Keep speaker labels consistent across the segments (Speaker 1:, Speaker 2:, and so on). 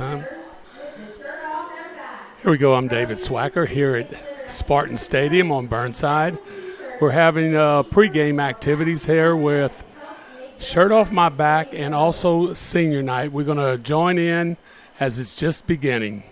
Speaker 1: Here we go. I'm David Swacker here at Spartan Stadium on Burnside. We're having pregame activities here with Shirt Off My Back and also Senior Night. We're going to join in as it's just beginning.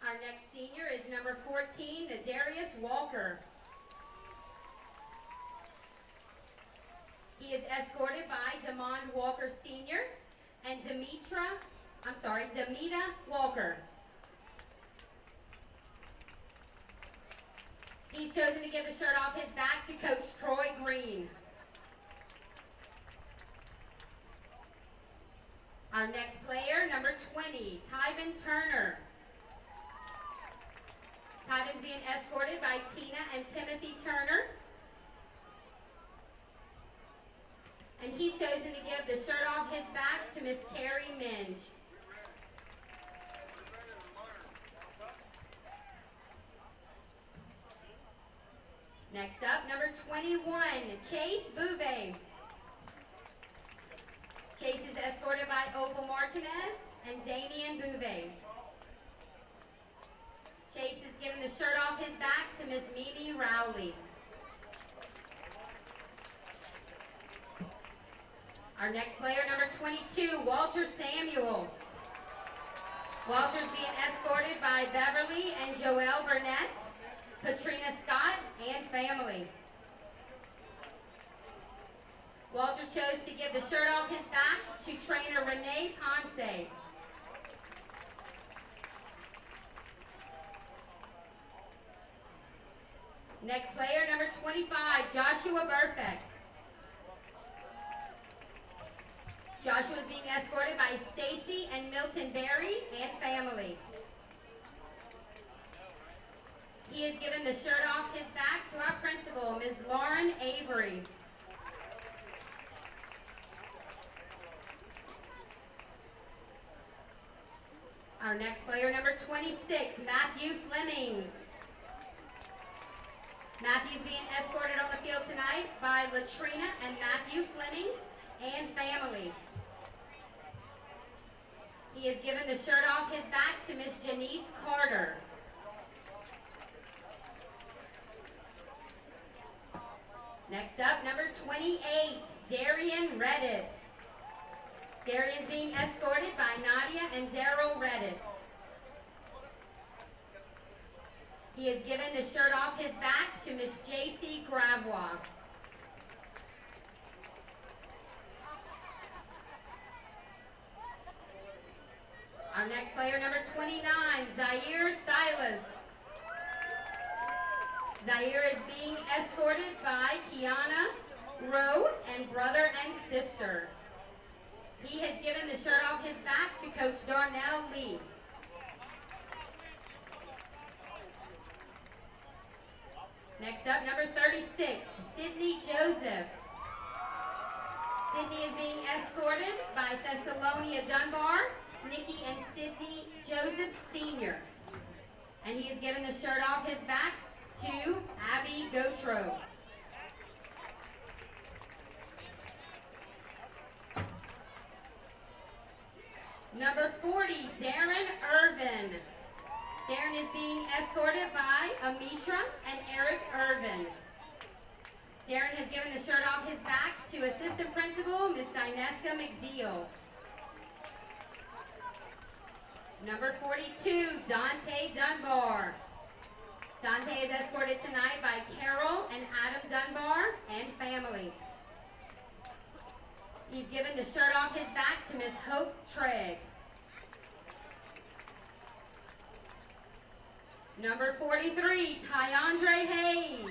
Speaker 2: Our next senior is number 14, Darius Walker. He is escorted by Demond Walker Sr. and Demita Walker. He's chosen to give the shirt off his back to Coach Troy Green. Our next player, number 20, Tyven Turner. Tyven's being escorted by Tina and Timothy Turner. And he's chosen to give the shirt off his back to Miss Carrie Minge. Next up, number 21, Chase Bouvet. Chase is escorted by Opal Martinez and Damian Bouvet. Chase is giving the shirt off his back to Miss Mimi Rowley. Our next player, number 22, Walter Samuel. Walter's being escorted by Beverly and Joelle Burnett, Katrina Scott, and family. Walter chose to give the shirt off his back to trainer Renee Ponce. Next player, number 25, Joshua Perfect. Joshua is being escorted by Stacy and Milton Berry and family. He has given the shirt off his back to our principal, Ms. Lauren Avery. Our next player, number 26, Matthew Flemings. Matthew's being escorted on the field tonight by Latrina and Matthew Flemings and family. He has given the shirt off his back to Miss Janice Carter. Next up, number 28, Darian Reddit. Darian's being escorted by Nadia and Daryl Reddit. He has given the shirt off his back to Miss J.C. Gravois. Our next player, number 29, Zaire Silas. Zaire is being escorted by Kiana, Rowe, and brother and sister. He has given the shirt off his back to Coach Darnell Lee. Next up, number 36, Sydney Joseph. Sydney is being escorted by Thessalonia Dunbar, Nikki and Sydney Joseph Sr. And he has given the shirt off his back to Abby Gotro. Number 40, Darren Irvin. Darren is being escorted by Amitra and Eric Irvin. Darren has given the shirt off his back to Assistant Principal, Miss Dineska McZeal. Number 42, Dante Dunbar. Dante is escorted tonight by Carol and Adam Dunbar and family. He's given the shirt off his back to Miss Hope Trigg. Number 43, Tyandre Hayes.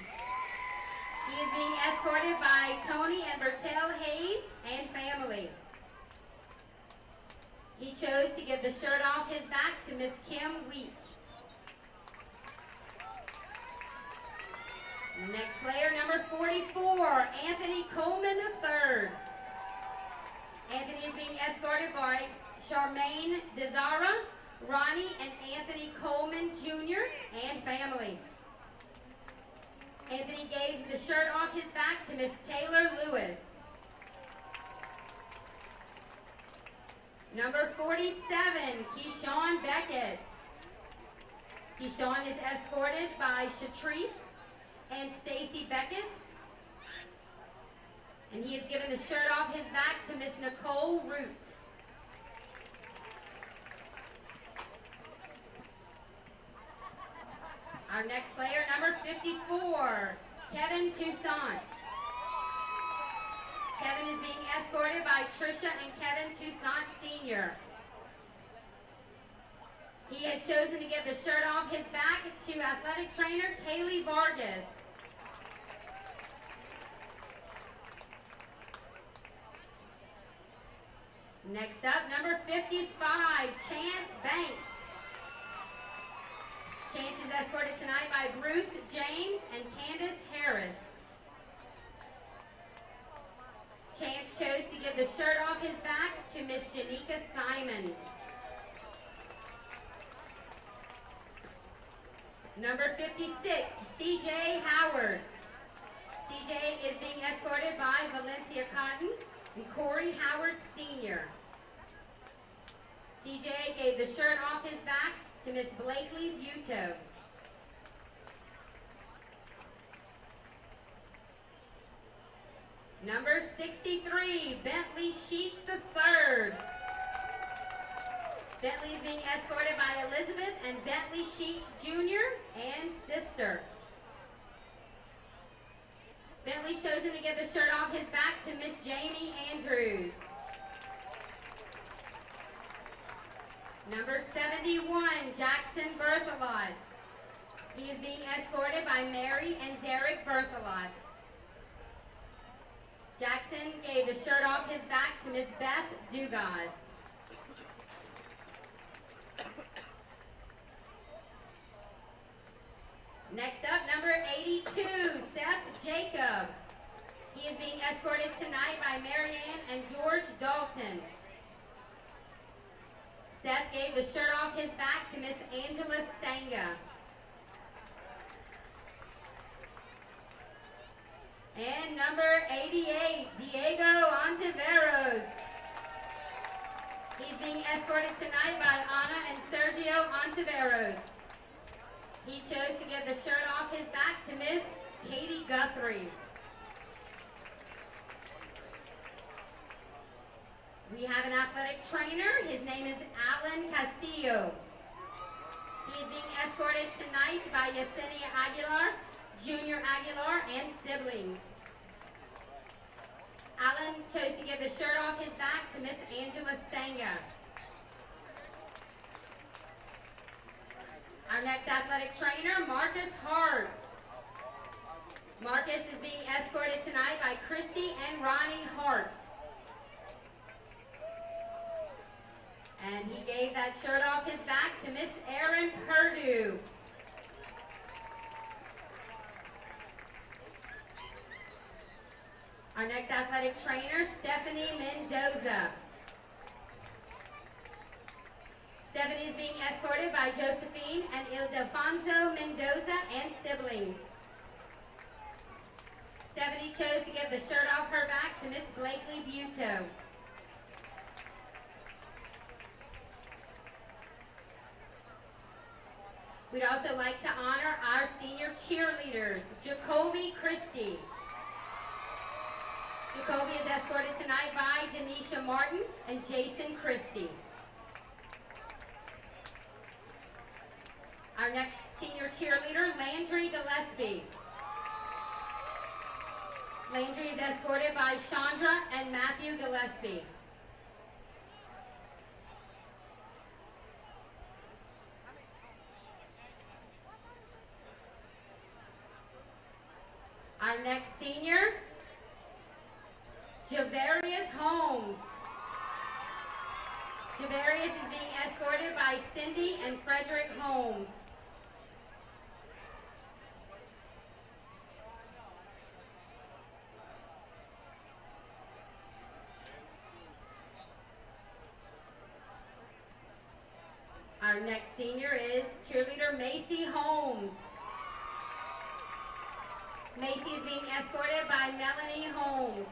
Speaker 2: He is being escorted by Tony and Bertel Hayes and family. He chose to give the shirt off his back to Miss Kim Wheat. Next player, number 44, Anthony Coleman III. Anthony is being escorted by Charmaine Desara, Ronnie and Anthony Coleman Jr. and family. Anthony gave the shirt off his back to Miss Taylor Lewis. Number 47, Keyshawn Beckett. Keyshawn is escorted by Shatrice and Stacy Beckett. And he has given the shirt off his back to Miss Nicole Root. Our next player, number 54, Kevin Toussaint. Kevin is being escorted by Trisha and Kevin Toussaint Sr. He has chosen to give the shirt off his back to athletic trainer Kaylee Vargas. Next up, number 55, Chance Banks. Chance is escorted tonight by Bruce James and Candace Harris. Chance chose to give the shirt off his back to Miss Janika Simon. Number 56, CJ Howard. CJ is being escorted by Valencia Cotton and Corey Howard Sr. CJ gave the shirt off his back to Miss Blakely Buto. Number 63, Bentley Sheets III. Bentley is being escorted by Elizabeth and Bentley Sheets Jr. and sister. Bentley's chosen to give the shirt off his back to Miss Jamie Andrews. Number 71, Jackson Berthelot. He is being escorted by Mary and Derek Berthelot. Jackson gave the shirt off his back to Miss Beth Dugas. Next up, number 82, Seth Jacob. He is being escorted tonight by Marianne and George Dalton. Seth gave the shirt off his back to Miss Angela Stanga. And number 88, Diego Ontiveros. He's being escorted tonight by Ana and Sergio Ontiveros. He chose to give the shirt off his back to Miss Katie Guthrie. We have an athletic trainer. His name is Alan Castillo. He is being escorted tonight by Yesenia Aguilar, Junior Aguilar, and siblings. Alan chose to give the shirt off his back to Miss Angela Stanga. Our next athletic trainer, Marcus Hart. Marcus is being escorted tonight by Christy and Ronnie Hart. And he gave that shirt off his back to Miss Erin Purdue. Our next athletic trainer, Stephanie Mendoza. Stephanie is being escorted by Josephine and Ildefonso Mendoza and siblings. Stephanie chose to give the shirt off her back to Miss Blakely Buto. We'd also like to honor our senior cheerleaders, Jacoby Christie. Jacoby is escorted tonight by Denisha Martin and Jason Christie. Our next senior cheerleader, Landry Gillespie. Landry is escorted by Chandra and Matthew Gillespie. Our next senior, Javarius Holmes. Javarius is being escorted by Cindy and Frederick Holmes. Our next senior is cheerleader Macy Holmes. Macy is being escorted by Melanie Holmes.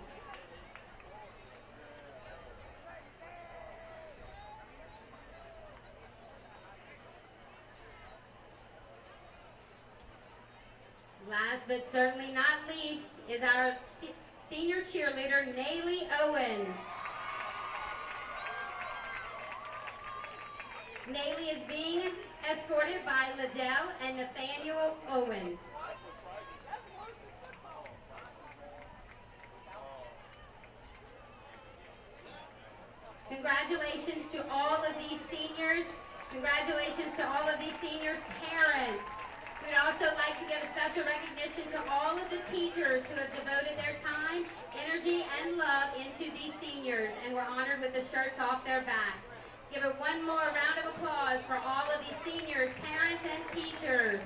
Speaker 2: Last but certainly not least is our senior cheerleader, Naylee Owens. Naylee is being escorted by Liddell and Nathaniel Owens. Congratulations to all of these seniors. Congratulations to all of these seniors' parents. We'd also like to give a special recognition to all of the teachers who have devoted their time, energy, and love into these seniors and were honored with the shirts off their back. Give it one more round of applause for all of these seniors, parents, and teachers.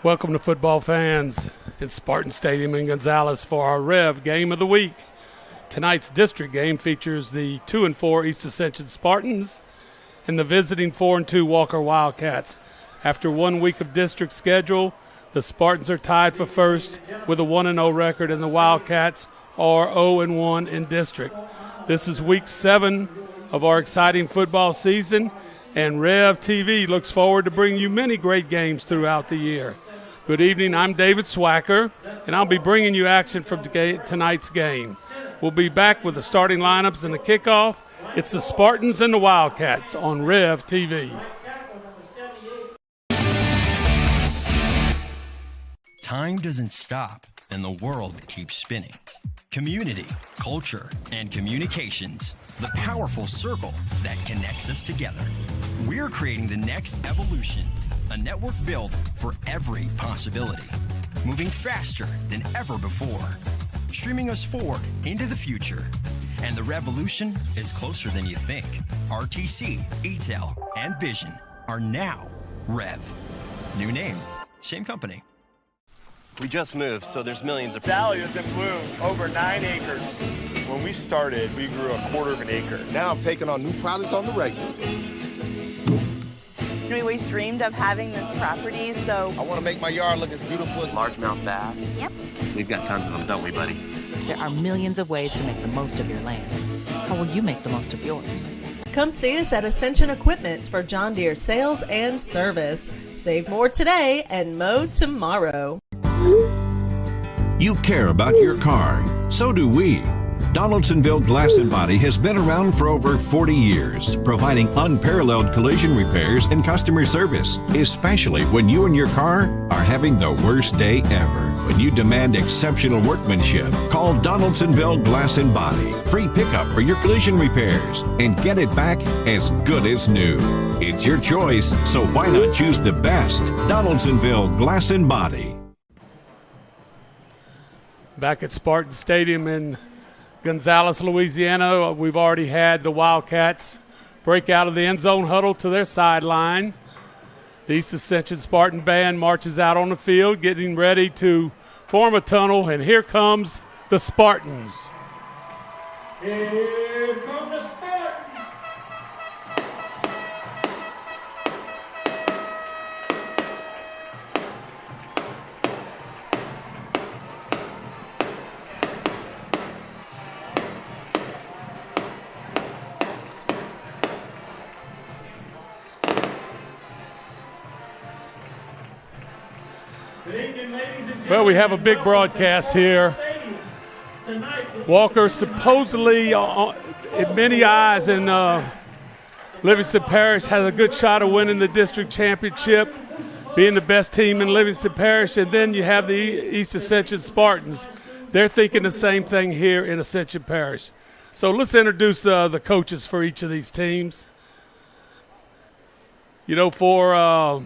Speaker 1: Welcome to football fans in Spartan Stadium in Gonzales for our REV Game of the Week. Tonight's district game features the 2-4 East Ascension Spartans and the visiting 4-2 Walker Wildcats. After 1 week of district schedule, The Spartans are tied for first with a 1-0 record, and the Wildcats are 0-1 in district. This is week 7 of our exciting football season, and REV TV looks forward to bringing you many great games throughout the year. Good evening, I'm David Swacker, and I'll be bringing you action from tonight's game. We'll be back with the starting lineups and the kickoff. It's the Spartans and the Wildcats on REV TV.
Speaker 3: Time doesn't stop, and the world keeps spinning. Community, culture, and communications, the powerful circle that connects us together. We're creating the next evolution, a network built for every possibility, moving faster than ever before, streaming us forward into the future. And the revolution is closer than you think. RTC, ETEL, and Vision are now REV. New name, same company.
Speaker 4: We just moved, so there's millions of
Speaker 5: dahlias in bloom, over 9 acres. When we started, we grew a quarter of an acre.
Speaker 6: Now I'm taking on new products on the regular.
Speaker 7: We always dreamed of having this property, so
Speaker 6: I want to make my yard look as beautiful as
Speaker 4: largemouth bass.
Speaker 7: Yep.
Speaker 4: We've got tons of them, don't we, buddy?
Speaker 8: There are millions of ways to make the most of your land. How will you make the most of yours?
Speaker 9: Come see us at Ascension Equipment for John Deere sales and service. Save more today and mow tomorrow.
Speaker 10: You care about your car. So do we. Donaldsonville Glass and Body has been around for over 40 years, providing unparalleled collision repairs and customer service, especially when you and your car are having the worst day ever. When you demand exceptional workmanship, call Donaldsonville Glass and Body. Free pickup for your collision repairs and get it back as good as new. It's your choice, so why not choose the best? Donaldsonville Glass and Body.
Speaker 1: Back at Spartan Stadium in Gonzales, Louisiana, we've already had the Wildcats break out of the end zone huddle to their sideline. The East Ascension Spartan band marches out on the field, getting ready to form a tunnel, and here comes the Spartans.
Speaker 11: Here come the Spartans.
Speaker 1: Well, we have a big broadcast here. Walker supposedly, in many eyes in Livingston Parish, has a good shot of winning the district championship, being the best team in Livingston Parish. And then you have the East Ascension Spartans. They're thinking the same thing here in Ascension Parish. So let's introduce the coaches for each of these teams. You know, for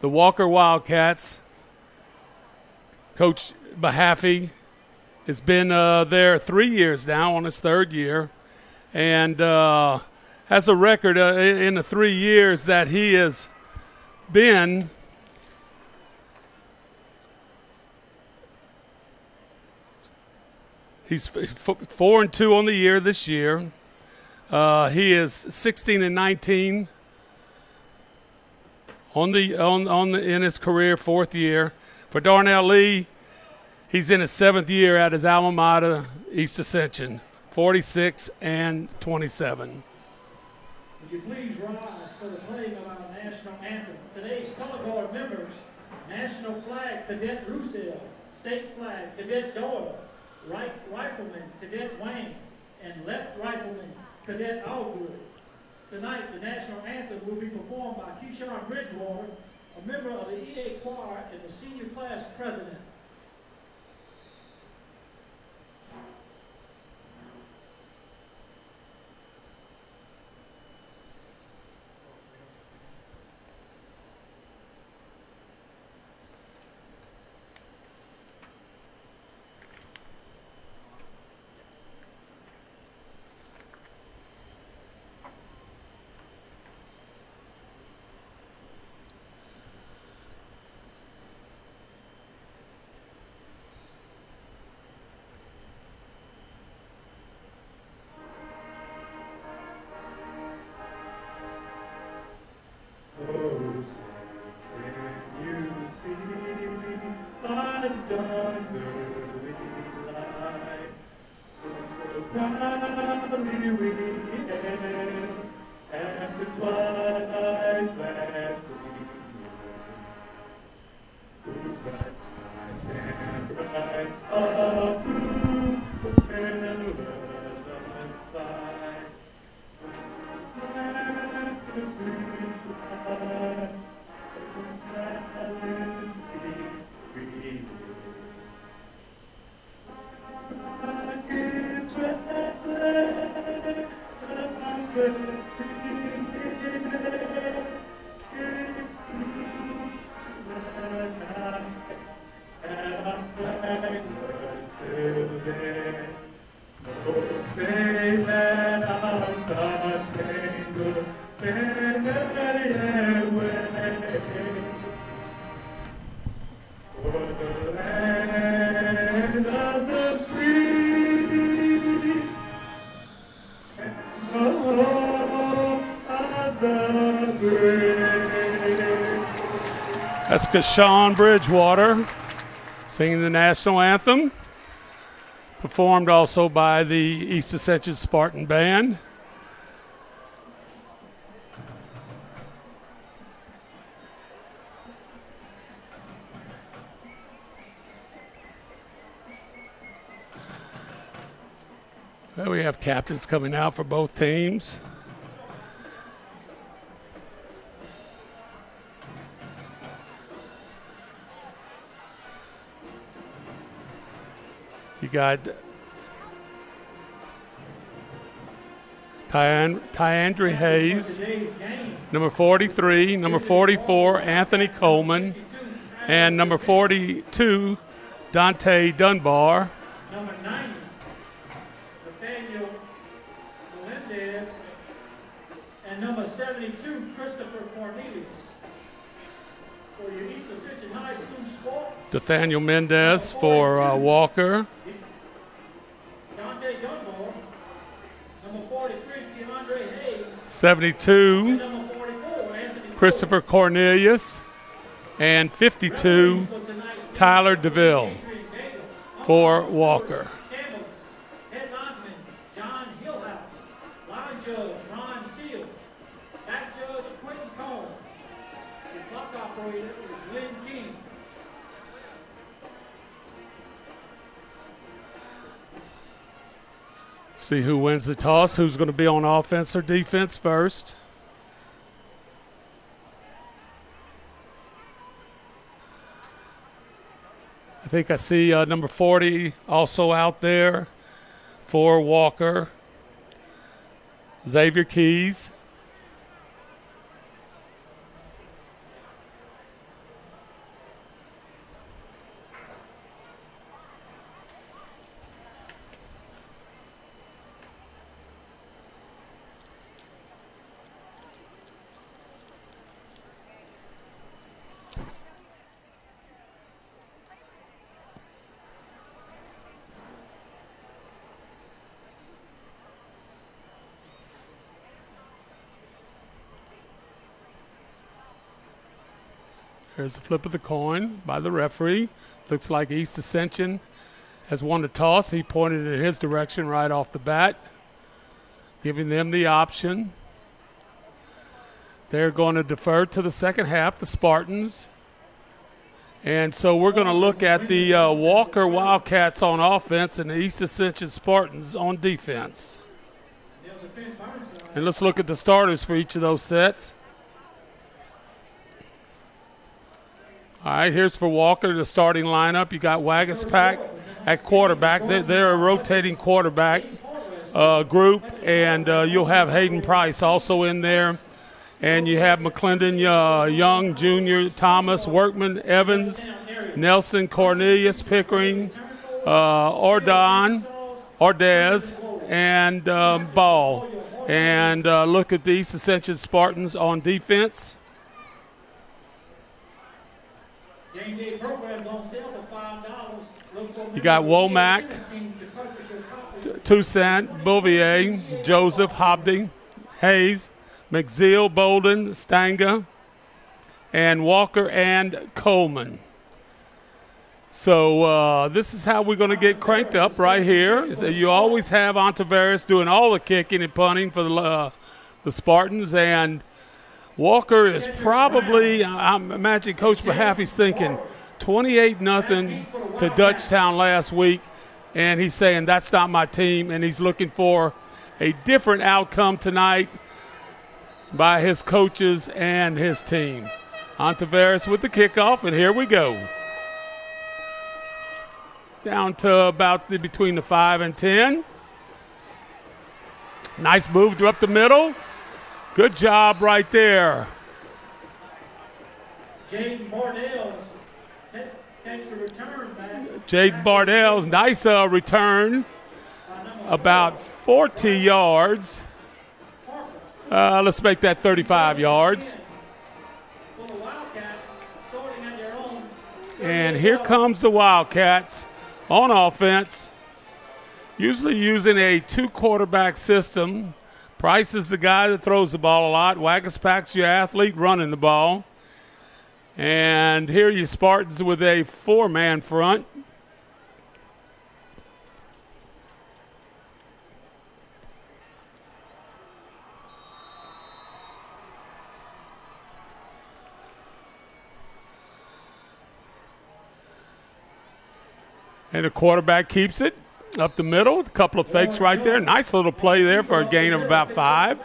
Speaker 1: the Walker Wildcats, Coach Mahaffey has been there 3 years now, on his 3rd year, and has a record in the 3 years that he has been. He's 4-2 on the year this year. He is 16-19 in his career, 4th year. For Darnell Lee, he's in his 7th year at his alma mater, East Ascension, 46-27.
Speaker 11: Would you please rise for the playing of our national anthem? Today's color guard members: National Flag Cadet Roussel, State Flag Cadet Doyle, Right Rifleman Cadet Wayne, and Left Rifleman Cadet Allgood. Tonight, the national anthem will be performed by Keyshawn Bridgewater, a member of the EA Choir and the senior class president.
Speaker 1: That's Kashawn Bridgewater singing the national anthem, performed also by the East Ascension Spartan Band. Well, we have captains coming out for both teams. You got Tyandre Hayes, number 43, number 44, Anthony Coleman, and number 42, Dante Dunbar.
Speaker 11: Number 90, Nathaniel Melendez, and number 72, Christopher Cornelius. For your East Ascension High School sport,
Speaker 1: Nathaniel Mendez for Walker.
Speaker 11: Dante Dunbar, number 43, Tyandre Hayes,
Speaker 1: 72,
Speaker 11: and number 44, Anthony
Speaker 1: Christopher Cornelius, and 52, Tyler DeVille for Walker.
Speaker 11: Chambers, head linesman John Hillhouse, line judge Ron Seal, back judge Quentin Cohn, the clock operator is Lynn King.
Speaker 1: See who wins the toss, who's going to be on offense or defense first. I think I see number 40 also out there for Walker. Xavier Keys. There's the flip of the coin by the referee. Looks like East Ascension has won the toss. He pointed in his direction right off the bat, giving them the option. They're going to defer to the second half, the Spartans. And so we're going to look at the Walker Wildcats on offense and the East Ascension Spartans on defense. And let's look at the starters for each of those sets. All right, here's for Walker, the starting lineup. You got Wagaspack at quarterback. They're a rotating quarterback group, and you'll have Hayden Price also in there. And you have McClendon, Young, Jr., Thomas, Workman, Evans, Nelson, Cornelius, Pickering, Ordez, and Ball. And look at the East Ascension Spartans on defense.
Speaker 11: Game day programs on sale for $5.
Speaker 1: You got Womack, Toussaint, Bouvier, Joseph, Hobdy, Hayes, McZeal, Bolden, Stanga, and Walker and Coleman. So this is how we're going to get cranked up right here. So you always have Ontiveros doing all the kicking and punting for the Spartans, and Walker is probably, I imagine Coach Mahaffey's thinking 28-0 to Dutchtown last week, and he's saying that's not my team, and he's looking for a different outcome tonight. by his coaches and his team. Ontiveros with the kickoff, and here we go. Down to about between the 5 and 10. Nice move up the middle. Good job right there.
Speaker 11: Jaden Bardell takes the return back.
Speaker 1: Jaden Bardell's nice return, about 40 yards. Let's make that 35 yards. And here comes the Wildcats on offense, usually using a 2-quarterback system. Price is the guy that throws the ball a lot. Wagaspak's your athlete running the ball. And here you Spartans with a 4-man front. And the quarterback keeps it up the middle. A couple of fakes right there. Nice little play there for a gain of about 5.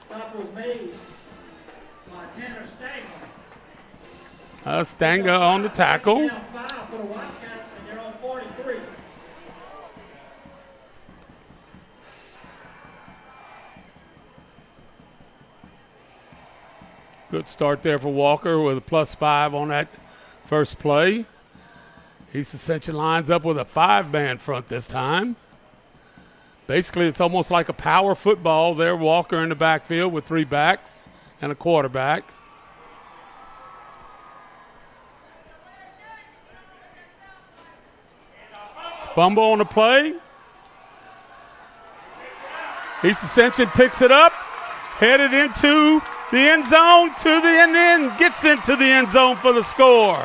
Speaker 11: Stop was made by Tanner Stanger.
Speaker 1: Stanger on the tackle.
Speaker 11: 5 for the Wildcats, and they're on 43.
Speaker 1: Good start there for Walker with a +5 on that first play. East Ascension lines up with a 5-man front this time. Basically, it's almost like a power football there. Walker in the backfield with 3 backs and a quarterback. Fumble on the play. East Ascension picks it up, headed into the end zone, gets into the end zone for the score.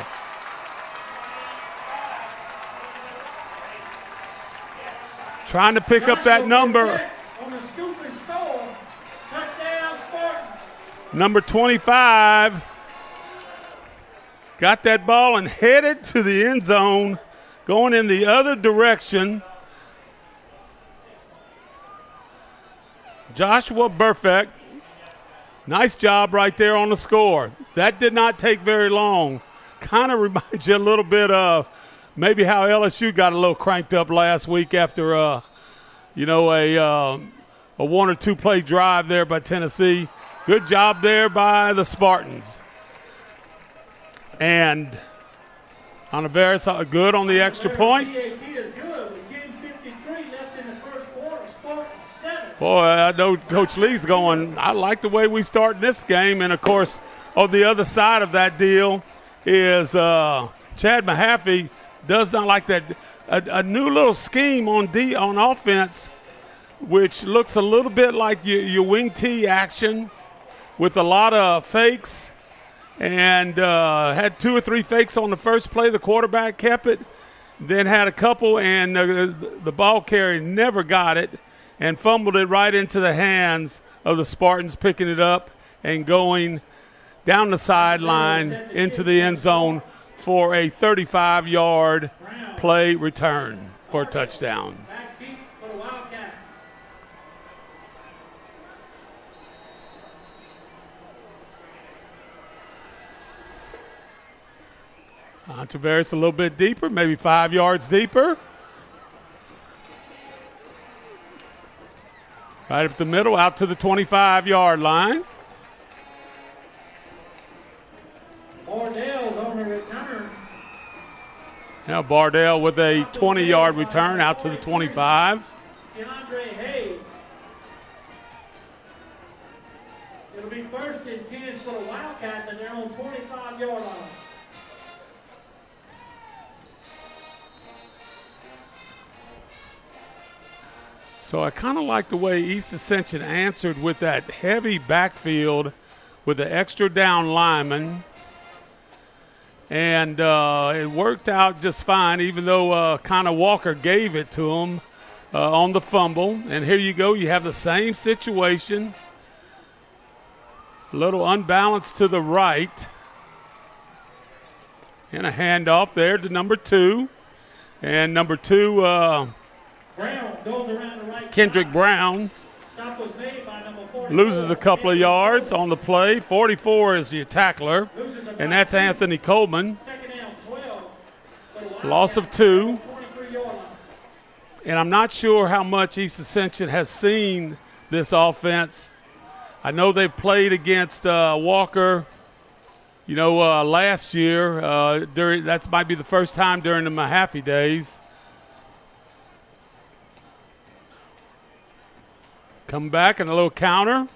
Speaker 1: Trying to pick up that number. Number 25 got that ball and headed to the end zone, going in the other direction. Joshua Burfeck, nice job right there on the score. That did not take very long. Kind of reminds you a little bit of maybe how LSU got a little cranked up last week after, a 1 or 2 play drive there by Tennessee. Good job there by the Spartans. And Ontiveros good on the extra point. Boy, I know Coach Lee's going, I like the way we start this game. And, of course, on the other side of that deal is Chad Mahaffey does not like that. A new little scheme on offense, which looks a little bit like your wing tee action with a lot of fakes, and had 2 or 3 fakes on the first play. The quarterback kept it, then had a couple, and the ball carrier never got it and fumbled it right into the hands of the Spartans, picking it up and going down the sideline into the end zone for a 35-yard play return for a touchdown. Ontiveros a little bit deeper, maybe 5 yards deeper. Right up the middle, out to the 25-yard line.
Speaker 11: Bardell's on the return.
Speaker 1: Now Bardell with a 20-yard return out to the 25.
Speaker 11: DeAndre Hayes. It'll be 1st and 10 for the Wildcats, and they're on 25-yard line.
Speaker 1: So I kind of like the way East Ascension answered with that heavy backfield with the extra down lineman. And it worked out just fine, even though Connor Walker gave it to him on the fumble. And here you go. You have the same situation. A little unbalanced to the right. And a handoff there to number 2. And number 2,
Speaker 11: Brown goes around the right
Speaker 1: Kendrick
Speaker 11: side.
Speaker 1: Brown
Speaker 11: Stop was made by number 44.
Speaker 1: Loses a couple of yards on the play. 44 is your tackler, and that's Anthony Coleman.
Speaker 11: Second down, 12.
Speaker 1: Loss of 2.
Speaker 11: 23-yard line.
Speaker 1: And I'm not sure how much East Ascension has seen this offense. I know they've played against Walker, last year. That might be the first time during the Mahaffey days. Come back and a little counter.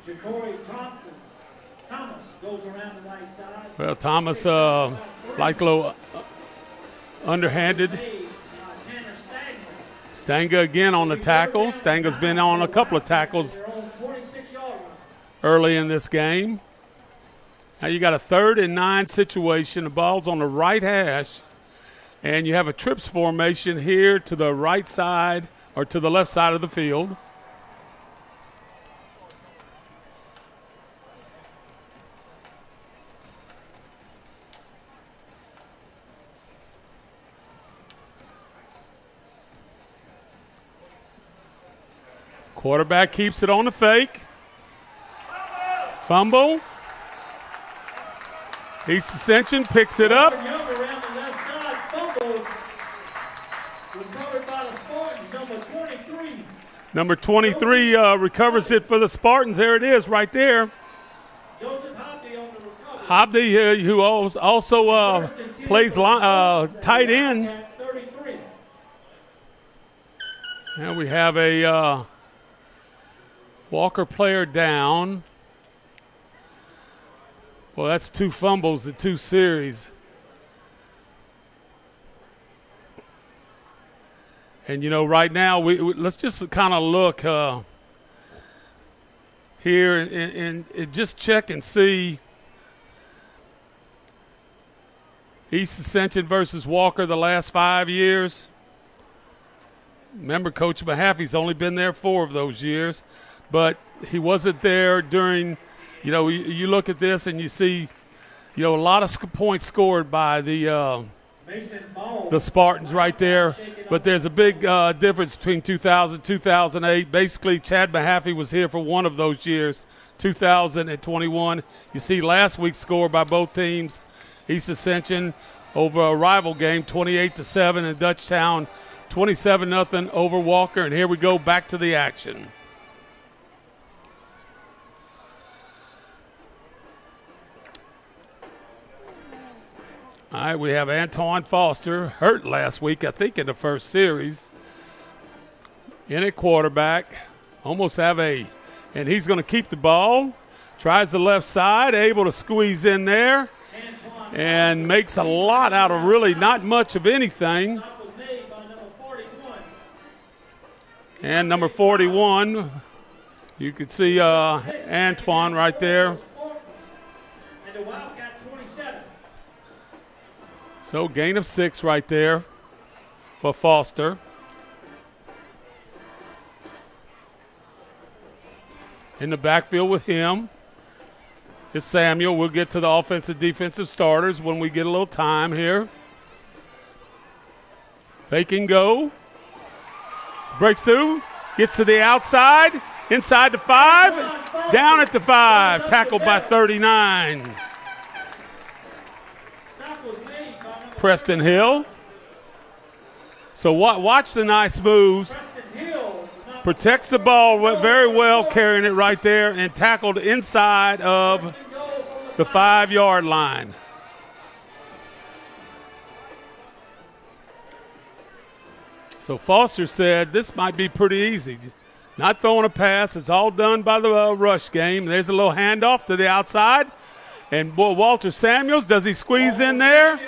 Speaker 11: Ja'Cory Thomas goes around the right side.
Speaker 1: Well, Thomas, like a little underhanded. Stanga again on the tackle. Stanga's been on a couple of tackles early in this game. Now you got a 3rd and 9 situation. The ball's on the right hash, and you have a trips formation here to the right side or to the left side of the field. Quarterback keeps it on the fake. Fumble. East Ascension picks it up.
Speaker 11: Young around the left side, fumbles. Recovered by the Spartans, number 23.
Speaker 1: Number 23 recovers it for the Spartans. There it is right there.
Speaker 11: Joseph Hobby on the recovery.
Speaker 1: Hobby, who also plays tight end.
Speaker 11: 33.
Speaker 1: And we have a Walker player down. Well, that's 2 fumbles in 2 series. And, right now, let's just kind of look here and just check and see East Ascension versus Walker the last 5 years. Remember, Coach Mahaffey's only been there 4 of those years, but he wasn't there during – you look at this and you see, a lot of points scored by the Spartans right there. But there's a big difference between 2000 2008. Basically, Chad Mahaffey was here for one of those years, 2021. You see last week's score by both teams, East Ascension over a rival game, 28-7, and Dutchtown 27-0 over Walker. And here we go back to the action. All right, we have Antoine Foster, hurt last week, I think, in the first series. In at quarterback, almost have and he's going to keep the ball. Tries the left side, able to squeeze in there, and makes a lot out of really not much of anything. And number 41, you could see Antoine right there.
Speaker 11: And the Wildcat 27.
Speaker 1: So gain of 6 right there for Foster. In the backfield with him is Samuel. We'll get to the offensive defensive starters when we get a little time here. Fake and go. Breaks through. Gets to the outside. Inside the 5. Down at the 5. Tackled by 39. Preston Hill. So watch the nice moves. Protects the ball very well, carrying it right there, and tackled inside of the 5-yard line. So Foster said this might be pretty easy. Not throwing a pass. It's all done by the rush game. There's a little handoff to the outside. And Walter Samuels, does he squeeze in there?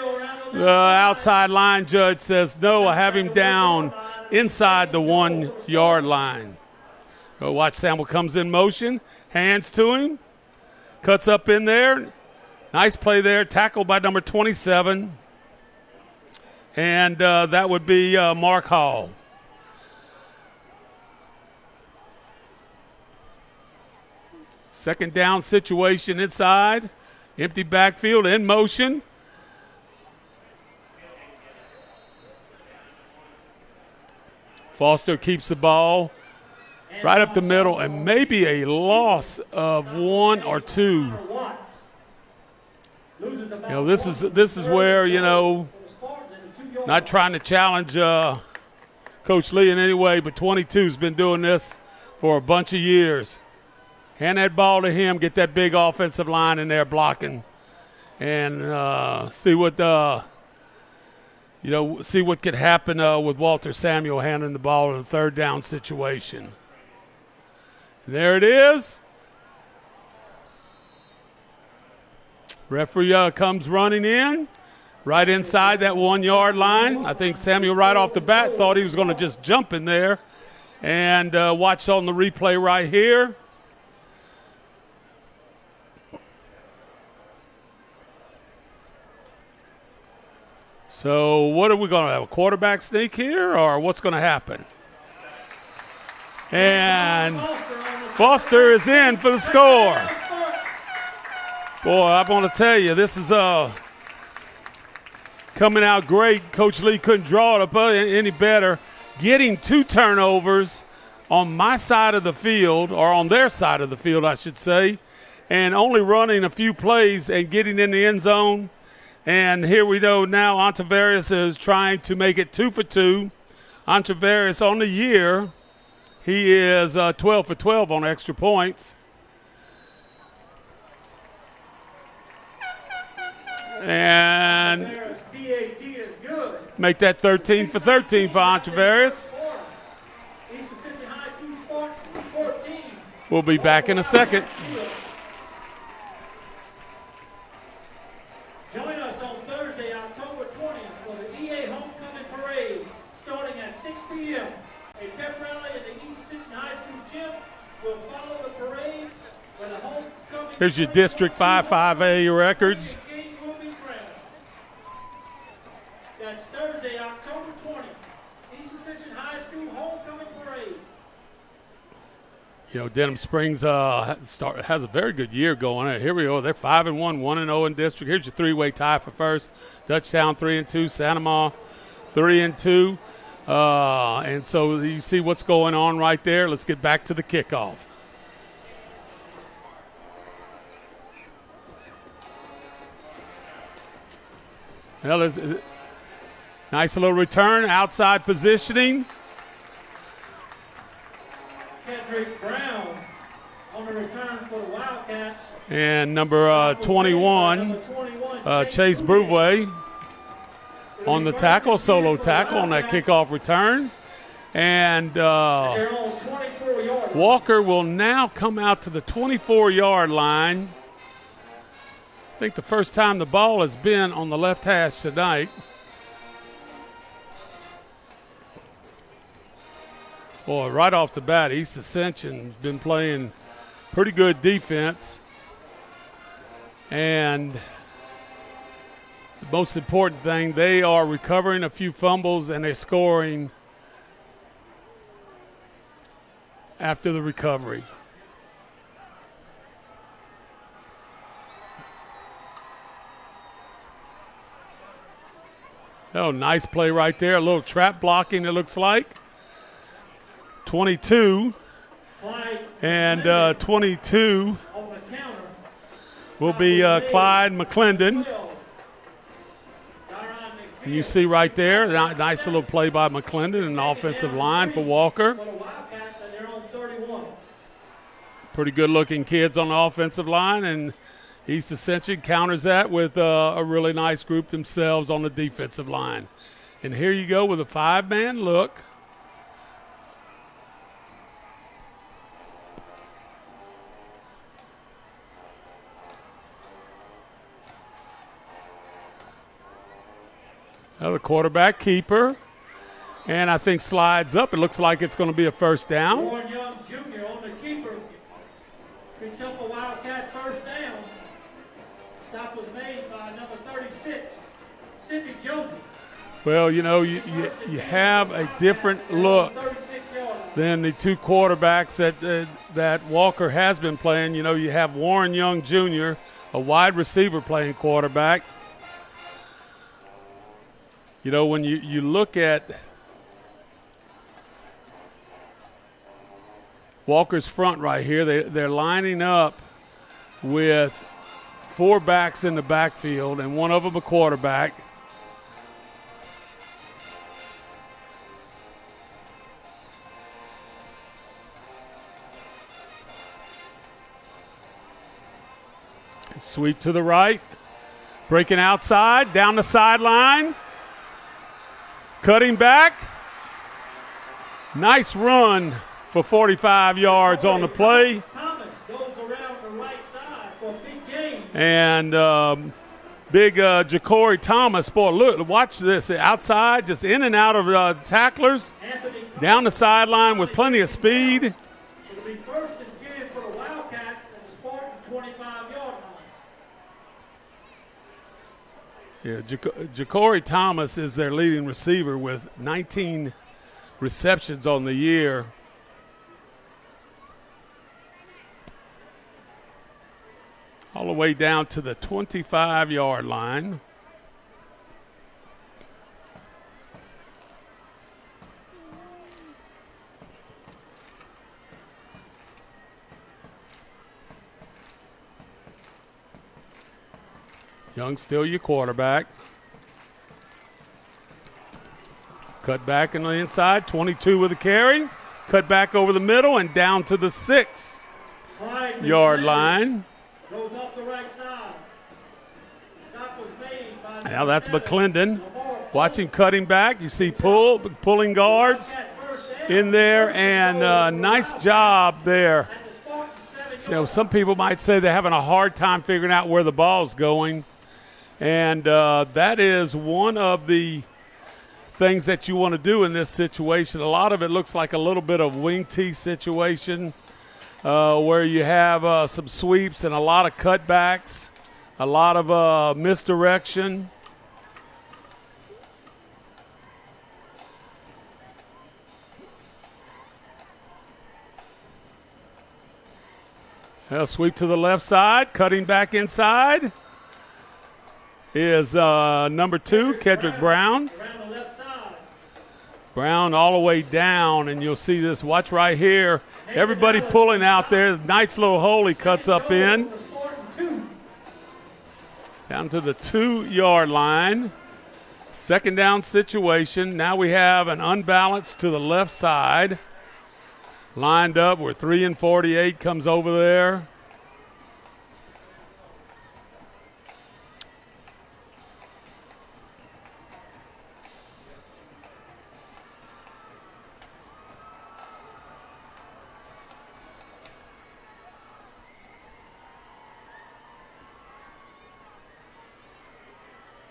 Speaker 1: The outside line judge says, no, I have him down inside the 1-yard line. Watch Samuel comes in motion, hands to him, cuts up in there. Nice play there, tackled by number 27. And that would be Mark Hall. Second down situation inside. Empty backfield in motion. Foster keeps the ball right up the middle, and maybe a loss of 1 or 2. This is where, not trying to challenge Coach Lee in any way, but 22's been doing this for a bunch of years. Hand that ball to him, get that big offensive line in there blocking, and see what could happen with Walter Samuel handing the ball in a third down situation. There it is. Referee comes running in, right inside that 1 yard line. I think Samuel right off the bat thought he was going to just jump in there. And watch on the replay right here. So what are we going to have, a quarterback sneak here, or what's going to happen? And Foster is in for the score. Boy, I'm going to tell you, this is coming out great. Coach Lee couldn't draw it up any better. Getting 2 turnovers on my side of the field, or on their side of the field, I should say, and only running a few plays and getting in the end zone. And here we go now. Ontivarius is trying to make it 2 for 2. Ontivarius on the year, he is 12 for 12 on extra points. And make that 13 for 13 for Ontivarius. We'll be back in a second.
Speaker 11: Join us on Thursday, October 20th for the EA Homecoming Parade starting at 6 p.m. A pep rally at the East Ascension High School gym will follow the parade where the homecoming.
Speaker 1: Here's your District 5-5A records.
Speaker 11: That's Thursday, October 20th, East Ascension High School Homecoming Parade.
Speaker 1: Denham Springs has a very good year going. Here we go. They're 5-1, 1-0 in district. Here's your 3-way tie for first. Dutchtown 3-2, Santa Ma 3-2. And so you see what's going on right there. Let's get back to the kickoff. Well, there's nice little return, outside positioning.
Speaker 11: Kendrick Brown on the return for the Wildcats.
Speaker 1: And number 21, Chase Brewway on the tackle, solo tackle on that kickoff return. And Walker will now come out to the 24-yard line. I think the first time the ball has been on the left hash tonight. Boy, right off the bat, East Ascension's been playing pretty good defense. And the most important thing, they are recovering a few fumbles and they're scoring after the recovery. Oh, nice play right there. A little trap blocking, it looks like. 22 and 22 will be Clyde McClendon. And you see right there, nice little play by McClendon in the offensive line for Walker. Pretty good looking kids on the offensive line, and East Ascension counters that with a really nice group themselves on the defensive line. And here you go with a 5-man look. Now the quarterback keeper, and I think slides up. It looks like it's going to be a first down.
Speaker 11: Warren Young Jr. on the keeper. Picks up a Wildcat first down. Stop was made by number 36, Sidney Josie.
Speaker 1: Well, you have a different look than the two quarterbacks that Walker has been playing. You have Warren Young Jr., a wide receiver playing quarterback. When you look at Walker's front right here. They're lining up with 4 backs in the backfield and one of them a quarterback. Sweep to the right. Breaking outside, down the sideline. Cutting back. Nice run for 45 yards on the play.
Speaker 11: Thomas goes around the right side for a big gain.
Speaker 1: And big Ja'Cory Thomas. Boy, look, watch this. Outside, just in and out of tacklers. Down the sideline with plenty of speed.
Speaker 11: It'll be 1st and 10 for the Wildcats and the Spartan 25-yard line.
Speaker 1: Yeah, Ja'Cory Thomas is their leading receiver with 19 receptions on the year. All the way down to the 25-yard line. Young still your quarterback. Cut back on the inside, 22 with a carry. Cut back over the middle and down to the 6-yard line.
Speaker 11: Goes up the right side. Stop was made by
Speaker 1: Now that's McClendon. Watch him cutting back. You see pulling guards in there, and nice job there. You know, some people might say they're having a hard time figuring out where the ball's going, and that is one of the things that you want to do in this situation. A lot of it looks like a little bit of wing tee situation where you have some sweeps and a lot of cutbacks, a lot of misdirection. Sweep to the left side, cutting back inside is number 2, Kedrick Brown. Brown all the way down, and you'll see this. Watch right here. Everybody pulling out there. Nice little hole he cuts up in. Down to the 2-yard line. 2nd down situation. Now we have an unbalance to the left side. Lined up where 3 and 48 comes over there.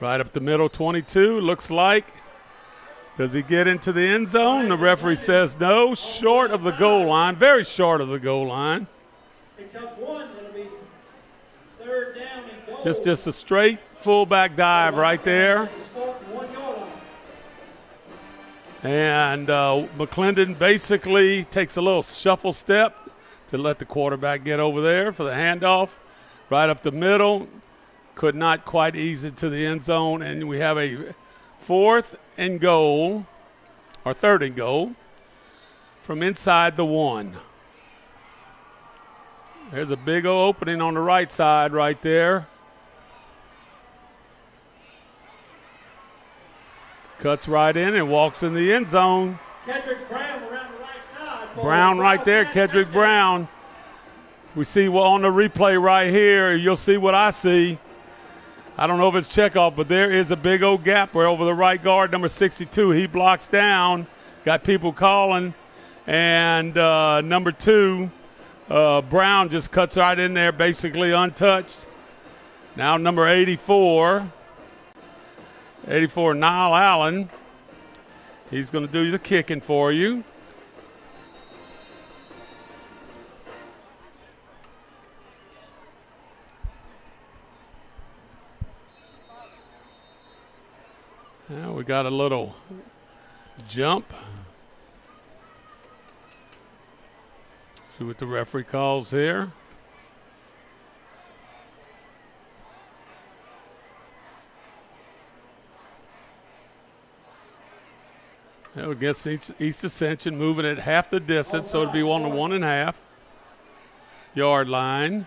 Speaker 1: Right up the middle, 22, looks like. Does he get into the end zone? The referee says no, short of the goal line, very short of the goal line. Just a straight fullback dive right there. And McClendon basically takes a little shuffle step to let the quarterback get over there for the handoff. Right up the middle. Could not quite ease it to the end zone, and we have a 4th and goal, or 3rd and goal, from inside the 1. There's a big old opening on the right side right there. Cuts right in and walks in the end zone.
Speaker 11: Kedrick Brown around the right side.
Speaker 1: Brown right there, Kedrick Brown. We see on the replay right here, you'll see what I see. I don't know if it's checkoff, but there is a big old gap where over the right guard, number 62. He blocks down, got people calling, and number 2, Brown just cuts right in there, basically untouched. Now number 84, Niall Allen. He's going to do the kicking for you. Now we got a little jump. See what the referee calls here. Against East Ascension, moving at half the distance, so it'd be on the 1.5 yard line.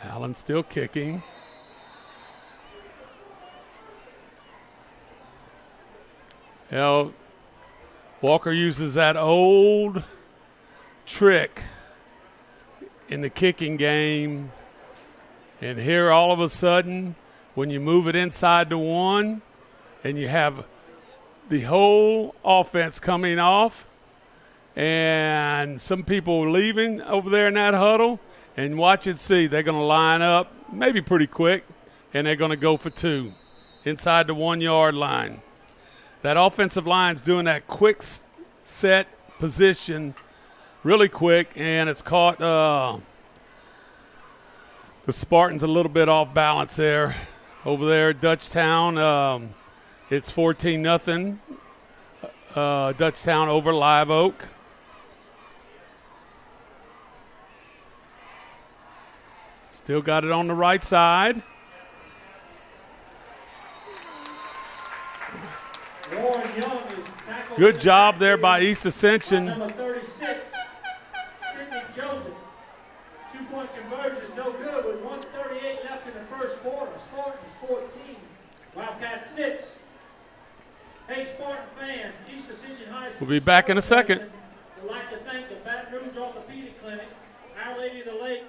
Speaker 1: Allen still kicking. Now, Walker uses that old trick in the kicking game. And here all of a sudden, when you move it inside the 1 and you have the whole offense coming off and some people leaving over there in that huddle, and watch and see, they're going to line up maybe pretty quick, and they're going to go for 2 inside the 1 yard line. That offensive line's doing that quick set position really quick, and it's caught the Spartans a little bit off balance there. Over there at Dutchtown, it's 14-0. Dutchtown over Live Oak. Still got it on the right side. Good job there by East Ascension.
Speaker 11: Number 36, Sidney Joseph. 2-point conversion is no good with 1:38 left in the first quarter. Spartans 14, Wildcats 6. Hey, Spartan fans, East Ascension High School.
Speaker 1: We'll be back in a second.
Speaker 11: We'd like to thank the Baton Rouge Orthopedic Clinic, Our Lady of the Lake,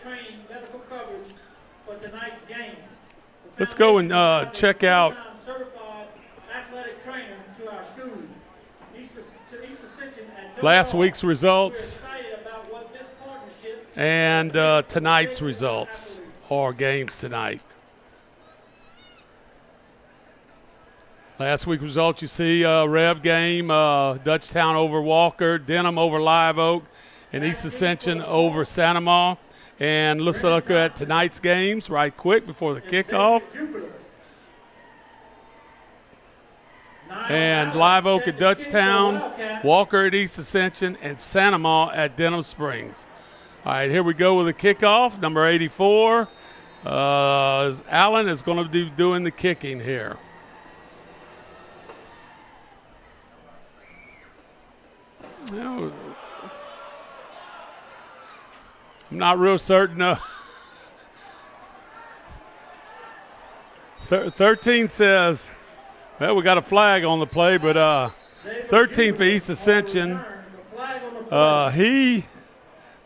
Speaker 11: training medical coverage for tonight's game.
Speaker 1: Let's go and check out
Speaker 11: Certified athletic trainer to our school.
Speaker 1: last week's results and tonight's results, or games tonight. Last week's results, you see REV game, Dutchtown over Walker, Denham over Live Oak, and East Ascension over Santa Ma. And let's look at tonight's games right quick before the kickoff. And Live Oak at Dutchtown, Walker at East Ascension, and Santa Ma at Denham Springs. All right, here we go with the kickoff. Number 84, Allen is going to be doing the kicking here. I'm not real certain. 13 says, well, we got a flag on the play, but 13 for East Ascension.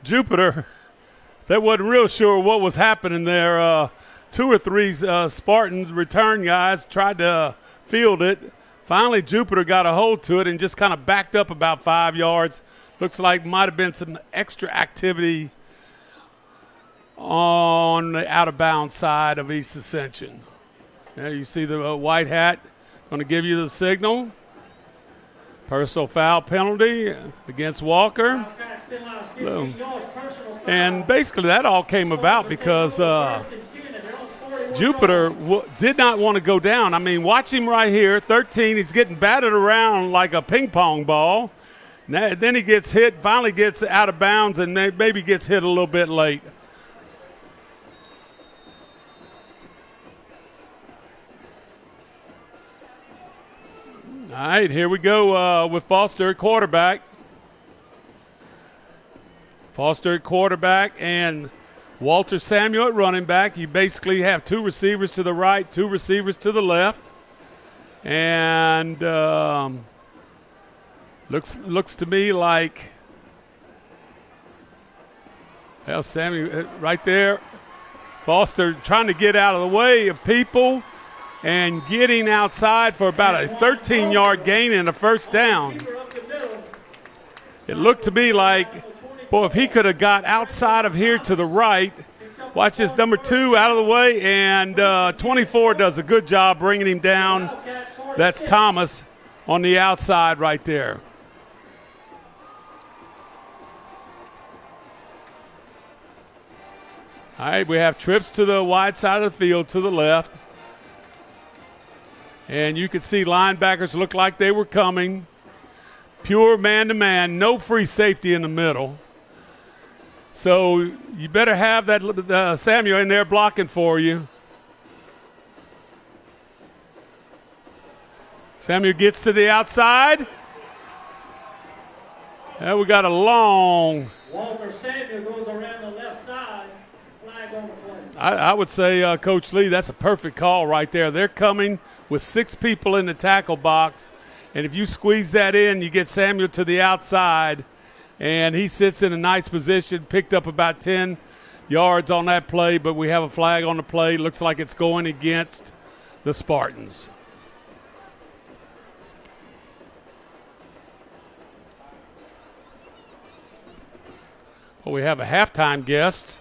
Speaker 1: Jupiter, they wasn't real sure what was happening there. 2 or 3 Spartans return guys tried to field it. Finally, Jupiter got a hold to it and just kind of backed up about 5 yards. Looks like might have been some extra activity on the out-of-bounds side of East Ascension. There you see the white hat going to give you the signal. Personal foul penalty against Walker. And basically that all came about because Jupiter did not want to go down. I mean, watch him right here, 13. He's getting batted around like a ping pong ball. Then he gets hit, finally gets out of bounds, and maybe gets hit a little bit late. All right, here we go with Foster at quarterback. Foster at quarterback and Walter Samuel at running back. You basically have 2 receivers to the right, 2 receivers to the left. And looks to me like, well, Samuel right there. Foster trying to get out of the way of people and getting outside for about a 13-yard gain and a first down. It looked to me like, boy, if he could have got outside of here to the right. Watch this, number 2 out of the way, and 24 does a good job bringing him down. That's Thomas on the outside right there. All right, we have trips to the wide side of the field to the left. And you could see linebackers look like they were coming. Pure man-to-man, no free safety in the middle. So you better have that Samuel in there blocking for you. Samuel gets to the outside. And we got a long.
Speaker 11: Walter Samuel goes around the left side. Flag on the play.
Speaker 1: I would say, Coach Lee, that's a perfect call right there. They're coming with 6 people in the tackle box. And if you squeeze that in, you get Samuel to the outside. And he sits in a nice position, picked up about 10 yards on that play. But we have a flag on the play. Looks like it's going against the Spartans. Well, we have a halftime guest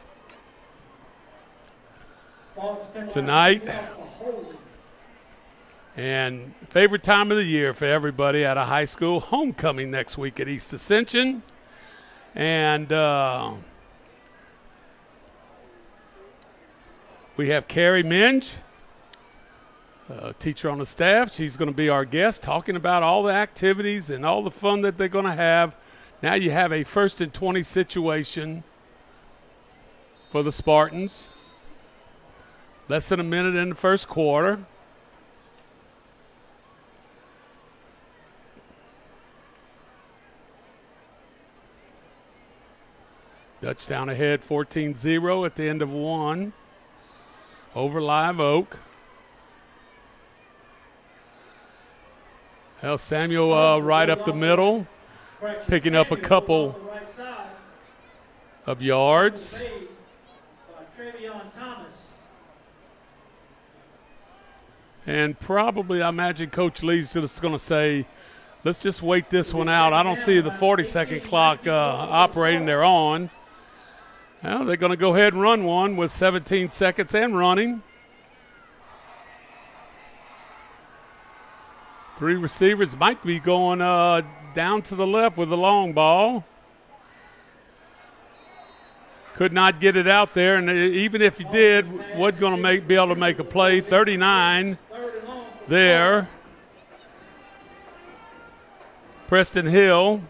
Speaker 1: tonight. And favorite time of the year for everybody at a high school, homecoming next week at East Ascension. And we have Carrie Minge, a teacher on the staff. She's going to be our guest, talking about all the activities and all the fun that they're going to have. Now you have a 1st and 20 situation for the Spartans. Less than a minute in the first quarter. Dutch down ahead 14-0 at the end of 1 over Live Oak. Well, Samuel right up the middle, picking up a couple of yards. And probably, I imagine Coach Lee's just going to say, let's just wait this one out. I don't see the 40-second clock operating. They're on. Well, they're going to go ahead and run one with 17 seconds and running. 3 receivers might be going down to the left with the long ball. Could not get it out there, and even if he did, wasn't going to be able to make a play. 39 there. Preston Hill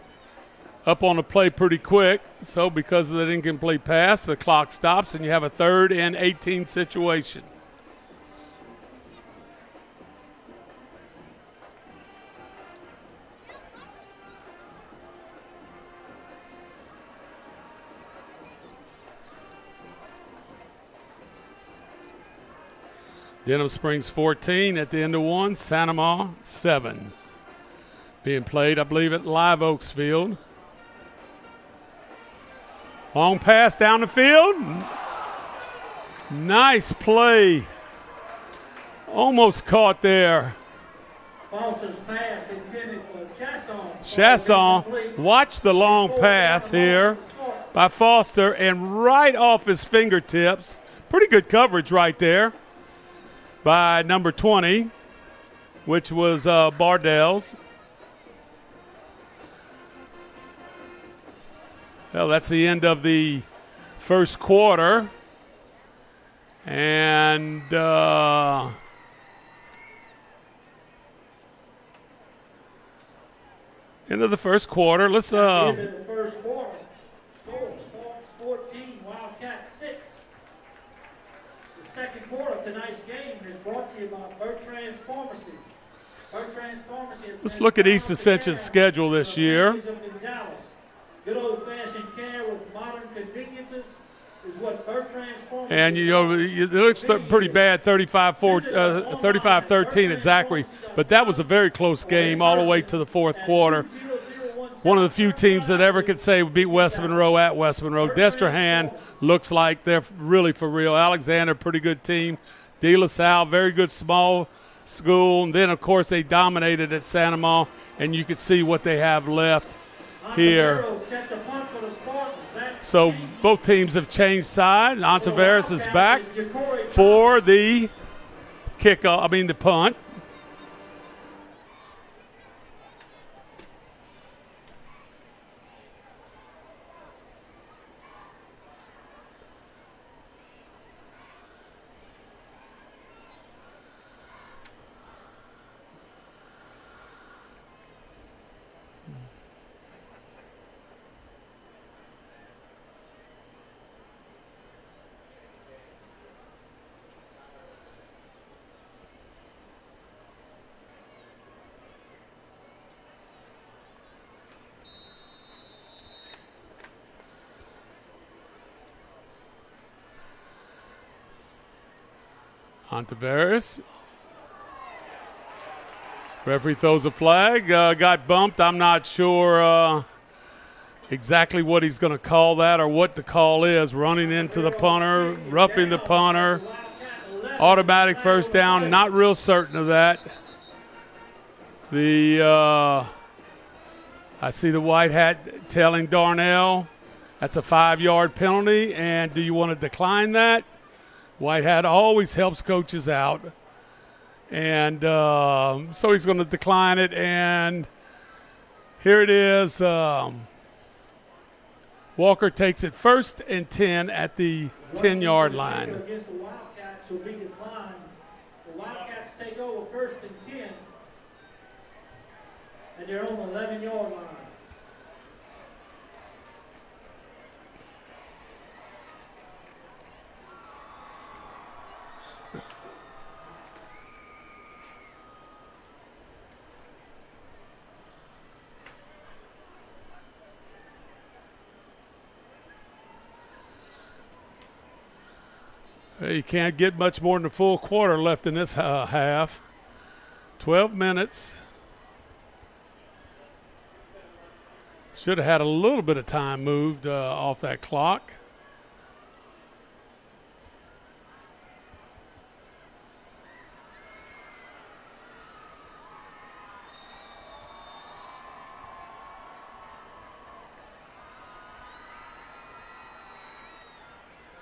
Speaker 1: up on the play pretty quick. So because of that incomplete pass, the clock stops, and you have a 3rd and 18 situation. Denham Springs 14 at the end of 1, Sanama 7. Being played, I believe, at Live Oaks Field. Long pass down the field. Nice play. Almost caught there.
Speaker 11: Foster's pass intended for
Speaker 1: Chasson. Watch the long pass here by Foster, and right off his fingertips. Pretty good coverage right there by number 20, which was Bardell's. Well, that's the end of the first quarter. And end of the first quarter. Let's
Speaker 11: End of the first quarter. Scores: Spartans 14, Wildcats 6. The second quarter of tonight's game is brought to you by Bertrand's Pharmacy. Bertrand's Pharmacy is
Speaker 1: Let's look at East Ascension's schedule this year.
Speaker 11: Good old-fashioned care with modern conveniences is what Bertrand's Pharmacy.
Speaker 1: And it looks pretty bad, 35-13 at Zachary, but that was a very close game all the way to the fourth quarter. One of the few teams that ever could say beat West Monroe at West Monroe. Destrehan looks like they're really for real. Alexander, pretty good team. De La Salle, very good small school. And then, of course, they dominated at Sanama, and you could see what they have left here. So both teams have changed side. Ontiveros is back for the the punt. Ontiveros. Referee throws a flag. Got bumped. I'm not sure exactly what he's going to call that or what the call is. Running into the punter, roughing the punter. Automatic first down. Not real certain of that. I see the white hat telling Darnell that's a 5-yard penalty, and do you want to decline that? White hat always helps coaches out. And so he's going to decline it, and here it is. Walker takes it 1st and 10 at the 10-yard line.
Speaker 11: Against the Wildcats will be declined. The Wildcats take over 1st and 10, and they're on the 11-yard line.
Speaker 1: You can't get much more than a full quarter left in this half. 12 minutes. Should have had a little bit of time moved off that clock.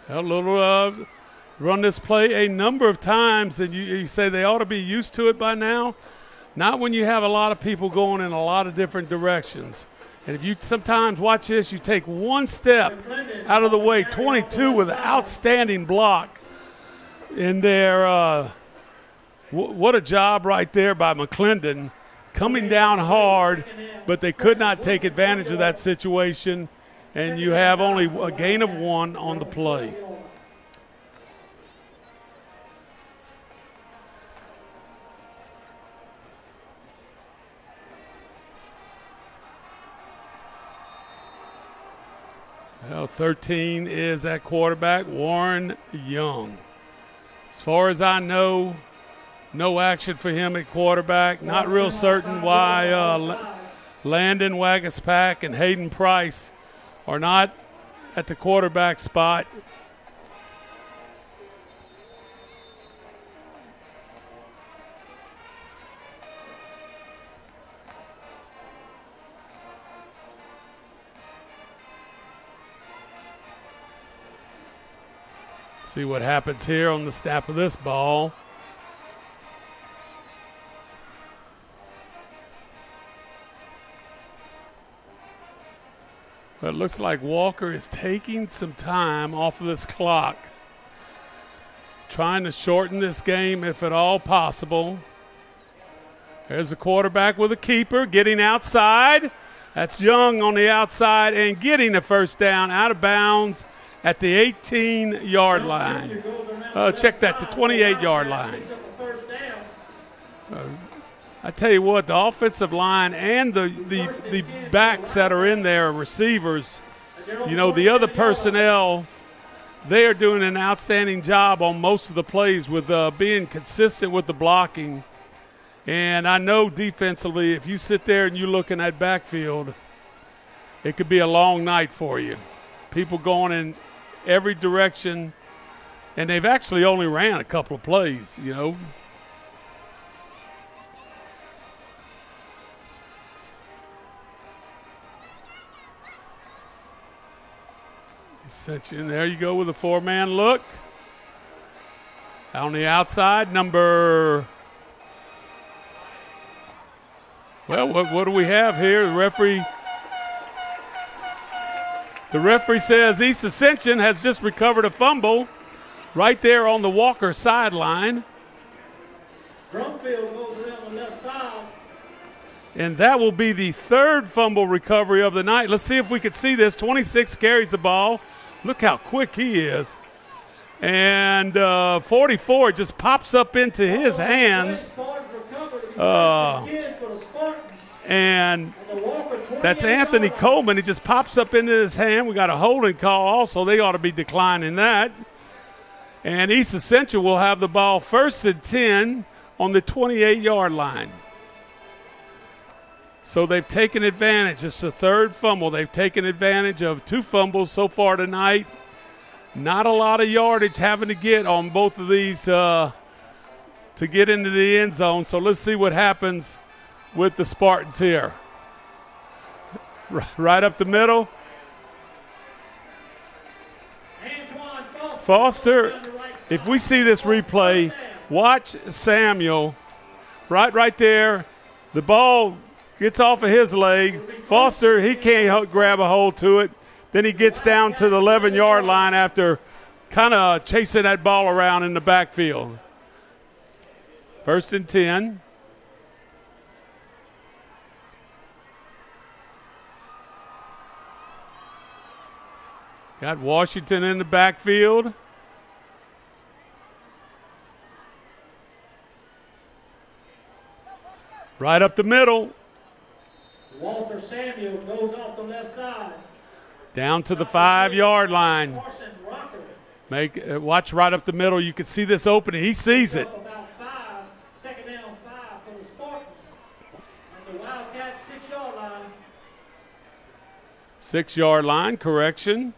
Speaker 1: A little run this play a number of times, and you say they ought to be used to it by now. Not when you have a lot of people going in a lot of different directions. And if you sometimes watch this, you take one step out of the way. 22 with an outstanding block in there. What a job right there by McClendon, coming down hard, but they could not take advantage of that situation, and you have only a gain of 1 on the play. Well, 13 is at quarterback, Warren Young. As far as I know, no action for him at quarterback. Not real certain why Landon Wagaspack and Hayden Price are not at the quarterback spot. See what happens here on the snap of this ball. But it looks like Walker is taking some time off of this clock, trying to shorten this game if at all possible. There's a quarterback with a keeper getting outside. That's Young on the outside and getting a first down out of bounds at the 18-yard line. Check that, the 28-yard line. I tell you what, the offensive line and the backs that are in there, receivers, you know, the other personnel, they are doing an outstanding job on most of the plays with being consistent with the blocking. And I know defensively, if you sit there and you look in that backfield, it could be a long night for you. People going in every direction, and they've actually only ran a couple of plays, you know. Ascension, there you go with a 4-man look. On the outside, number, well, what do we have here? The referee says East Ascension has just recovered a fumble right there on the Walker sideline.
Speaker 11: Drumfield goes around the left side.
Speaker 1: And that will be the 3rd fumble recovery of the night. Let's see if we can see this. 26 carries the ball. Look how quick he is. And 44 just pops up into his hands. And that's Anthony Coleman. He just pops up into his hand. We got a holding call also. They ought to be declining that. And East Ascension will have the ball 1st and 10 on the 28-yard line. So they've taken advantage. It's the 3rd fumble. They've taken advantage of 2 fumbles so far tonight. Not a lot of yardage having to get on both of these to get into the end zone. So let's see what happens with the Spartans here. Right up the middle. Foster, if we see this replay, watch Samuel right there. The ball gets off of his leg. Foster, he can't grab a hold to it. Then he gets down to the 11-yard line after kind of chasing that ball around in the backfield. 1st and 10. Got Washington in the backfield. Right up the middle.
Speaker 11: Walter Samuel goes off the left side.
Speaker 1: Down to the 5-yard line. Watch right up the middle. You can see this opening. He sees it.
Speaker 11: About 5, 2nd down 5 for the Spartans. And the Wildcats 6-yard line.
Speaker 1: 6-yard line, correction.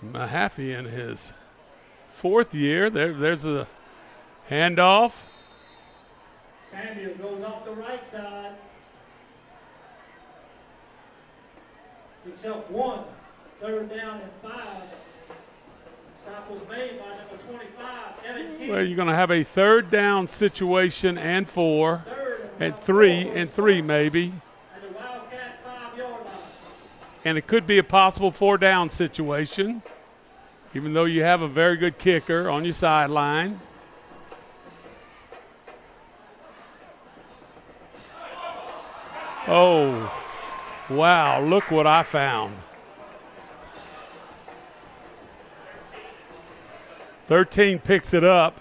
Speaker 1: Mahaffey in his 4th year. There's a handoff.
Speaker 11: Samuel goes off the right side. Picks up 1. 3rd down and 5. Stop was made by number 25, Evan King.
Speaker 1: Well, you're going to have a 3rd down situation and 4, and 3 maybe.
Speaker 11: And the Wildcat 5-yard line.
Speaker 1: And it could be a possible 4-down situation, even though you have a very good kicker on your sideline. Oh, wow, look what I found. 13 picks it up.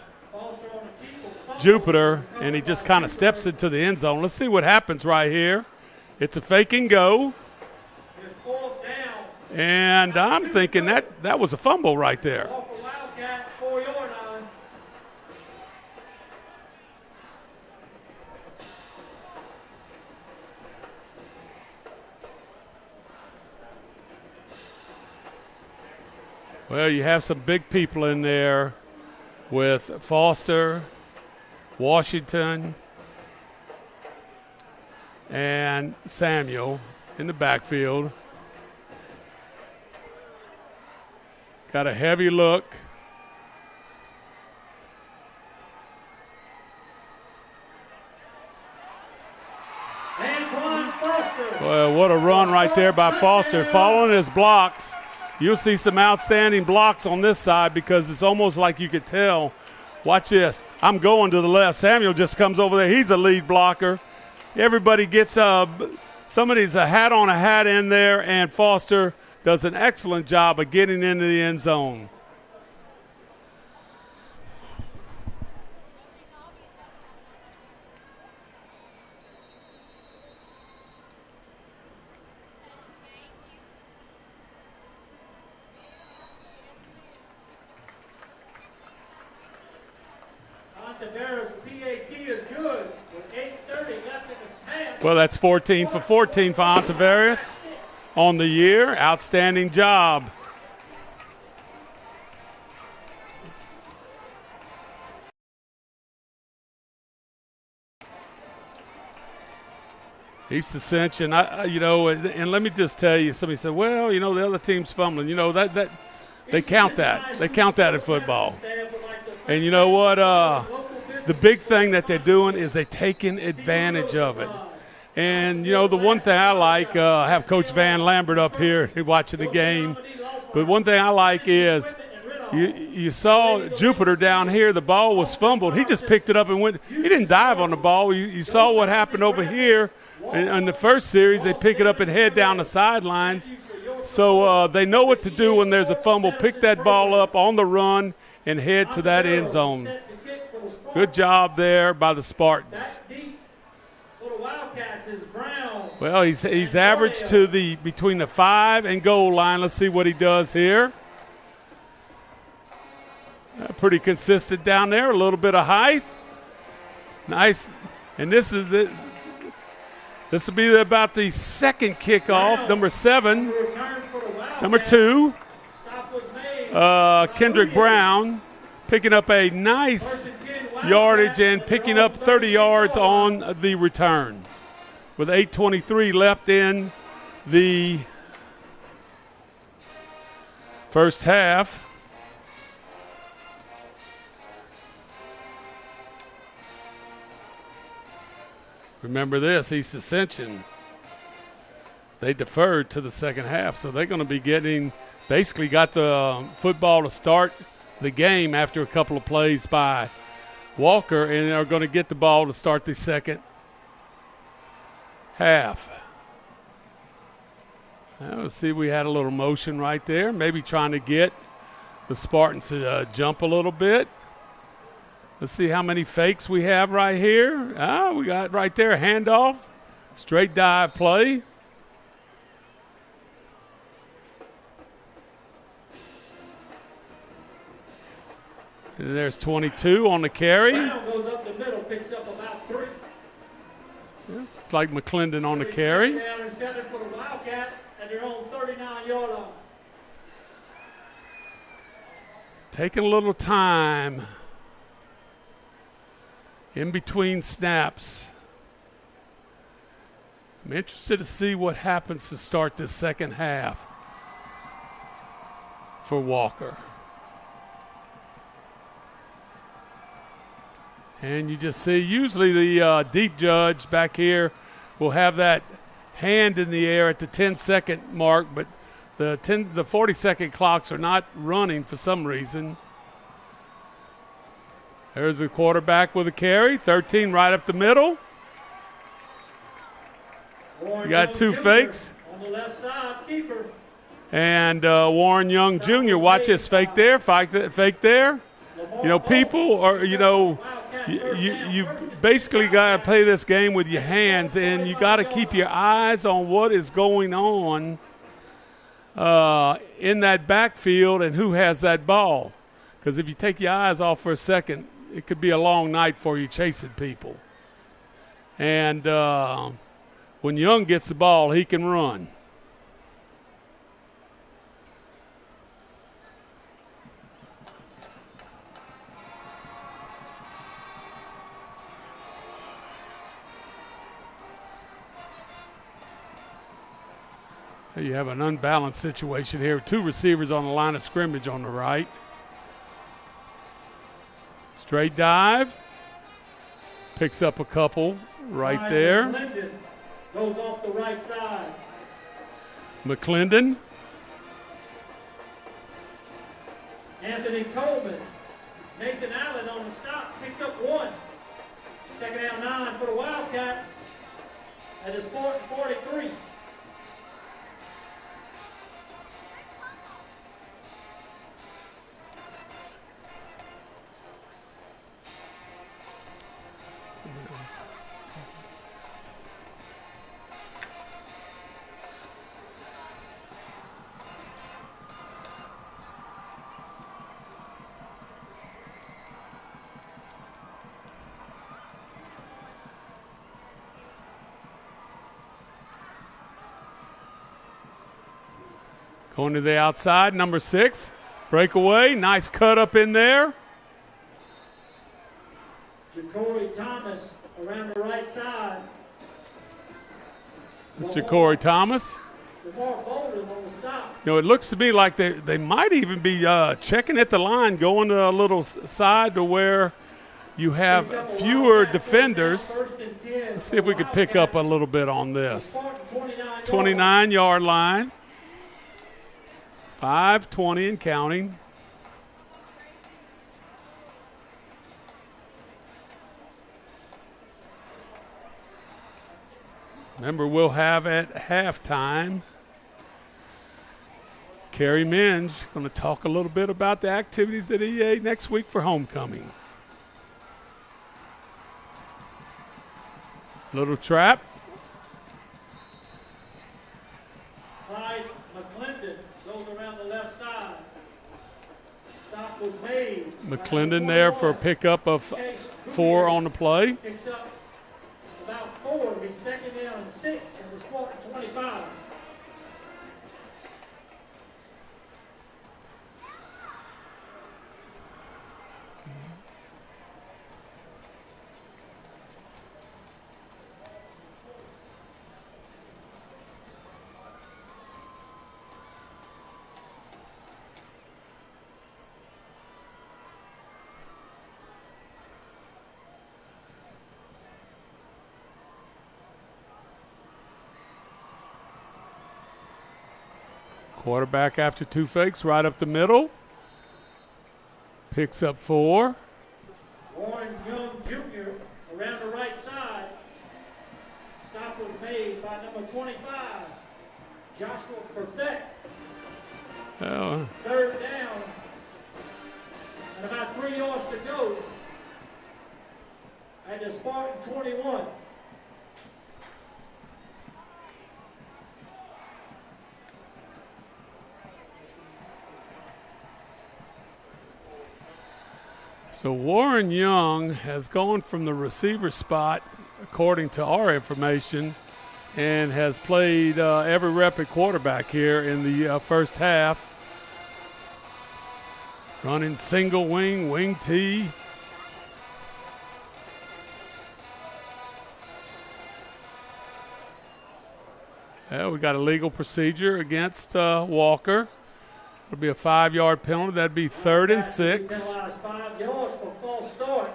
Speaker 1: Jupiter, and he just kind of steps into the end zone. Let's see what happens right here. It's a fake and go. And I'm thinking that was a fumble right there. Well, you have some big people in there with Foster, Washington, and Samuel in the backfield. Got a heavy look. Well, what a run right there by Foster. Following his blocks, you'll see some outstanding blocks on this side because it's almost like you could tell. Watch this. I'm going to the left. Samuel just comes over there. He's a lead blocker. Everybody gets somebody's a hat on a hat in there, and Foster does an excellent job of getting into the end zone. Well, that's 14 for 14 for Ontiveros on the year. Outstanding job. East Ascension, and let me just tell you, somebody said, well, the other team's fumbling. That they count that. They count that in football. And you know what? The big thing that they're doing is they're taking advantage of it. And, the one thing I like, I have Coach Van Lambert up here watching the game. But one thing I like is you saw Jupiter down here. The ball was fumbled. He just picked it up and went. He didn't dive on the ball. You saw what happened over here. In the first series, they pick it up and head down the sidelines. So they know what to do when there's a fumble. Pick that ball up on the run and head to that end zone. Good job there by the Spartans.
Speaker 11: For the Wildcats is Brown.
Speaker 1: Well, he's averaged to between the 5 and goal line. Let's see what he does here. Pretty consistent down there. A little bit of height. Nice. And this will be about the second kickoff. Number 7. Number 2. Kendrick Brown picking up a nice yardage and picking up 30 yards on the return with 8:23 left in the first half. Remember this, East Ascension, they deferred to the second half, so they're going to be basically got the football to start the game after a couple of plays by Walker, and are going to get the ball to start the second half. Now, let's see, we had a little motion right there, maybe trying to get the Spartans to jump a little bit. Let's see how many fakes we have right here. We got right there, handoff, straight dive play. And there's 22 on the carry.
Speaker 11: Brown goes up the middle, picks up about 3.
Speaker 1: Yeah, it's like McClendon on the carry.
Speaker 11: Down and 7 for the Wildcats at their own 39-yard line.
Speaker 1: Taking a little time in between snaps. I'm interested to see what happens to start this second half for Walker. And you just see, usually the deep judge back here will have that hand in the air at the 10-second mark, but the 40-second clocks are not running for some reason. There's the quarterback with a carry, 13 right up the middle. You got 2 fakes.
Speaker 11: On the left side, keeper.
Speaker 1: And Warren Young Jr., watch this, fake there, fake there. You know, people are, you basically got to play this game with your hands, and you got to keep your eyes on what is going on in that backfield and who has that ball. Because if you take your eyes off for a second, it could be a long night for you chasing people. And when Young gets the ball, he can run. You have an unbalanced situation here. 2 receivers on the line of scrimmage on the right. Straight dive. Picks up a couple right there.
Speaker 11: McClendon goes off the right side.
Speaker 1: McClendon.
Speaker 11: Anthony Coleman. Nathan Allen on the stop. Picks up 1. Second down 9 for the Wildcats at the Spartan 43.
Speaker 1: Going to the outside, number 6. Breakaway, nice cut up in there.
Speaker 11: Ja'Cory Thomas around the right side.
Speaker 1: That's Ja'Cory Thomas.
Speaker 11: Lamar Bolden on the stop.
Speaker 1: You know, it looks to me like they might even be checking at the line, going to a little side to where you have fewer defenders. Let's see if we could pick up a little bit on this. 29-yard line. 5:20 and counting. Remember, we'll have at halftime Kerry Minge going to talk a little bit about the activities at EA next week for homecoming. Little trap.
Speaker 11: Mike McClendon goes around the left side. Stop was made.
Speaker 1: McClendon there for a pickup of 4 on the play.
Speaker 11: Picks up about 4. He's second down and 6 in the Spartan 25.
Speaker 1: Quarterback after 2 fakes, right up the middle. Picks up 4.
Speaker 11: Warren Young Jr. around the right side. Stop was made by number 25, Joshua Perfect.
Speaker 1: Oh.
Speaker 11: 3rd down and about 3 yards to go at the Spartan 21.
Speaker 1: So Warren Young has gone from the receiver spot, according to our information, and has played every rep at quarterback here in the first half. Running single wing, wing T. Yeah, we got a legal procedure against Walker. It'll be a 5-yard penalty. That'd be 3rd and 6.
Speaker 11: 5 yards for false start.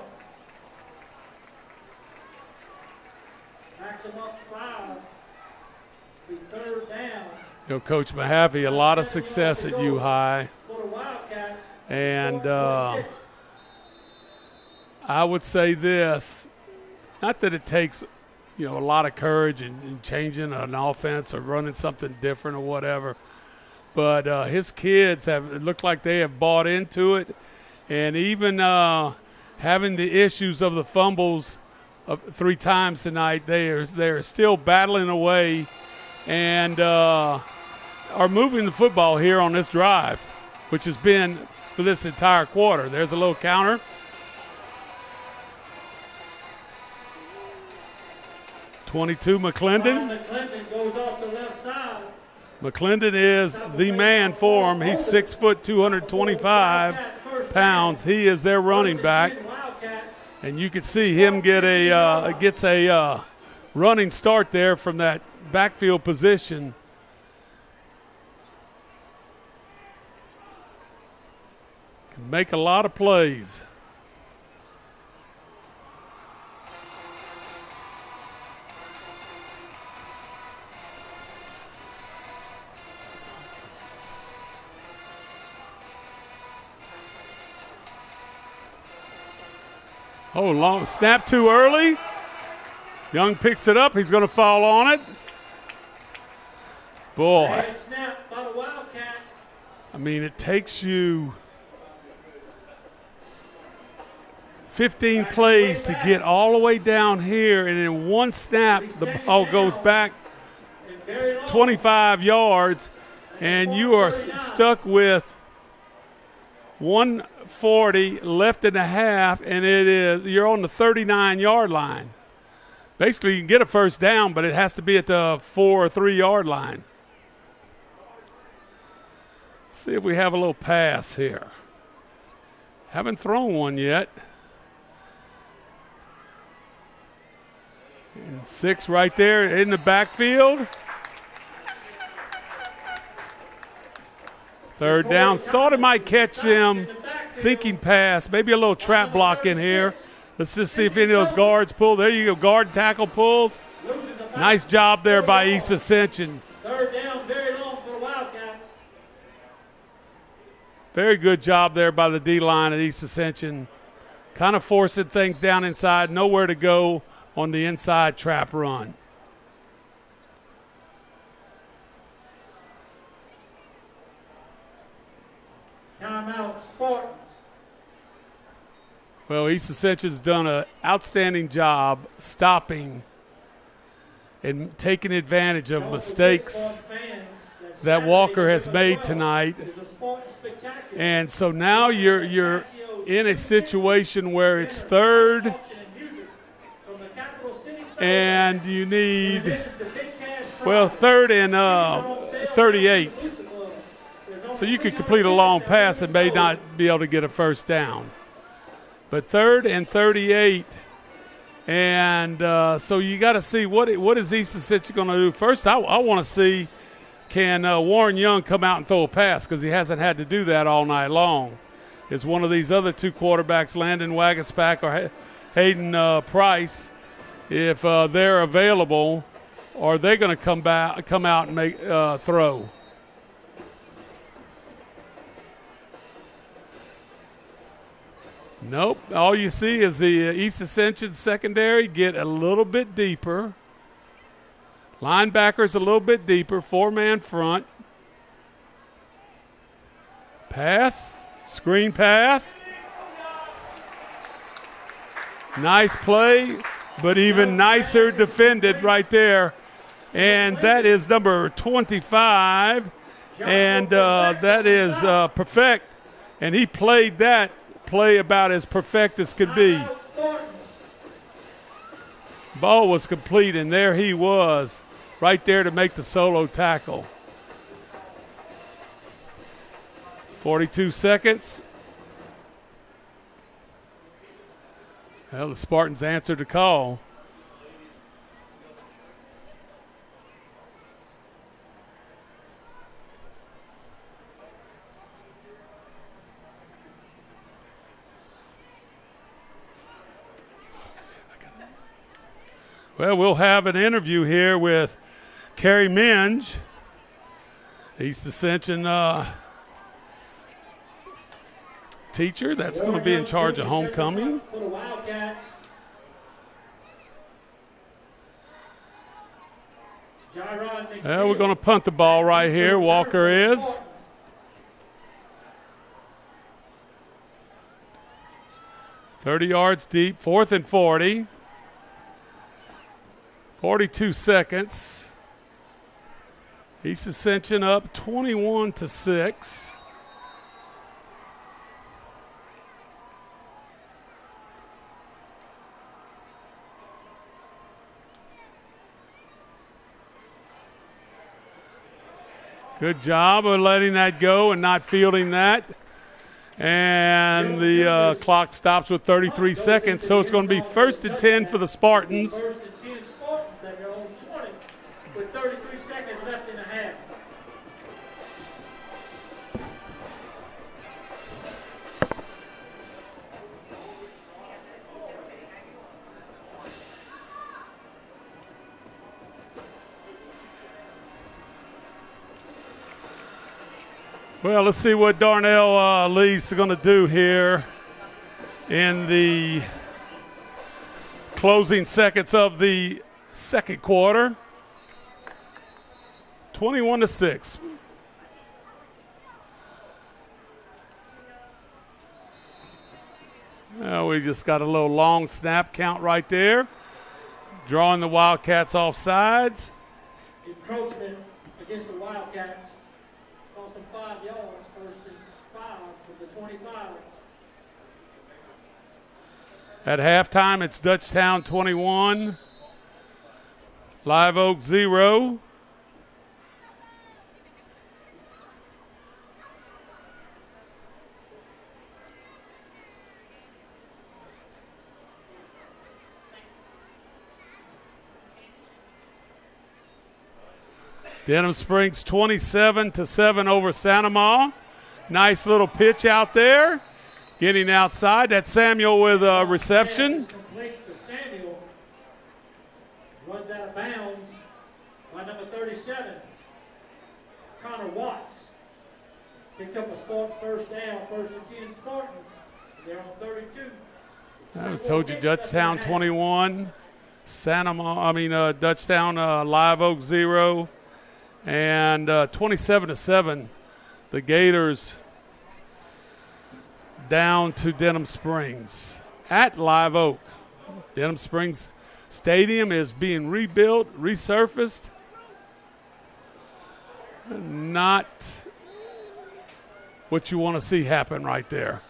Speaker 11: Backs him up 5. Be 3rd down.
Speaker 1: You know, Coach Mahaffey, a lot of success at U-High.
Speaker 11: For the Wildcats.
Speaker 1: And I would say this, not that it takes, you know, a lot of courage in changing an offense or running something different or whatever, but his kids it looked like they have bought into it, and even having the issues of the fumbles 3 times tonight, they're still battling away and are moving the football here on this drive, which has been for this entire quarter. There's a little counter. .22 McClendon.
Speaker 11: McClendon goes off the left side.
Speaker 1: McClendon is the man for him. He's 6 foot, 225 pounds. He is their running back, and you can see him gets a running start there from that backfield position. Can make a lot of plays. Oh, long snap too early. Young picks it up. He's going to fall on it. Boy.
Speaker 11: Bad snap by the Wildcats.
Speaker 1: I mean, it takes you 15 plays to get all the way down here, and in one snap, the ball goes back 25 yards, and you are stuck with 140 left and a half, and you're on the 39-yard line. Basically, you can get a first down, but it has to be at the 4 or 3 yard line. Let's see if we have a little pass here. Haven't thrown one yet. And 6 right there in the backfield. 3rd down. Thought it might catch them. Thinking pass. Maybe a little trap block in here. Let's just see if any of those guards pull. There you go. Guard tackle pulls. Nice job there by East Ascension.
Speaker 11: 3rd down, very long for the Wildcats.
Speaker 1: Very good job there by the D-line at East Ascension. Kind of forcing things down inside. Nowhere to go on the inside trap run.
Speaker 11: Timeout, Spartans.
Speaker 1: Well, East Ascension's done an outstanding job stopping and taking advantage of mistakes that Walker has made tonight. And so now you're in a situation where it's third and you need, well, third and 38. So you could complete a long pass and may not be able to get a first down. But third and 38, and so you got to see what is East Ascension going to do. First, I want to see, can Warren Young come out and throw a pass, because he hasn't had to do that all night long. Is one of these other two quarterbacks, Landon Wagaspack or Hayden Price, if they're available, are they going to come out and make throw? Nope. All you see is the East Ascension secondary get a little bit deeper. Linebackers a little bit deeper. 4-man front. Pass. Screen pass. Nice play, but even nicer defended right there. And that is number 25. And that is Perfect. And he played that play about as perfect as could be. Ball was complete, and there he was right there to make the solo tackle. 42 seconds. Well, the Spartans answered the call. Well, we'll have an interview here with Carrie Minge, East Ascension teacher that's going to be in charge of homecoming.
Speaker 11: For the Wildcats.
Speaker 1: Well, we're going to punt the ball right here. Walker is. "30 yards deep, 4th and 40. 42 seconds. East Ascension up 21-6. Good job of letting that go and not fielding that. And the clock stops with 33 seconds, so it's going to be 1st and 10 for the Spartans.
Speaker 11: With 33 seconds left in the half.
Speaker 1: Well, let's see what Darnell Lee's going to do here in the closing seconds of the second quarter. 21-6. We just got a little long snap count right there, drawing the Wildcats off sides.
Speaker 11: Encroachment against the Wildcats. Cost them 5 yards, 1st and 5 with the 25.
Speaker 1: At halftime, it's Dutchtown 21, Live Oak 0. Denham Springs 27-7 over Sanamaw. Nice little pitch out there. Getting outside. That's Samuel with a reception.
Speaker 11: Complete to Samuel. Runs out of bounds by number 37, Connor Watts. Picks up a first down, 1st and 10 Spartans. They're on 32.
Speaker 1: I was told you Dutchtown 21, Dutchtown Live Oak 0. And 27-7, the Gators down to Denham Springs at Live Oak. Denham Springs Stadium is being rebuilt, resurfaced. not what you want to see happen right there.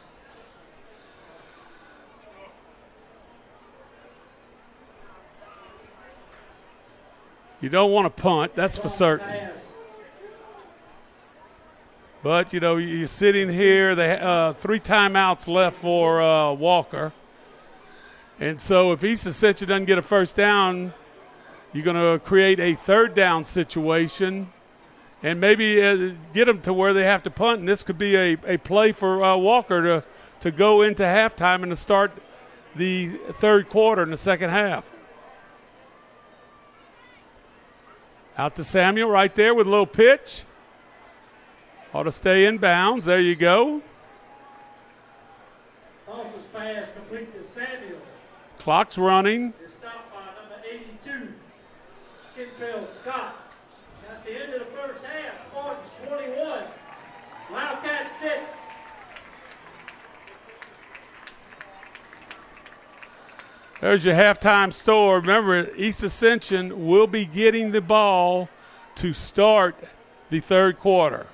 Speaker 1: You don't want to punt, that's for certain. But, you know, you're sitting here, 3 timeouts left for Walker. And so if East Ascension doesn't get a first down, you're going to create a third down situation and maybe get them to where they have to punt. And this could be a play for Walker to go into halftime and to start the third quarter in the second half. Out to Samuel right there with a little pitch. Ought to stay in bounds. There you go.
Speaker 11: Tosses pass complete to Samuel.
Speaker 1: Clock's running.
Speaker 11: It's stopped by number 82, Kentrell Scott. That's the end of the first half. Spartans 21, Wildcats 6.
Speaker 1: There's your halftime score. Remember, East Ascension will be getting the ball to start the third quarter.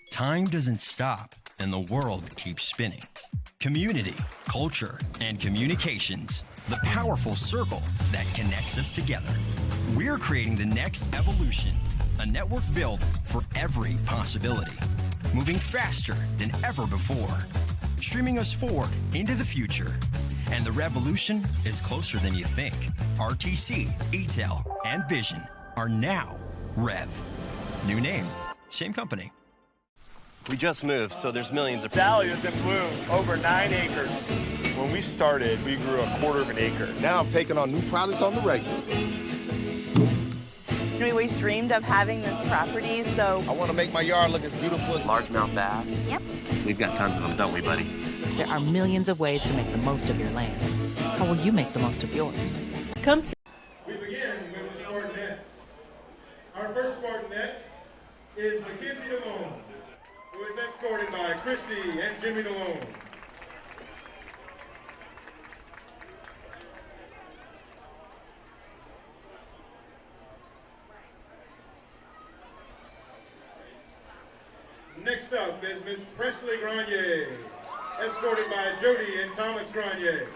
Speaker 3: Time doesn't stop, and the world keeps spinning. Community, culture, and communications, the powerful circle that connects us together. We're creating the next evolution, a network built for every possibility, moving faster than ever before, streaming us forward into the future. And the revolution is closer than you think. RTC, ETEL, and Vision are now REV. New name, same company.
Speaker 4: We just moved, so there's millions of...
Speaker 5: Valley is in bloom, over 9 acres. When we started, we grew a quarter of an acre.
Speaker 6: Now I'm taking on new projects on the regular.
Speaker 7: We always dreamed of having this property, so...
Speaker 6: I want to make my yard look as beautiful as...
Speaker 4: Largemouth bass?
Speaker 7: Yep.
Speaker 4: We've got tons of them, don't we, buddy?
Speaker 8: There are millions of ways to make the most of your land. How will you make the most of yours?
Speaker 9: Come see.
Speaker 11: We begin with the Spartanets. Our first Spartanet is Mackenzie DeLone, who is escorted by Christy and Jimmy DeLone. Next up is Miss Presley Grenier, escorted by Jody and Thomas Grenier.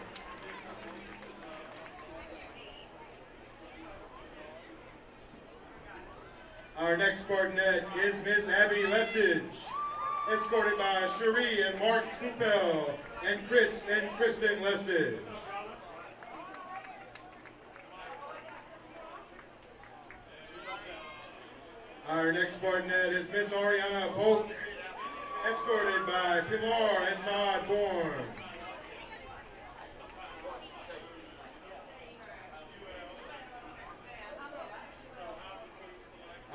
Speaker 11: Our next Spartanet is Miss Abby Lestage, escorted by Cherie and Mark Coupel and Chris and Kristen Lestage. Our next Spartanet is Miss Ariana Polk, escorted by Pilar and Todd Bourne.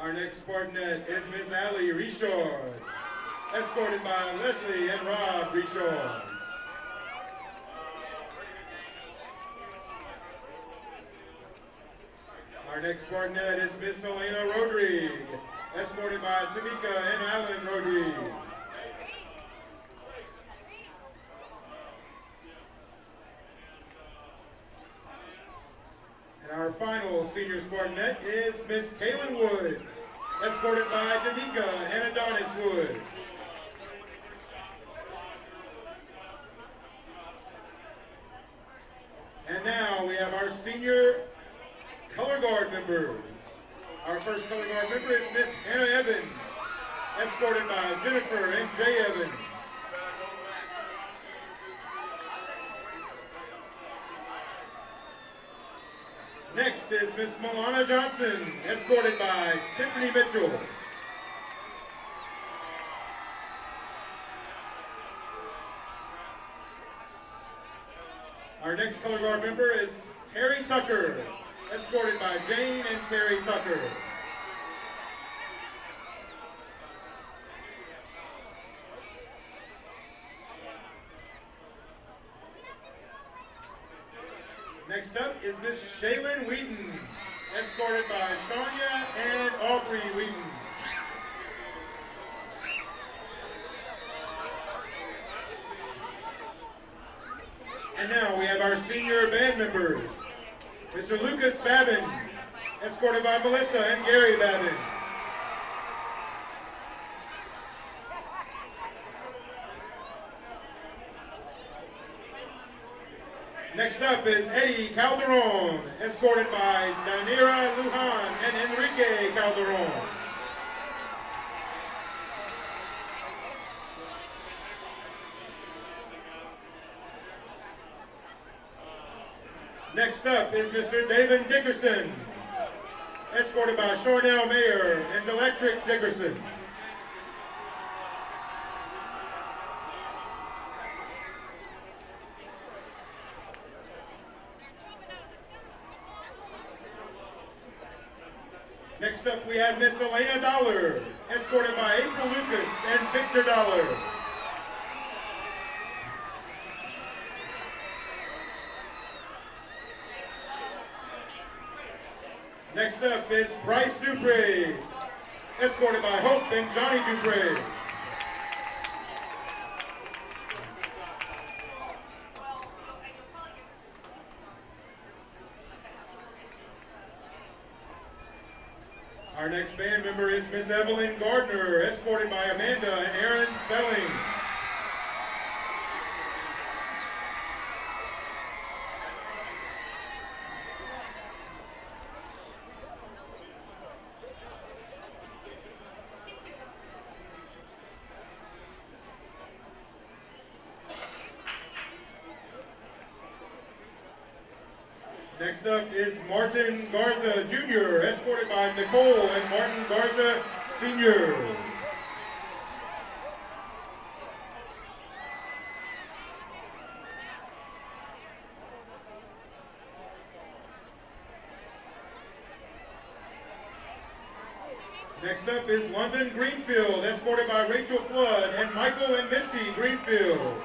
Speaker 11: Our next Spartanet is Miss Allie Richard, escorted by Leslie and Rob Richard. Our next Spartanet is Miss Elena Rodriguez, escorted by Tamika and Alan Rodriguez. And our final senior Spartanet is Miss Kaylin Woods, escorted by Danica and Adonis Woods. And now we have our senior color guard members. Our first color guard member is Miss Hannah Evans, escorted by Jennifer and Jay Evans. Next is Miss Milana Johnson, escorted by Tiffany Mitchell. Our next color guard member is Terry Tucker, escorted by Jane and Terry Tucker. Next up is Miss Shaylin Wheaton, escorted by Shania and Aubrey Wheaton. And
Speaker 12: our senior band members. Mr. Lucas Babin, escorted by Melissa and Gary Babin. Next up is Eddie Calderon, escorted by Danira Lujan and Enrique Calderon. Next up is Mr. David Dickerson, escorted by Shornell Mayer and Electric Dickerson. Next up we have Miss Elena Dollar, escorted by April Lucas and Victor Dollar. Next up is Bryce Dupre, escorted by Hope and Johnny Dupre. Our next band member is Miss Evelyn Gardner, escorted by Amanda and Aaron Spelling. Next up is Martin Garza Jr., escorted by Nicole and Martin Garza Sr. Next up is London Greenfield, escorted by Rachel Flood and Michael and Misty Greenfield.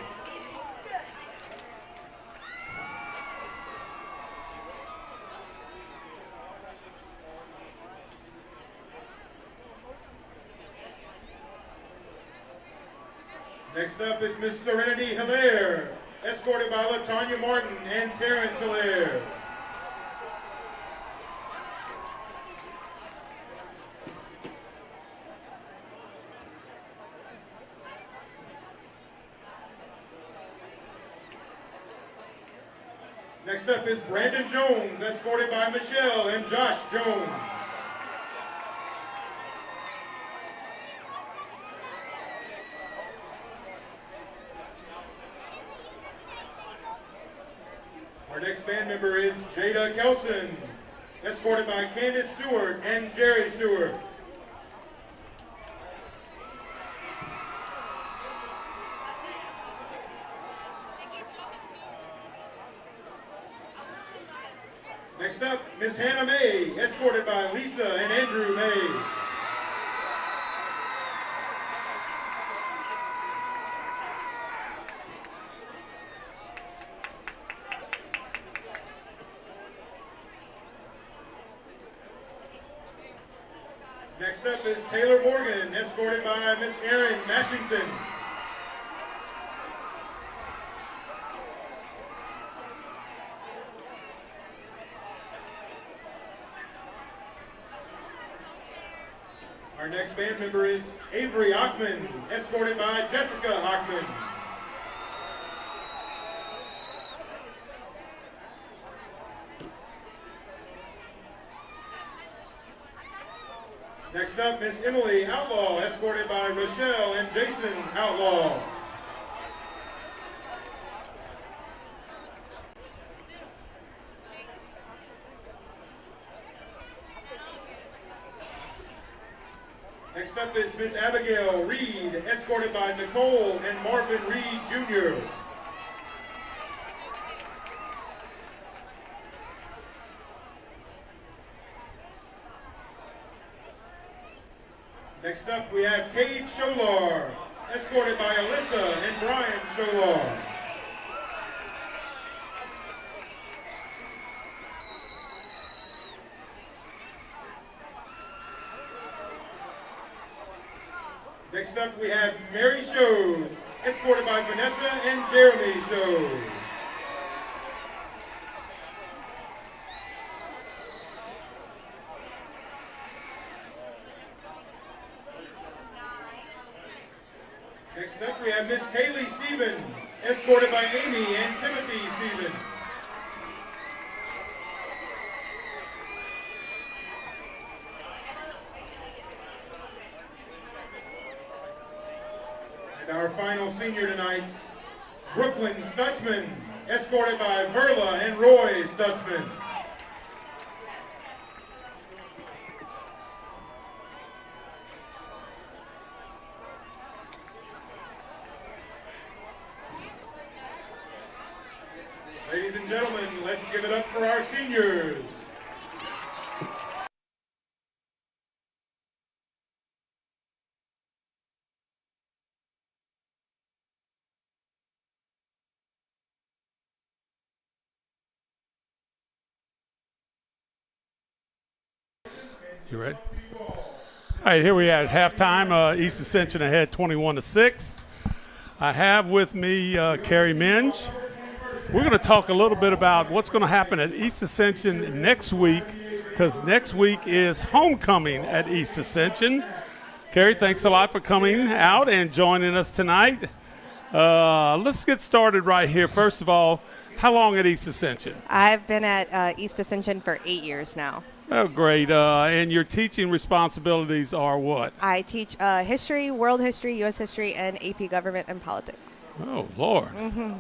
Speaker 12: Next up is Miss Serenity Hilaire, escorted by LaTanya Martin and Terrence Hilaire. Next up is Brandon Jones, escorted by Michelle and Josh Jones. Our next band member is Jada Kelson, escorted by Candace Stewart and Jerry Stewart. Next up, Miss Hannah May, escorted by Lisa and Andrew May. Next up is Taylor Morgan, escorted by Miss Erin Mashington. Our next band member is Avery Hockman, escorted by Jessica Hockman. Next up, Miss Emily Outlaw, escorted by Rochelle and Jason Outlaw. Next up is Miss Abigail Reed, escorted by Nicole and Marvin Reed Jr. Next up, we have Paige Scholar, escorted by Alyssa and Brian Scholar. Next up, we have Mary Shows, escorted by Vanessa and Jeremy Shows. Miss Kaylee Stevens, escorted by Amy and Timothy Stevens. And our final senior tonight, Brooklyn Stutzman, escorted by Verla and Roy Stutzman. Ladies and gentlemen, let's give it up for our seniors.
Speaker 1: You ready? All right, here we are at halftime. East Ascension ahead 21-6. I have with me Carrie Minge. We're going to talk a little bit about what's going to happen at East Ascension next week, because next week is homecoming at East Ascension. Carrie, thanks a lot for coming out and joining us tonight. Let's get started right here. First of all, how long at East Ascension?
Speaker 13: I've been at East Ascension for 8 years now.
Speaker 1: Oh, great. And your teaching responsibilities are what?
Speaker 13: I teach history, world history, U.S. history, and AP government and politics.
Speaker 1: Oh, Lord.
Speaker 13: Mm-hmm.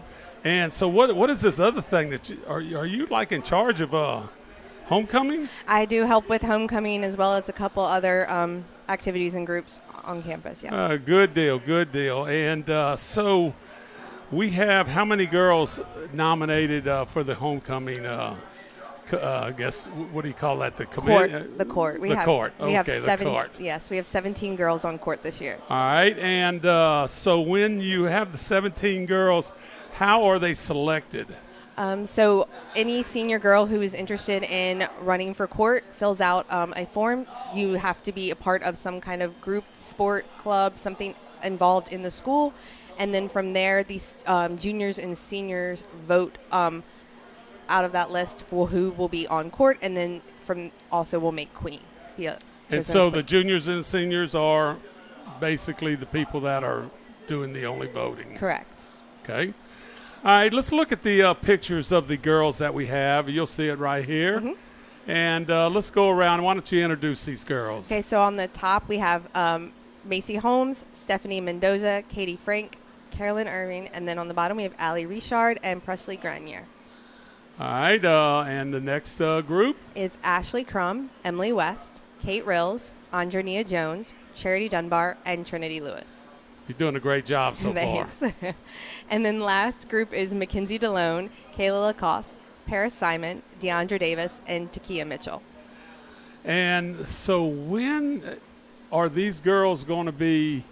Speaker 1: And so what is this other thing that are you like in charge of homecoming?
Speaker 13: I do help with homecoming as well as a couple other activities and groups on campus, yeah.
Speaker 1: Good deal, good deal. And so we have how many girls nominated for the homecoming I guess, what do you call that? The
Speaker 13: court. The court.
Speaker 1: We have court.
Speaker 13: The court. Yes, we have 17 girls on court this year.
Speaker 1: All right. And so when you have the 17 girls, how are they selected?
Speaker 13: So any senior girl who is interested in running for court fills out a form. You have to be a part of some kind of group, sport, club, something involved in the school. And then from there, these juniors and seniors vote out of that list for who will be on court, and then from also will make queen. Yeah.
Speaker 1: And so the juniors and seniors are basically the people that are doing the only voting.
Speaker 13: Correct.
Speaker 1: Okay. All right, let's look at the pictures of the girls that we have. You'll see it right here.
Speaker 13: Mm-hmm.
Speaker 1: And let's go around. Why don't you introduce these girls?
Speaker 13: Okay, so on the top we have Macy Holmes, Stephanie Mendoza, Katie Frank, Carolyn Irving, and then on the bottom we have Allie Richard and Presley Grenier.
Speaker 1: All right, and the next group
Speaker 13: is Ashley Crum, Emily West, Kate Rills, Andronia Jones, Charity Dunbar, and Trinity Lewis.
Speaker 1: You're doing a great job so far.
Speaker 13: And then last group is Mackenzie DeLone, Kayla Lacoste, Paris Simon, Deandra Davis, and Takia Mitchell.
Speaker 1: And so when are these girls going to be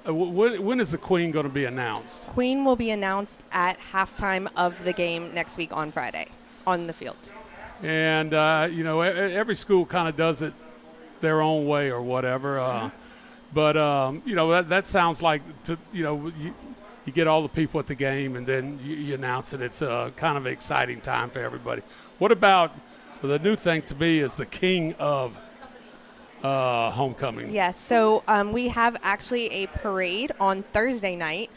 Speaker 1: when is the queen going to be announced?
Speaker 13: Queen will be announced at halftime of the game next week on Friday on the field.
Speaker 1: And, every school kind of does it their own way or whatever. But that sounds like, you get all the people at the game and then you announce it. It's a kind of exciting time for everybody. What about the new thing to me is the king of homecoming?
Speaker 13: Yes, so we have actually a parade on Thursday night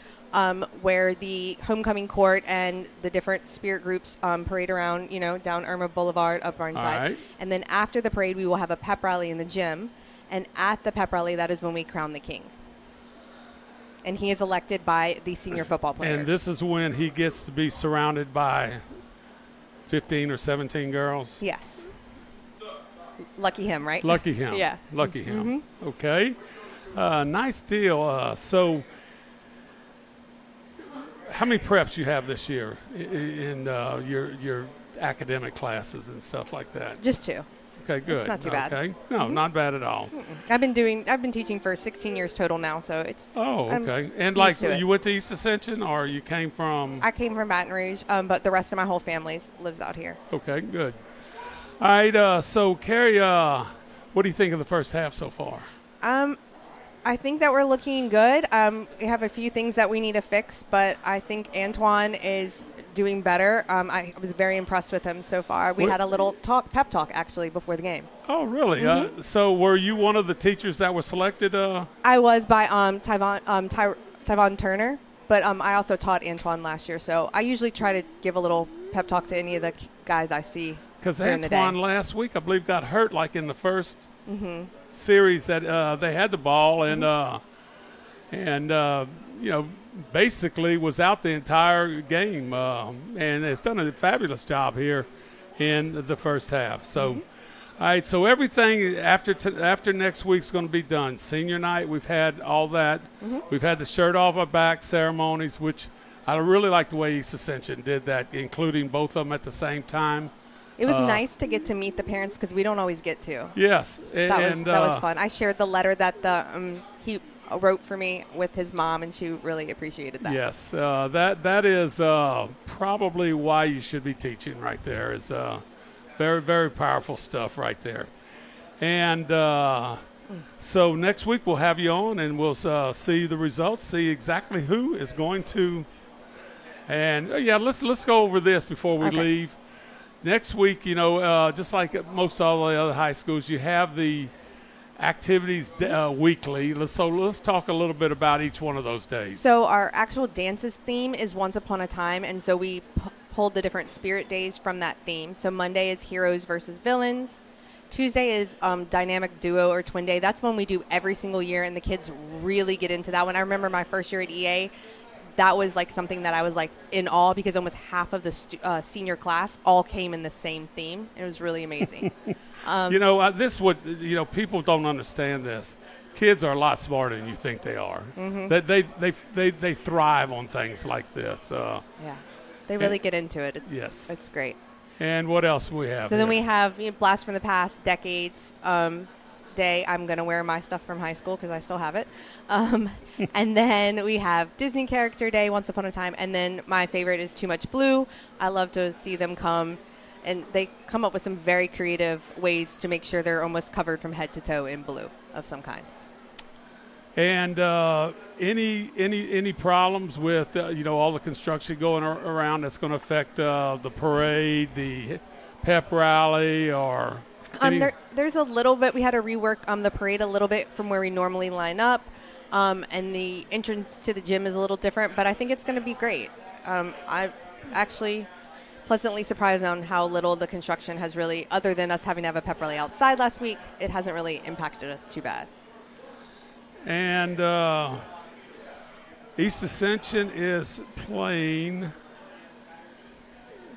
Speaker 13: where the homecoming court and the different spirit groups parade around, down Irma Boulevard, up Burnside.
Speaker 1: Right.
Speaker 13: And then after the parade, we will have a pep rally in the gym. And at the pep rally, that is when we crown the king. And he is elected by the senior football players.
Speaker 1: And this is when he gets to be surrounded by 15 or 17 girls?
Speaker 13: Yes. Lucky him, right?
Speaker 1: Lucky him.
Speaker 13: Yeah.
Speaker 1: Lucky him.
Speaker 13: Mm-hmm.
Speaker 1: Okay. Nice deal. So how many preps you have this year in your academic classes and stuff like that?
Speaker 13: Just 2.
Speaker 1: Okay, good.
Speaker 13: It's not too bad.
Speaker 1: Okay. No, not bad at all.
Speaker 13: I've been teaching for 16 years total now, so it's.
Speaker 1: Oh, okay. And you went to East Ascension, or you came from?
Speaker 13: I came from Baton Rouge, but the rest of my whole family lives out here.
Speaker 1: Okay, good. All right, so Carrie, what do you think of the first half so far?
Speaker 13: I think that we're looking good. We have a few things that we need to fix, but I think Antoine is doing better. I was very impressed with him so far. We had a little pep talk, actually, before the game.
Speaker 1: Oh, really?
Speaker 13: Mm-hmm.
Speaker 1: So were you one of the teachers that were selected?
Speaker 13: I was by Tyvon Turner, but I also taught Antoine last year, so I usually try to give a little pep talk to any of the guys I see.
Speaker 1: Because
Speaker 13: during the day.
Speaker 1: Antoine last week, I believe, got hurt like in the first series that they had the ball, and basically was out the entire game, and has done a fabulous job here in the first half. So, all right, so everything after next week's going to be done. Senior night, we've had all that. We've had the shirt off our back ceremonies, which I really like the way East Ascension did that, including both of them at the same time.
Speaker 13: It was nice to get to meet the parents because we don't always get to.
Speaker 1: Yes.
Speaker 13: That was fun. I shared the letter that he wrote for me with his mom, and she really appreciated that.
Speaker 1: Yes. That is probably why you should be teaching right there. Is very, very powerful stuff right there. And so next week we'll have you on, and we'll see the results, see exactly who is going to. And, let's go over this before we leave. Next week, just like most all the other high schools, you have the activities weekly. Let's talk a little bit about each one of those days.
Speaker 13: So our actual dances theme is Once Upon a Time, and so we pulled the different spirit days from that theme. So Monday is Heroes versus Villains. Tuesday is Dynamic Duo or Twin Day. That's one we do every single year, and the kids really get into that one. I remember my first year at EA. That was like something that I was like in awe because almost half of the senior class all came in the same theme. It was really amazing.
Speaker 1: People don't understand this. Kids are a lot smarter than you think they are. They thrive on things like this.
Speaker 13: They really get into it. It's great.
Speaker 1: And what else do we have?
Speaker 13: So then we have Blast from the Past, Decades. Day I'm going to wear my stuff from high school because I still have it. And then we have Disney Character Day, Once Upon a Time. And then my favorite is Too Much Blue. I love to see them come, and they come up with some very creative ways to make sure they're almost covered from head to toe in blue of some kind.
Speaker 1: And any problems with all the construction going around that's going to affect the parade, the pep rally, or
Speaker 13: there's a little bit. We had to rework the parade a little bit from where we normally line up, and the entrance to the gym is a little different, but I think it's going to be great. I'm actually pleasantly surprised on how little the construction has really, other than us having to have a pep rally outside last week, it hasn't really impacted us too bad.
Speaker 1: And East Ascension is playing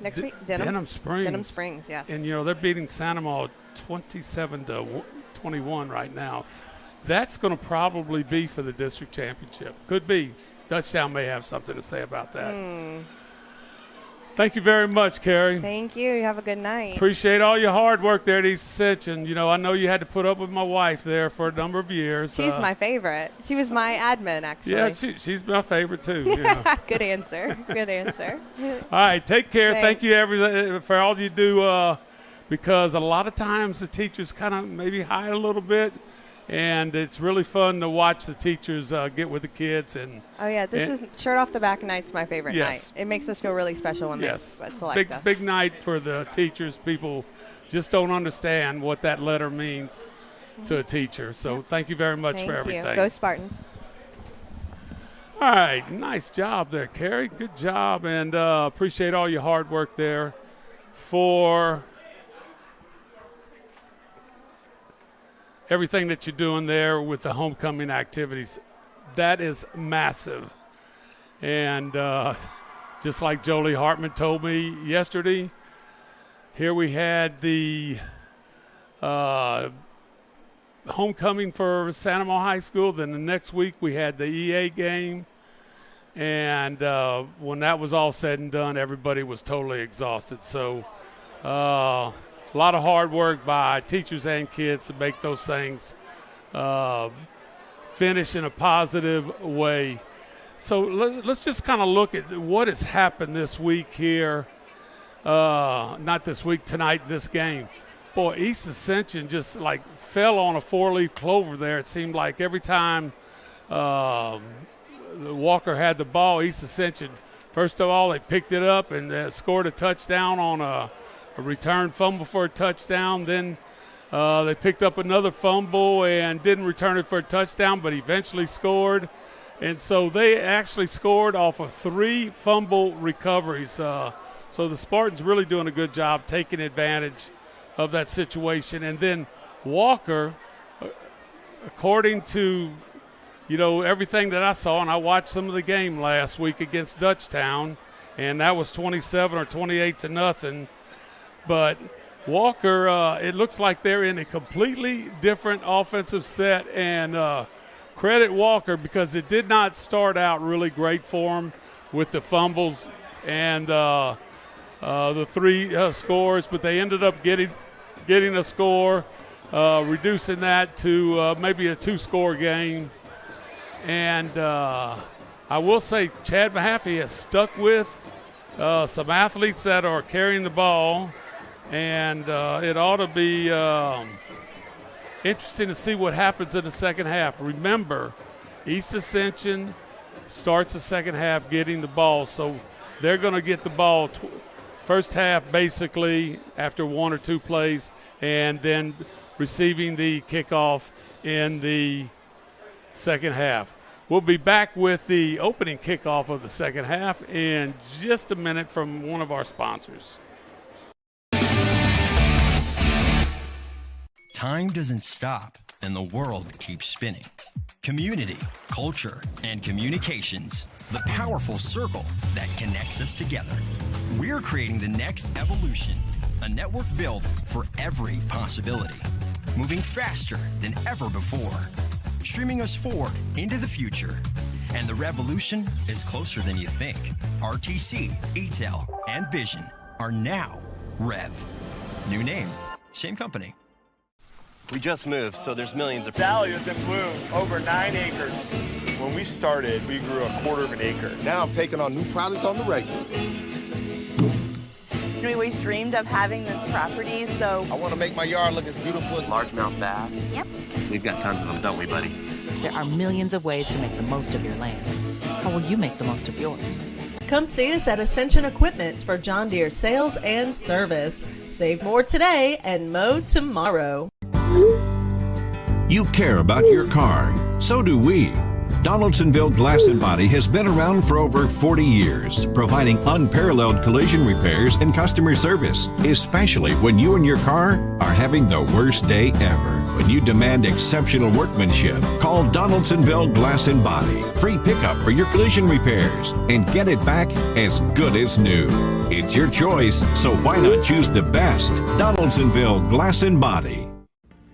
Speaker 13: next week.
Speaker 1: Denham Springs.
Speaker 13: Denham Springs, yes.
Speaker 1: And they're beating Sanamo 27-21 right now. That's going to probably be for the district championship. Could be. Dutchtown may have something to say about that. Thank you very much, Carrie.
Speaker 13: Thank you. You have a good night.
Speaker 1: Appreciate all your hard work there at East Ascension. I know you had to put up with my wife there for a number of years.
Speaker 13: She's my favorite. She was my admin, actually.
Speaker 1: Yeah, she's my favorite, too.
Speaker 13: Good answer. Good answer.
Speaker 1: All right, take care.
Speaker 13: Thanks.
Speaker 1: Thank you for all you do, because a lot of times the teachers kind of maybe hide a little bit, and it's really fun to watch the teachers get with the kids.
Speaker 13: This is shirt off the back night's my favorite
Speaker 1: yes.
Speaker 13: night. It makes us feel really special when they select us.
Speaker 1: Big night for the teachers. People just don't understand what that letter means to a teacher. So thank you very much for everything.
Speaker 13: Thank you. Go Spartans.
Speaker 1: All right, nice job there, Carrie. Good job, and appreciate all your hard work there for everything that you're doing there with the homecoming activities. That is massive. And just like Jolie Hartman told me yesterday, here we had the homecoming for Sanamo High School. Then the next week we had the EA game. And when that was all said and done, everybody was totally exhausted. So a lot of hard work by teachers and kids to make those things finish in a positive way. So let's just kind of look at what has happened this week here. Not this week, tonight, this game. Boy, East Ascension just like fell on a four-leaf clover there. It seemed like every time Walker had the ball, East Ascension, first of all, they picked it up and scored a touchdown on a return fumble for a touchdown. Then they picked up another fumble and didn't return it for a touchdown, but eventually scored. And so they actually scored off of 3 fumble recoveries. So the Spartans really doing a good job taking advantage of that situation. And then Walker, according to, everything that I saw, and I watched some of the game last week against Dutchtown, and that was 27 or 28-0. But Walker, it looks like they're in a completely different offensive set, and credit Walker because it did not start out really great for him with the fumbles and the 3 scores, but they ended up getting a score, reducing that to maybe a 2-score game. And I will say Chad Mahaffey has stuck with some athletes that are carrying the ball, and it ought to be interesting to see what happens in the second half. Remember, East Ascension starts the second half getting the ball, so they're going to get the ball first half basically after 1 or 2 plays, and then receiving the kickoff in the second half. We'll be back with the opening kickoff of the second half in just a minute from one of our sponsors.
Speaker 3: Time doesn't stop, and the world keeps spinning. Community, culture, and communications, the powerful circle that connects us together. We're creating the next evolution, a network built for every possibility, moving faster than ever before, streaming us forward into the future. And the revolution is closer than you think. RTC, ETEL, and Vision are now REV. New name, same company.
Speaker 4: We just moved, so there's millions of...
Speaker 5: Dahlias in bloom, over 9 acres. When we started, we grew 1/4 of an acre.
Speaker 6: Now I'm taking on new projects on the regular.
Speaker 7: We always dreamed of having this property, so...
Speaker 6: I want to make my yard look as beautiful as...
Speaker 4: Largemouth bass?
Speaker 7: Yep.
Speaker 4: We've got tons of them, don't we, buddy?
Speaker 8: There are millions of ways to make the most of your land. How will you make the most of yours?
Speaker 9: Come see us at Ascension Equipment for John Deere sales and service. Save more today and mow tomorrow.
Speaker 10: You care about your car. So do we. Donaldsonville Glass and Body has been around for over 40 years, providing unparalleled collision repairs and customer service, especially when you and your car are having the worst day ever. When you demand exceptional workmanship, call Donaldsonville Glass and Body. Free pickup for your collision repairs and get it back as good as new. It's your choice, so why not choose the best? Donaldsonville Glass and Body.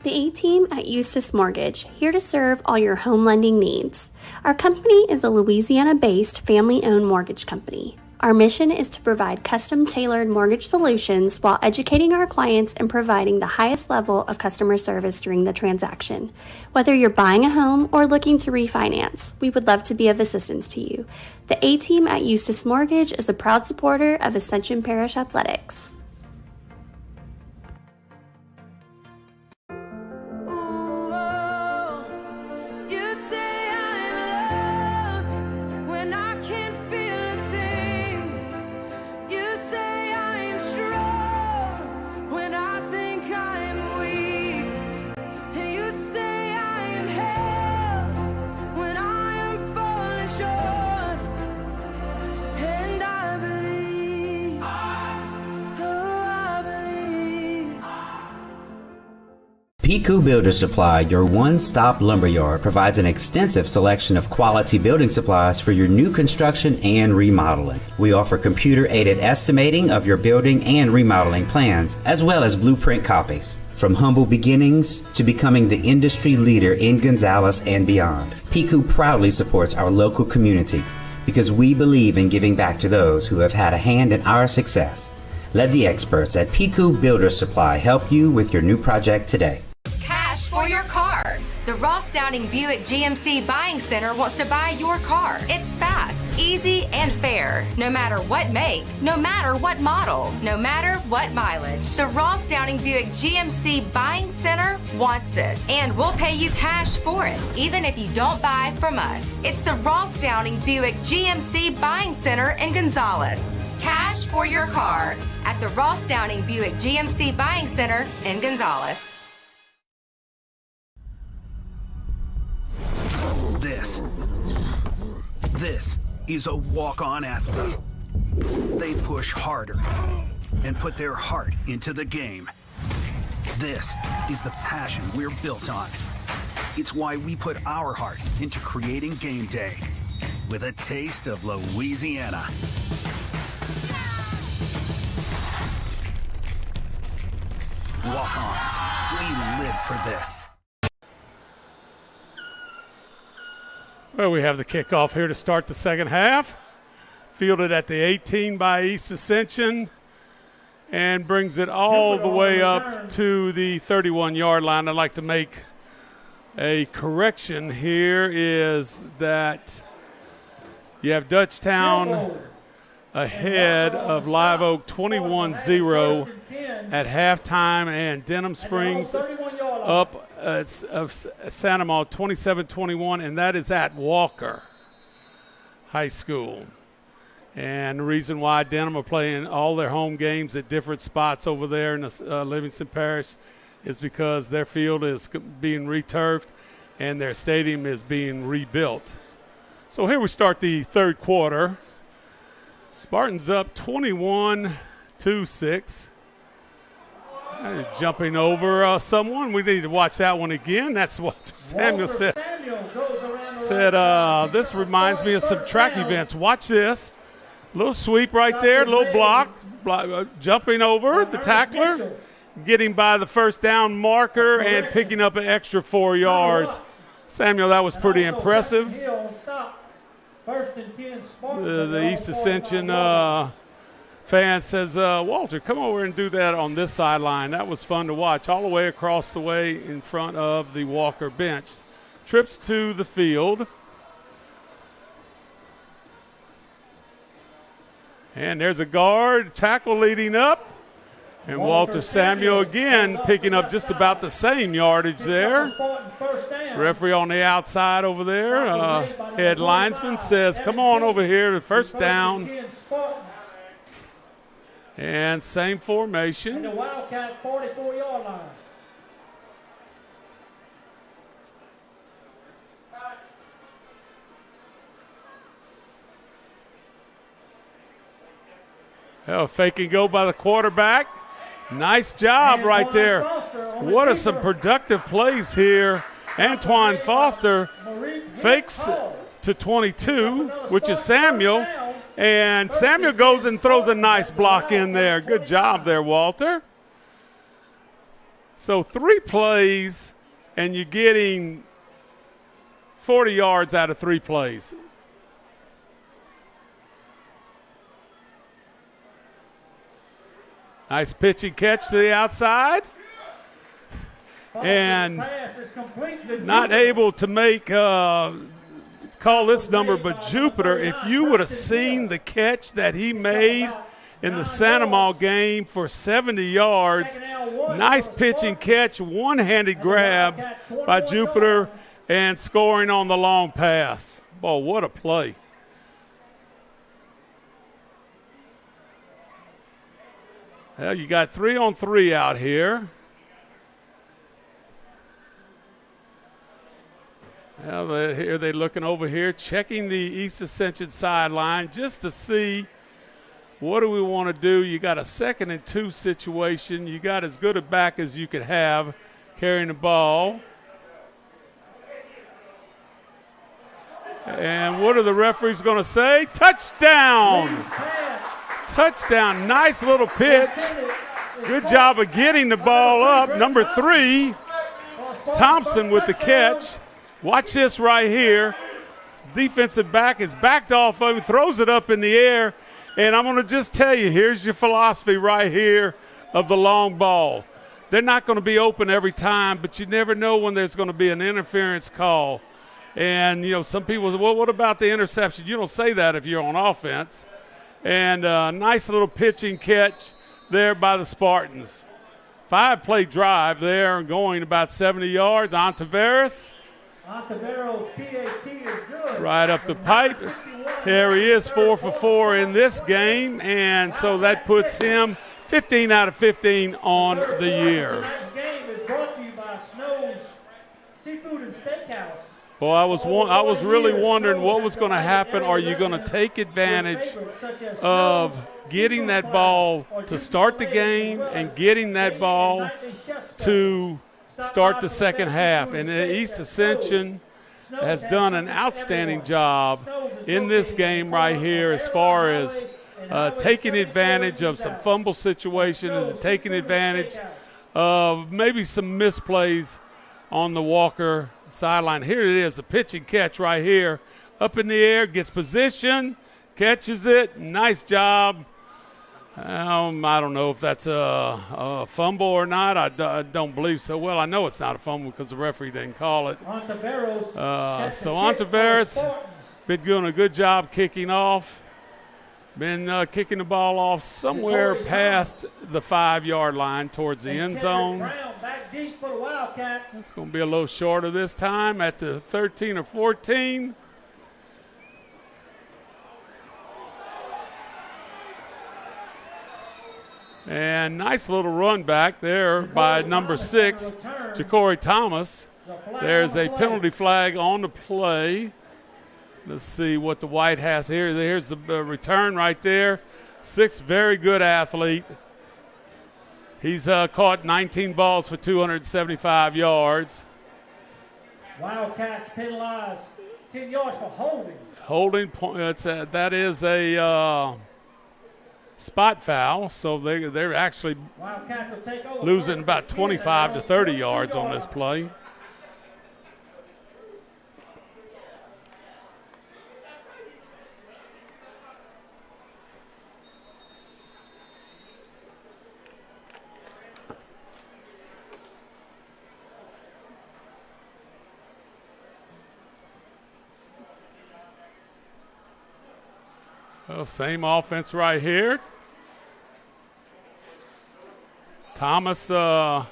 Speaker 14: The A-Team at Eustis Mortgage, here to serve all your home lending needs. Our company is a Louisiana-based family-owned mortgage company. Our mission is to provide custom-tailored mortgage solutions while educating our clients and providing the highest level of customer service during the transaction. Whether you're buying a home or looking to refinance, we would love to be of assistance to you. The A-Team at Eustis Mortgage is a proud supporter of Ascension Parish Athletics.
Speaker 15: PQ Builder Supply, your one-stop lumberyard, provides an extensive selection of quality building supplies for your new construction and remodeling. We offer computer-aided estimating of your building and remodeling plans, as well as blueprint copies. From humble beginnings to becoming the industry leader in Gonzales and beyond, PQ proudly supports our local community because we believe in giving back to those who have had a hand in our success. Let the experts at PQ Builder Supply help you with your new project today.
Speaker 16: Cash for your car. The Ross Downing Buick GMC Buying Center wants to buy your car. It's fast, easy, and fair. No matter what make, no matter what model, no matter what mileage. The Ross Downing Buick GMC Buying Center wants it. And we'll pay you cash for it, even if you don't buy from us. It's the Ross Downing Buick GMC Buying Center in Gonzales. Cash for your car at the Ross Downing Buick GMC Buying Center in Gonzales.
Speaker 17: This is a walk-on athlete. They push harder and put their heart into the game. This is the passion we're built on. It's why we put our heart into creating game day with a taste of Louisiana. Walk-ons, we live for this.
Speaker 1: Well, we have the kickoff here to start the second half. Fielded at the 18 by East Ascension and brings it all the way up to the 31-yard line. I'd like to make a correction here is that you have Dutchtown ahead of Live Oak 21-0 at halftime, and Denham Springs up at Santa Maria 27-21, and that is at Walker High School. And the reason why Denham are playing all their home games at different spots over there in the Livingston Parish is because their field is being returfed and their stadium is being rebuilt. So here we start the third quarter. Spartans up 21-6. Jumping over someone. We need to watch that one again. That's what Samuel said. This reminds me of some track events. Watch this. Little sweep right there, little block, jumping over the tackler, getting by the first down marker, and picking up an extra 4 yards. Samuel, that was pretty impressive. The East Ascension fan says, Walter, come over and do that on this sideline. That was fun to watch all the way across the way in front of the Walker bench. Trips to the field. And there's a guard, tackle leading up. And Walter Samuel again picking up just about the same yardage there. Referee on the outside over there. Head linesman says, come on over here to first down. And same formation.
Speaker 11: And the Wildcat 44-yard line.
Speaker 1: Well, fake and go by the quarterback. Nice job right there. What are some productive plays here. Antoine Foster fakes to 22, which is Samuel. And Samuel goes and throws a nice block in there. Good job there, Walter. So 3 plays, and you're getting 40 yards out of 3 plays. Nice pitch and catch to the outside. And not able to make, call this number, but Jupiter, if you would have seen the catch that he made in the Santa Maria game for 70 yards, nice pitch and catch, one-handed grab by Jupiter and scoring on the long pass. Boy, what a play. Well, you got 3-on-3 out here. Well, here they're looking over here, checking the East Ascension sideline just to see what do we want to do. You got a 2nd and 2 situation. You got as good a back as you could have carrying the ball. And what are the referees going to say? Touchdown! Touchdown. Nice little pitch. Good job of getting the ball up. Number 3, Thompson with the catch. Watch this right here. Defensive back is backed off of him, throws it up in the air. And I'm going to just tell you, here's your philosophy right here of the long ball. They're not going to be open every time, but you never know when there's going to be an interference call. And, you know, some people say, well, what about the interception? You don't say that if you're on offense. And a nice little pitching catch there by the Spartans. 5-play drive there going about 70 yards. Ontiveros.
Speaker 11: Ontiveros' PAT is good.
Speaker 1: Right up the pipe. Here he is, 4 for 4 in this game. And so that puts him 15 out of 15 on the year.
Speaker 11: Tonight's game is brought to you by Snow's Seafood and Steakhouse.
Speaker 1: Well, I was really wondering what was going to happen. Are you going to take advantage of getting that ball to start the game and getting that ball to start the second half? And East Ascension has done an outstanding job in this game right here as far as taking advantage of some fumble situations and taking advantage of maybe some misplays on the Walker sideline. Here it is, a pitch and catch right here. Up in the air, gets position, catches it. Nice job. I don't know if that's a fumble or not. I don't believe so. Well, I know it's not a fumble because the referee didn't call it. So Ontiveros been doing a good job kicking off. Been kicking the ball off somewhere past the 5-yard line towards the end zone. It's going to be a little shorter this time at the 13 or 14. And nice little run back there by number 6, Ja'Cory Thomas. There's a penalty flag on the play. Let's see what the white has here. Here's the return right there. 6, very good athlete. He's caught 19 balls for 275 yards.
Speaker 11: Wildcats penalized 10 yards for holding.
Speaker 1: Holding, that is a spot foul, so they're actually losing about 25 to 30 yards on this play. Well, same offense right here. Thomas, Warren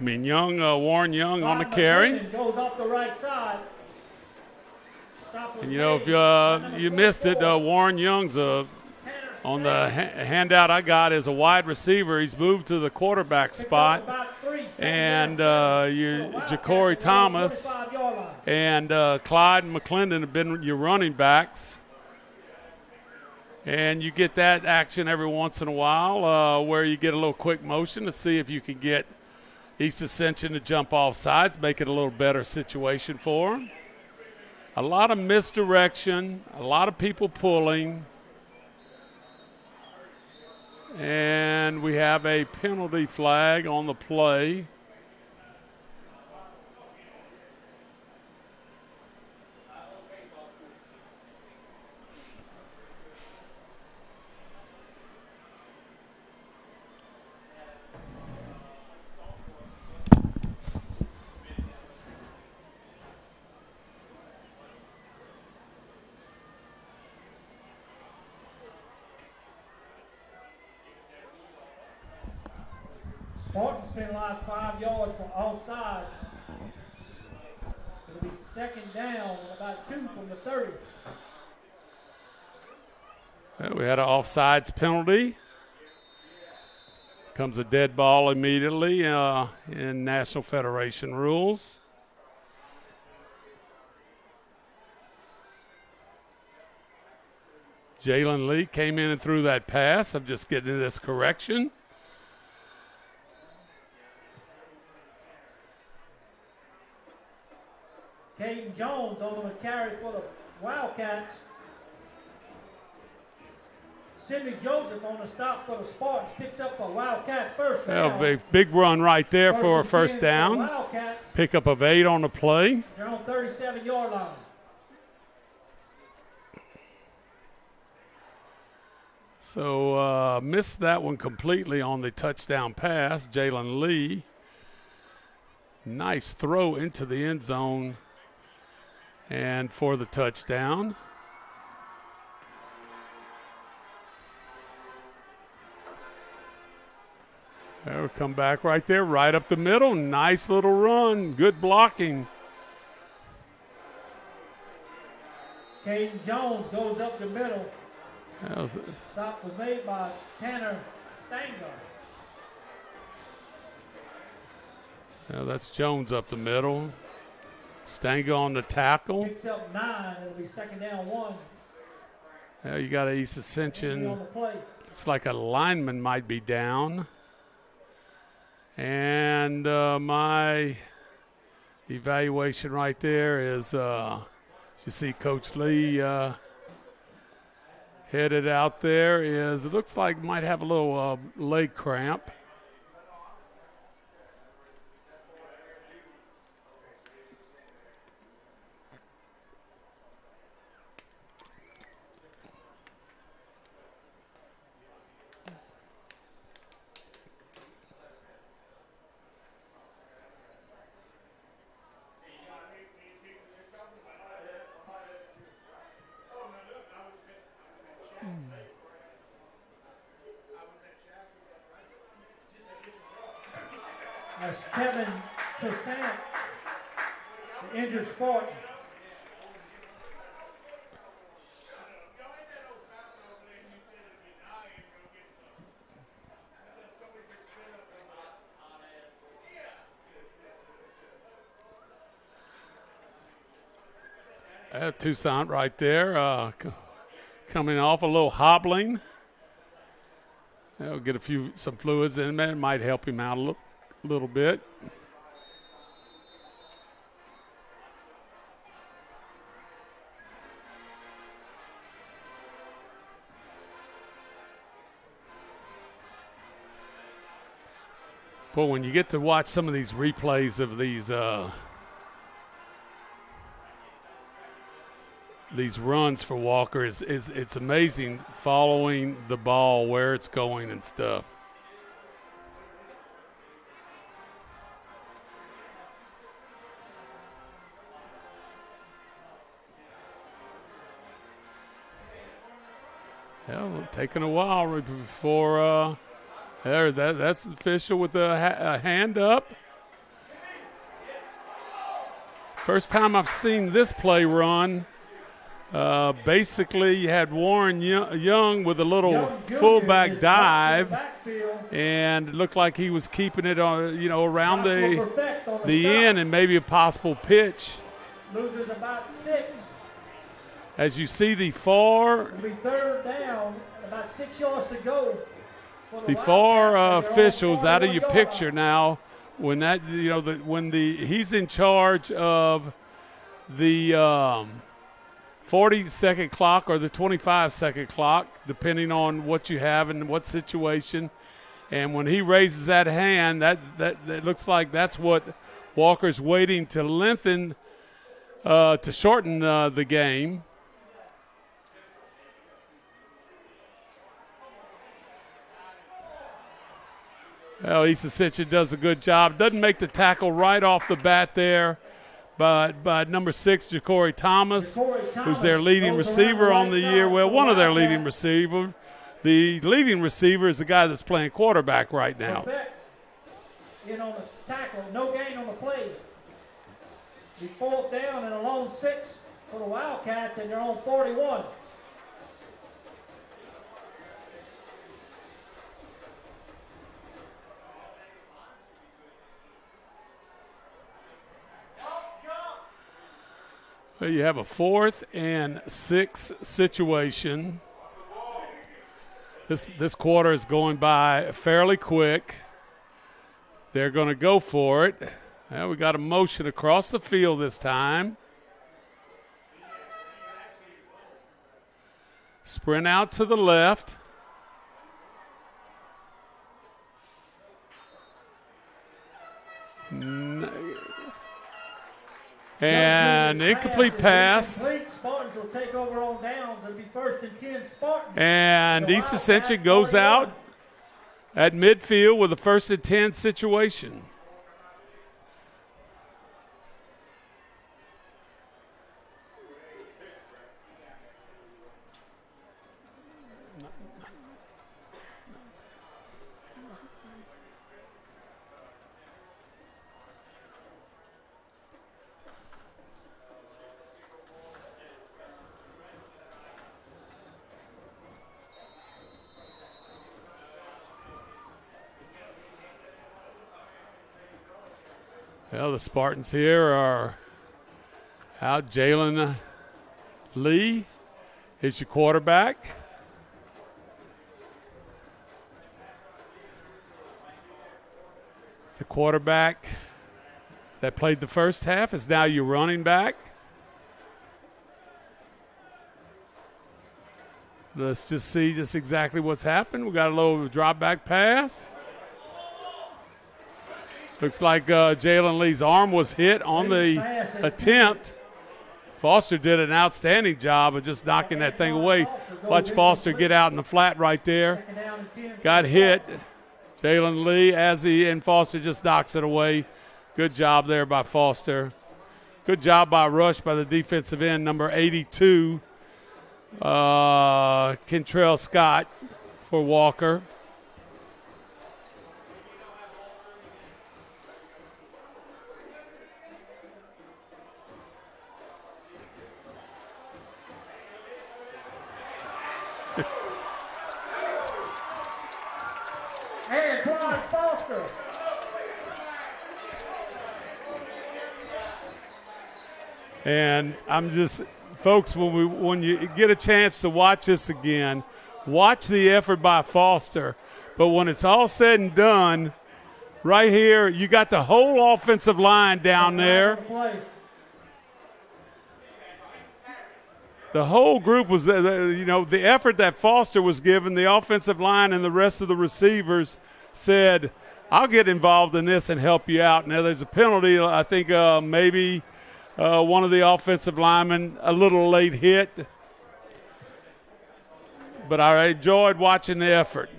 Speaker 1: Young on the carry.
Speaker 11: Goes off the right side.
Speaker 1: And, if you missed it, Warren Young's on the handout I got is a wide receiver. He's moved to the quarterback spot. And Ja'Cory Thomas and Clyde and McClendon have been your running backs. And you get that action every once in a while where you get a little quick motion to see if you can get East Ascension to jump off sides, make it a little better situation for them. A lot of misdirection, a lot of people pulling. And we have a penalty flag on the play.
Speaker 11: Spartans penalized 5 yards for offsides. It'll be second down and about 2 from the 30.
Speaker 1: Well, we had an offsides penalty. Comes a dead ball immediately in National Federation rules. Jalen Lee came in and threw that pass. I'm just getting this correction.
Speaker 11: Caden Jones on the carry for the Wildcats. Sidney Joseph on the stop for the Spartans picks up a Wildcat first down.
Speaker 1: A big run right there for a first down. Pickup of 8 on the play.
Speaker 11: They're on 37-yard line.
Speaker 1: So missed that one completely on the touchdown pass. Jalen Lee. Nice throw into the end zone. And for the touchdown. We'll come back right there, right up the middle. Nice little run. Good blocking.
Speaker 11: Caden Jones goes up the middle. Stop was made by Tanner Stanger.
Speaker 1: That's Jones up the middle. Stanger on the tackle.
Speaker 11: Picks up 9. It'll be second down 1.
Speaker 1: You got East Ascension. Looks like a lineman might be down. And my evaluation right there is, you see Coach Lee headed out there, it looks like might have a little leg cramp.
Speaker 11: That's Kevin Toussaint, the injured Spartan.
Speaker 1: Toussaint right there, coming off a little hobbling. He'll get some fluids in there. It might help him out a little bit. But when you get to watch some of these replays of these runs for Walker, it's amazing following the ball, where it's going and stuff. Yeah, taking a while before that's the official with a hand up. First time I've seen this play run. Basically, you had Warren Young with a little fullback dive, and it looked like he was keeping it on, around the end and maybe a possible pitch.
Speaker 11: Loses about 6.
Speaker 1: As you see, the far
Speaker 11: It'll be third down, about 6 yards to go.
Speaker 1: The far officials out of your picture now. When that, he's in charge of the 40-second clock or the 25-second clock, depending on what you have and what situation. And when he raises that hand, that looks like that's what Walker's waiting to lengthen, to shorten the game. Well, East Ascension does a good job. Doesn't make the tackle right off the bat there, but number 6, Ja'Cory Thomas, who's their leading receiver on the year. Well, one of their leading receivers. The leading receiver is the guy that's playing quarterback right now.
Speaker 11: In on the tackle, no gain on the play. Be 4th down and a lone 6 for the Wildcats, and they're on 41.
Speaker 1: Well, you have a 4th and 6 situation. This quarter is going by fairly quick. They're going to go for it. Well, we got a motion across the field this time. Sprint out to the left. And incomplete pass.
Speaker 11: Spartans will take over on downs. It'll be 1st and 10 Spartans.
Speaker 1: And East Ascension goes out at midfield with a 1st and 10 situation. Well, the Spartans here are out. Jalen Lee is your quarterback. The quarterback that played the first half is now your running back. Let's just see just exactly what's happened. We got a little drop back pass. Looks like Jalen Lee's arm was hit on the attempt. Foster did an outstanding job of just knocking that thing away. Watch Foster get out in the flat right there. Got hit. Jalen Lee, and Foster just knocks it away. Good job there by Foster. Good job by rush by the defensive end, number 82, Kentrell Scott for Walker. And I'm just, folks, when you get a chance to watch this again, watch the effort by Foster. But when it's all said and done, right here, you got the whole offensive line down there. The whole group was, the effort that Foster was given, the offensive line and the rest of the receivers said, I'll get involved in this and help you out. Now, there's a penalty, I think maybe one of the offensive linemen a little late hit. But I enjoyed watching the effort.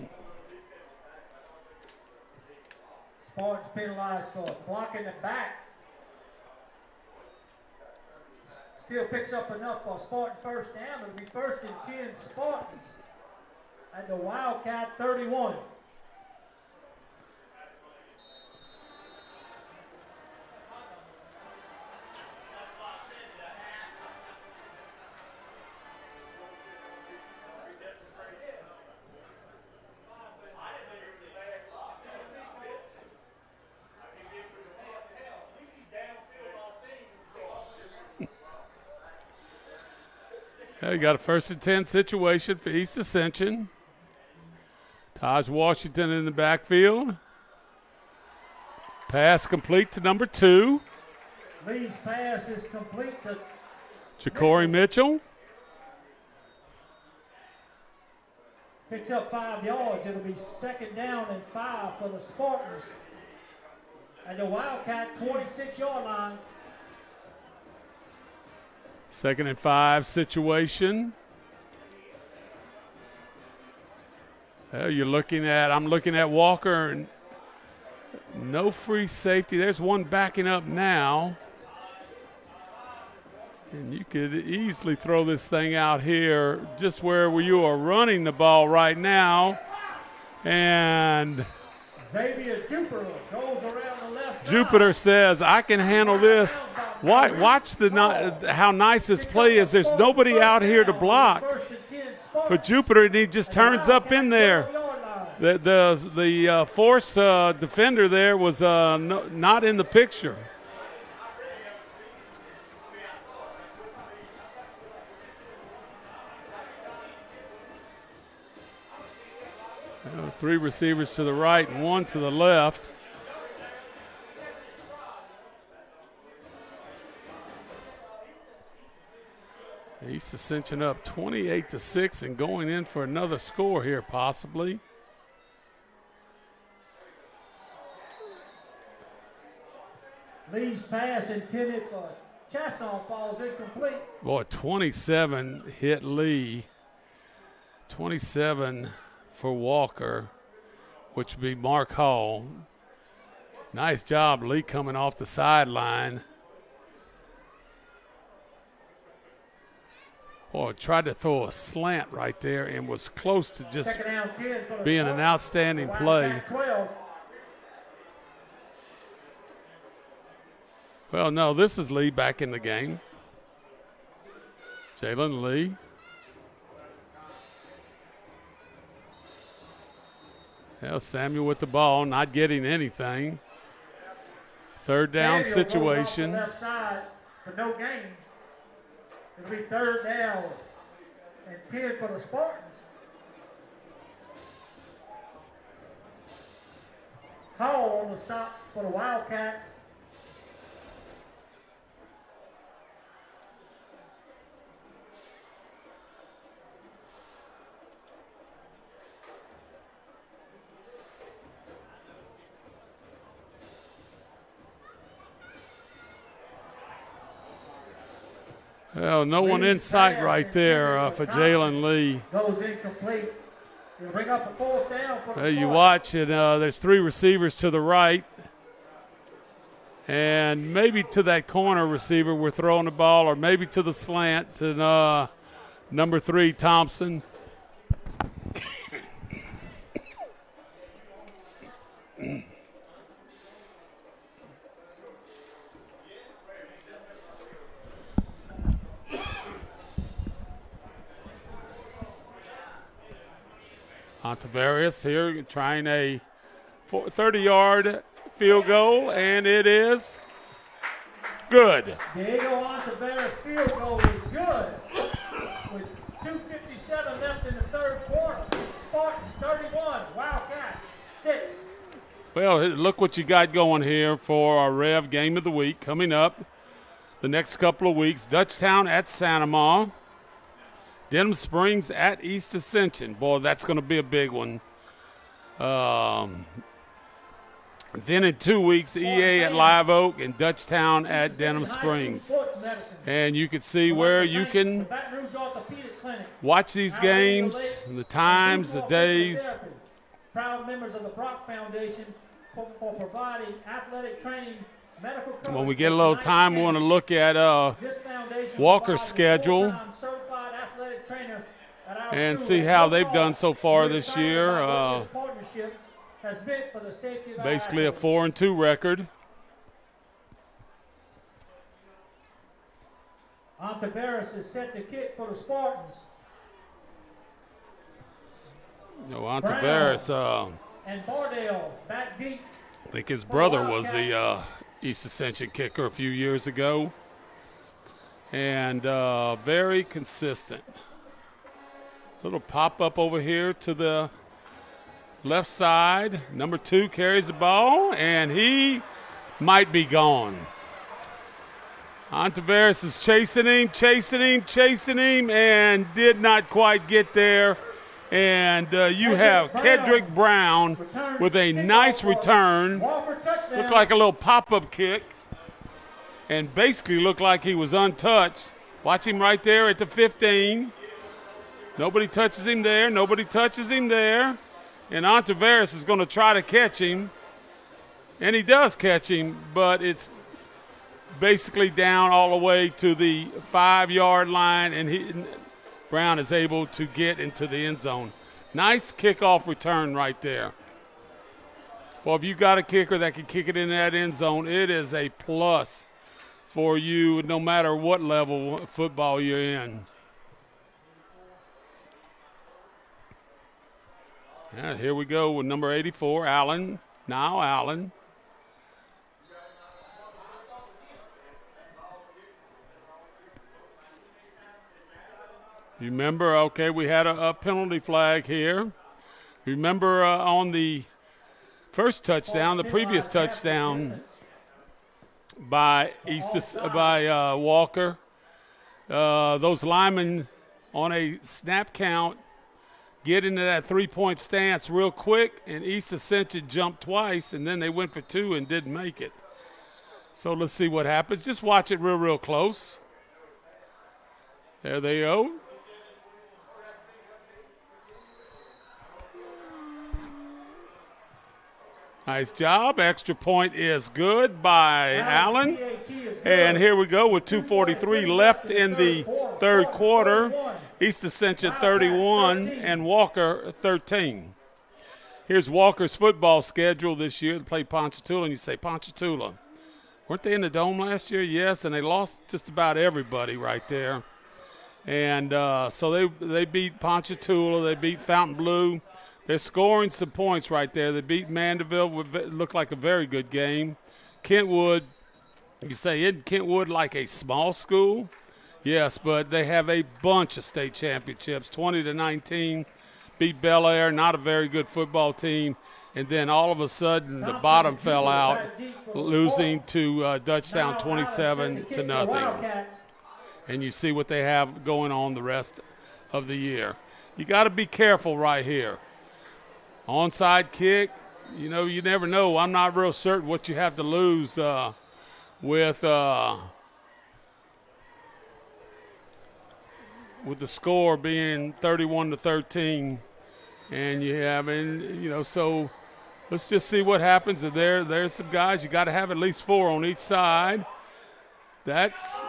Speaker 11: Spartans penalized for blocking the back. Still picks up enough for Spartan first down. It'll be 1st and 10 Spartans at the Wildcat 31.
Speaker 1: You got a 1st and 10 situation for East Ascension. Taj Washington in the backfield. Pass complete to number 2.
Speaker 11: Lee's pass is complete to
Speaker 1: Ja'Cory Mitchell.
Speaker 11: Picks up 5 yards. It'll be 2nd down and 5 for the Spartans at the Wildcat 26-yard line.
Speaker 1: 2nd and 5 situation. I'm looking at Walker, and no free safety. There's one backing up now. And you could easily throw this thing out here just where you are running the ball right now. And
Speaker 11: Xavier Jupiter goes around the left
Speaker 1: Jupiter says, I can handle this. Watch how nice this play is. There's nobody out here to block for Jupiter, and he just turns up in there. The force defender there was not in the picture. Three receivers to the right and one to the left. East Ascension up 28-6 and going in for another score here possibly.
Speaker 11: Lee's pass intended for Chasson falls incomplete.
Speaker 1: Boy, 27 hit Lee. 27 for Walker, which would be Mark Hall. Nice job, Lee, coming off the sideline. Boy, tried to throw a slant right there and was close to just being an outstanding play. Well, no, this is Lee back in the game. Jalen Lee. Well, Samuel with the ball, not getting anything. Third down
Speaker 11: Samuel goes off
Speaker 1: situation.
Speaker 11: the left side for no gain. It'll be 3rd down and 10 for the Spartans. Call on the stop for the Wildcats.
Speaker 1: Well, no one in sight right there for Jalen Lee.
Speaker 11: Goes incomplete. He'll bring up a 4th down for the
Speaker 1: You
Speaker 11: Spartans.
Speaker 1: watch it. There's 3 receivers to the right. And maybe to that corner receiver we're throwing the ball, or maybe to the slant to number 3, Thompson. Tavares here trying a 30-yard field goal, and it is good.
Speaker 11: Diego Tavares field goal is good. With 2:57 left in the 3rd quarter. Spartans 31, Wildcats 6.
Speaker 1: Well, look what you got going here for our REV game of the week coming up the next couple of weeks. Dutchtown at Santa Ma. Denham Springs at East Ascension. Boy, that's going to be a big one. Then in 2 weeks, EA at Live Oak and Dutchtown at Denham Springs. And you can see where you can watch these games, the times, the days.
Speaker 11: Proud members of the Brock Foundation for providing athletic training, medical coverage.
Speaker 1: When we get a little time, we want to look at Walker's schedule and see how they've done so far this year. Basically a 4-2 record.
Speaker 11: Tavares is set to kick for the Spartans.
Speaker 1: No, Tavares.
Speaker 11: And Bardale's back deep.
Speaker 1: I think his brother was the East Ascension kicker a few years ago. And very consistent. Little pop-up over here to the left side. Number 2 carries the ball, and he might be gone. Tavares is chasing him, and did not quite get there. And you have Kedrick Brown with a nice return. Looked like a little pop-up kick, and basically looked like he was untouched. Watch him right there at the 15. Nobody touches him there. And Tavares is going to try to catch him. And he does catch him, but it's basically down all the way to the 5-yard line, and Brown is able to get into the end zone. Nice kickoff return right there. Well, if you got a kicker that can kick it in that end zone, it is a plus for you no matter what level of football you're in. Yeah, here we go with number 84, Allen. Now Allen. Remember, okay, we had a penalty flag here. Remember on the first touchdown, the previous touchdown by Walker, those linemen on a snap count get into that 3-point stance real quick, and East Ascension jumped twice, and then they went for 2 and didn't make it. So let's see what happens. Just watch it real close. There they go. Nice job. Extra point is good by Allen. And here we go with 2:43 left in the 3rd quarter. East Ascension 31 and Walker 13. Here's Walker's football schedule this year. They play Ponchatoula, and you say, Ponchatoula, weren't they in the Dome last year? Yes, and they lost just about everybody right there. And so they beat Ponchatoula. They beat Fontainebleau. They're scoring some points right there. They beat Mandeville. Looked like a very good game. Kentwood, you say, isn't Kentwood like a small school? Yes, but they have a bunch of state championships, 20-19, beat Bel Air, not a very good football team. And then all of a sudden, the bottom fell out, losing to Dutchtown 27-0. And you see what they have going on the rest of the year. You got to be careful right here. Onside kick, you know, you never know. I'm not real certain what you have to lose with the score being 31-13. And you have, so let's just see what happens. And there's some guys. You got to have at least 4 on each side. That's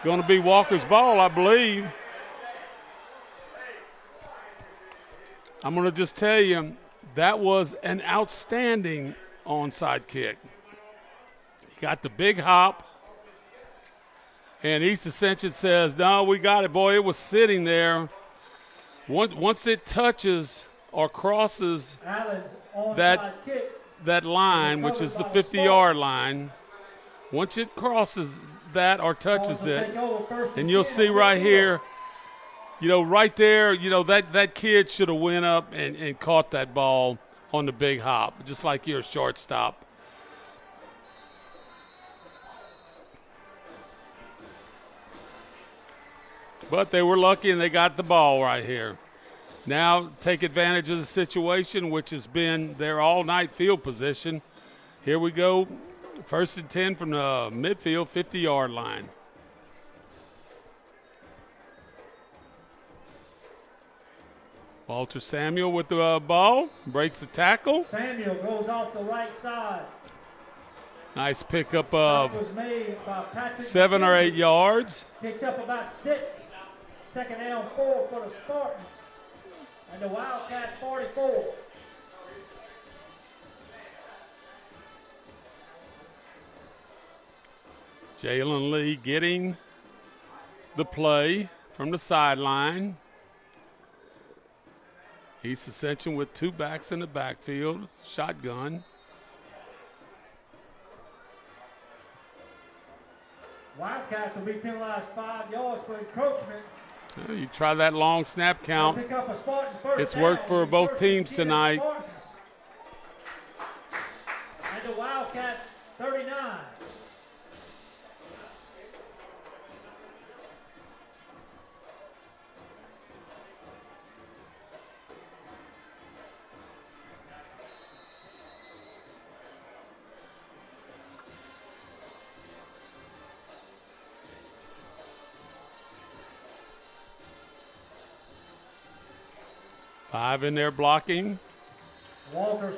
Speaker 1: going to be Walker's ball, I believe. I'm going to just tell you, that was an outstanding onside kick. He got the big hop. And East Ascension says, no, we got it, boy. It was sitting there. Once it touches or crosses that line, which is the 50-yard line, once it crosses that or touches it, and you'll see right here, right there, that kid should have went up and caught that ball on the big hop, just like your shortstop. But they were lucky and they got the ball right here. Now take advantage of the situation, which has been their all-night field position. Here we go, 1st and 10 from the midfield, 50-yard line. Walter Samuel with the ball, breaks the tackle.
Speaker 11: Samuel goes off the right side.
Speaker 1: Nice pickup of 7 or 8 yards.
Speaker 11: Picks up about 6. Second down 4 for the Spartans. And the Wildcat 44.
Speaker 1: Jalen Lee getting the play from the sideline. East Ascension with 2 backs in the backfield. Shotgun.
Speaker 11: Wildcats will be penalized 5 yards for encroachment.
Speaker 1: You try that long snap count. It's worked for both teams tonight.
Speaker 11: And the Wildcat 39.
Speaker 1: Five in there blocking.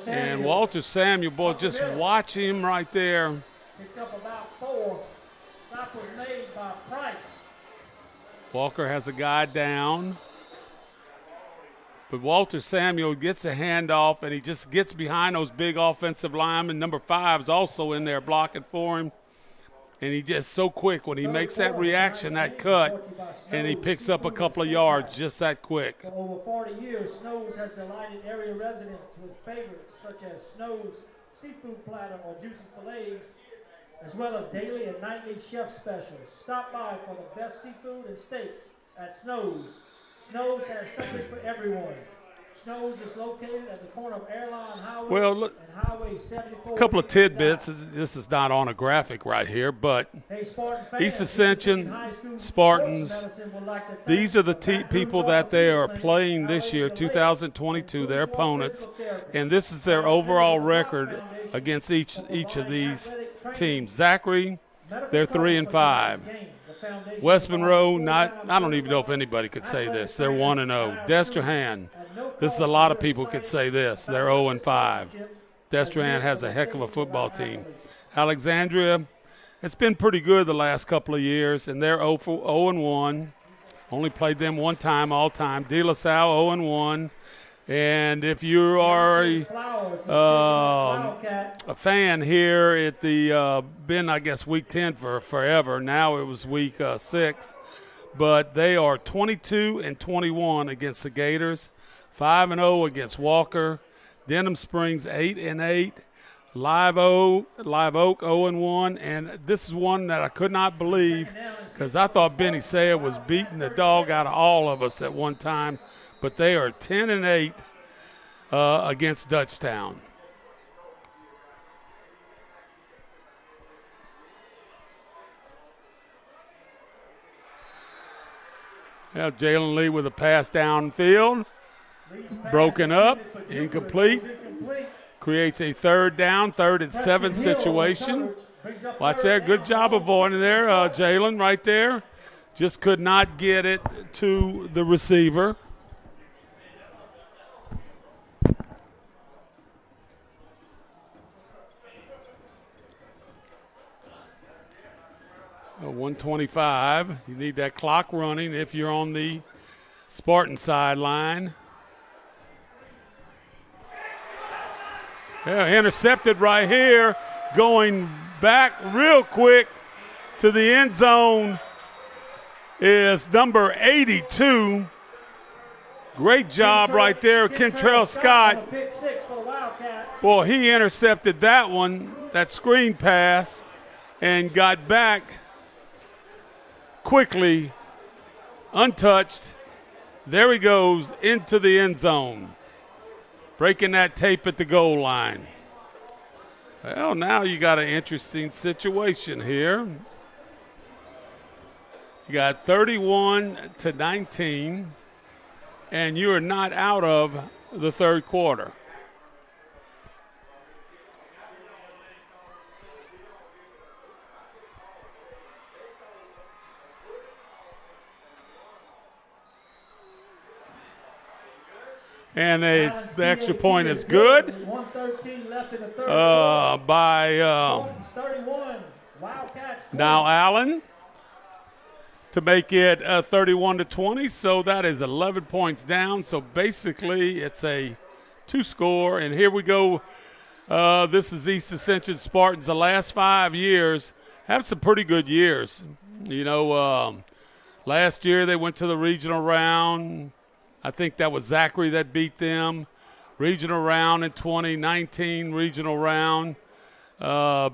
Speaker 1: And Walter Samuel, boy, just watch him right there.
Speaker 11: Picks up about 4. Stop was made by Price.
Speaker 1: Walker has a guy down. But Walter Samuel gets a handoff, and he just gets behind those big offensive linemen. Number 5 is also in there blocking for him. And he just so quick when he makes that reaction, that cut, and he picks up a couple of yards just that quick.
Speaker 11: For over 40 years, Snow's has delighted area residents with favorites such as Snow's seafood platter or juicy fillets, as well as daily and nightly chef specials. Stop by for the best seafood and steaks at Snow's. Snow's has something for everyone. Snow's is located at the corner of Airline Highway and Highway 74.
Speaker 1: A couple of tidbits. This is not on a graphic right here, but East Ascension, Spartans, these are the people that they are playing this year, 2022, their opponents, and this is their overall record against each of these teams. Zachary, they're 3-5. West Monroe, I don't even know if anybody could say this. They're 1-0. Destrehan, this is a lot of people could say this. They're 0-5. Destrehan has a heck of a football team. Alexandria, it's been pretty good the last couple of years, and they're 0-1. Only played them one time all time. De La Salle 0-1. And if you are a fan here at the been, I guess, week 10 for forever. Now it was week 6. But they are 22-21 against the Gators, 5-0 against Walker. Denham Springs 8-8. Live Oak 0-1, and this is one that I could not believe because I thought Benny Sayer was beating the dog out of all of us at one time, but they are 10-8 against Dutchtown. Now Jalen Lee with a pass downfield, broken up, incomplete. Creates a third down, 3rd and 7 situation. Watch there, good job avoiding there, Jalen right there. Just could not get it to the receiver. Oh, 125. You need that clock running if you're on the Spartan sideline. Yeah, intercepted right here. Going back real quick to the end zone is number 82. Great job right there, Kentrell Scott. Well, he intercepted that one, that screen pass, and got back quickly, untouched. There he goes into the end zone, breaking that tape at the goal line. Well, now you got an interesting situation here. You got 31-19, and you are not out of the third quarter. And the extra point is good by now Allen to make it 31-20. So that is 11 points down. So basically it's a 2-score. And here we go. This is East Ascension Spartans. The last 5 years have some pretty good years. You know, last year they went to the regional round. I think that was Zachary that beat them. Regional round in 2019, regional round,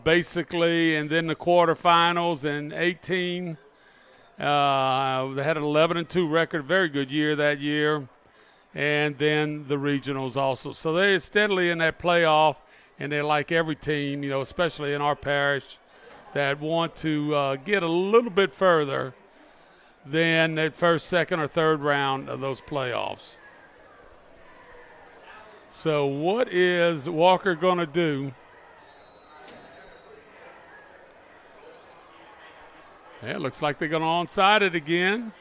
Speaker 1: basically, and then the quarterfinals in 18. They had an 11-2 record, very good year that year, and then the regionals also. So they're steadily in that playoff, and they're like every team, you know, especially in our parish, that want to get a little bit further than that first, second, or third round of those playoffs. So what is Walker going to do? Yeah, it looks like they're going to onside it again.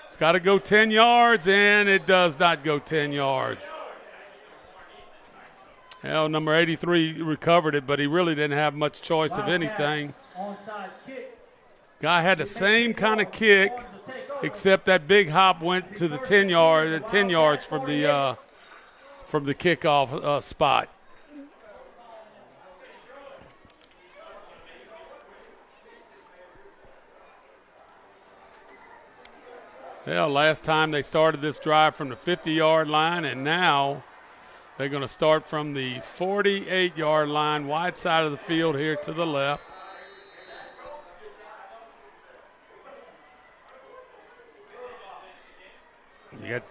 Speaker 1: It's got to go 10 yards, and it does not go 10 yards. Well, number 83 recovered it, but he really didn't have much choice of anything. Guy had the same kind of kick, except that big hop went to the 10 yards from the kickoff spot. Well, last time they started this drive from the 50-yard line, and now they're going to start from the 48-yard line, wide side of the field here to the left. You got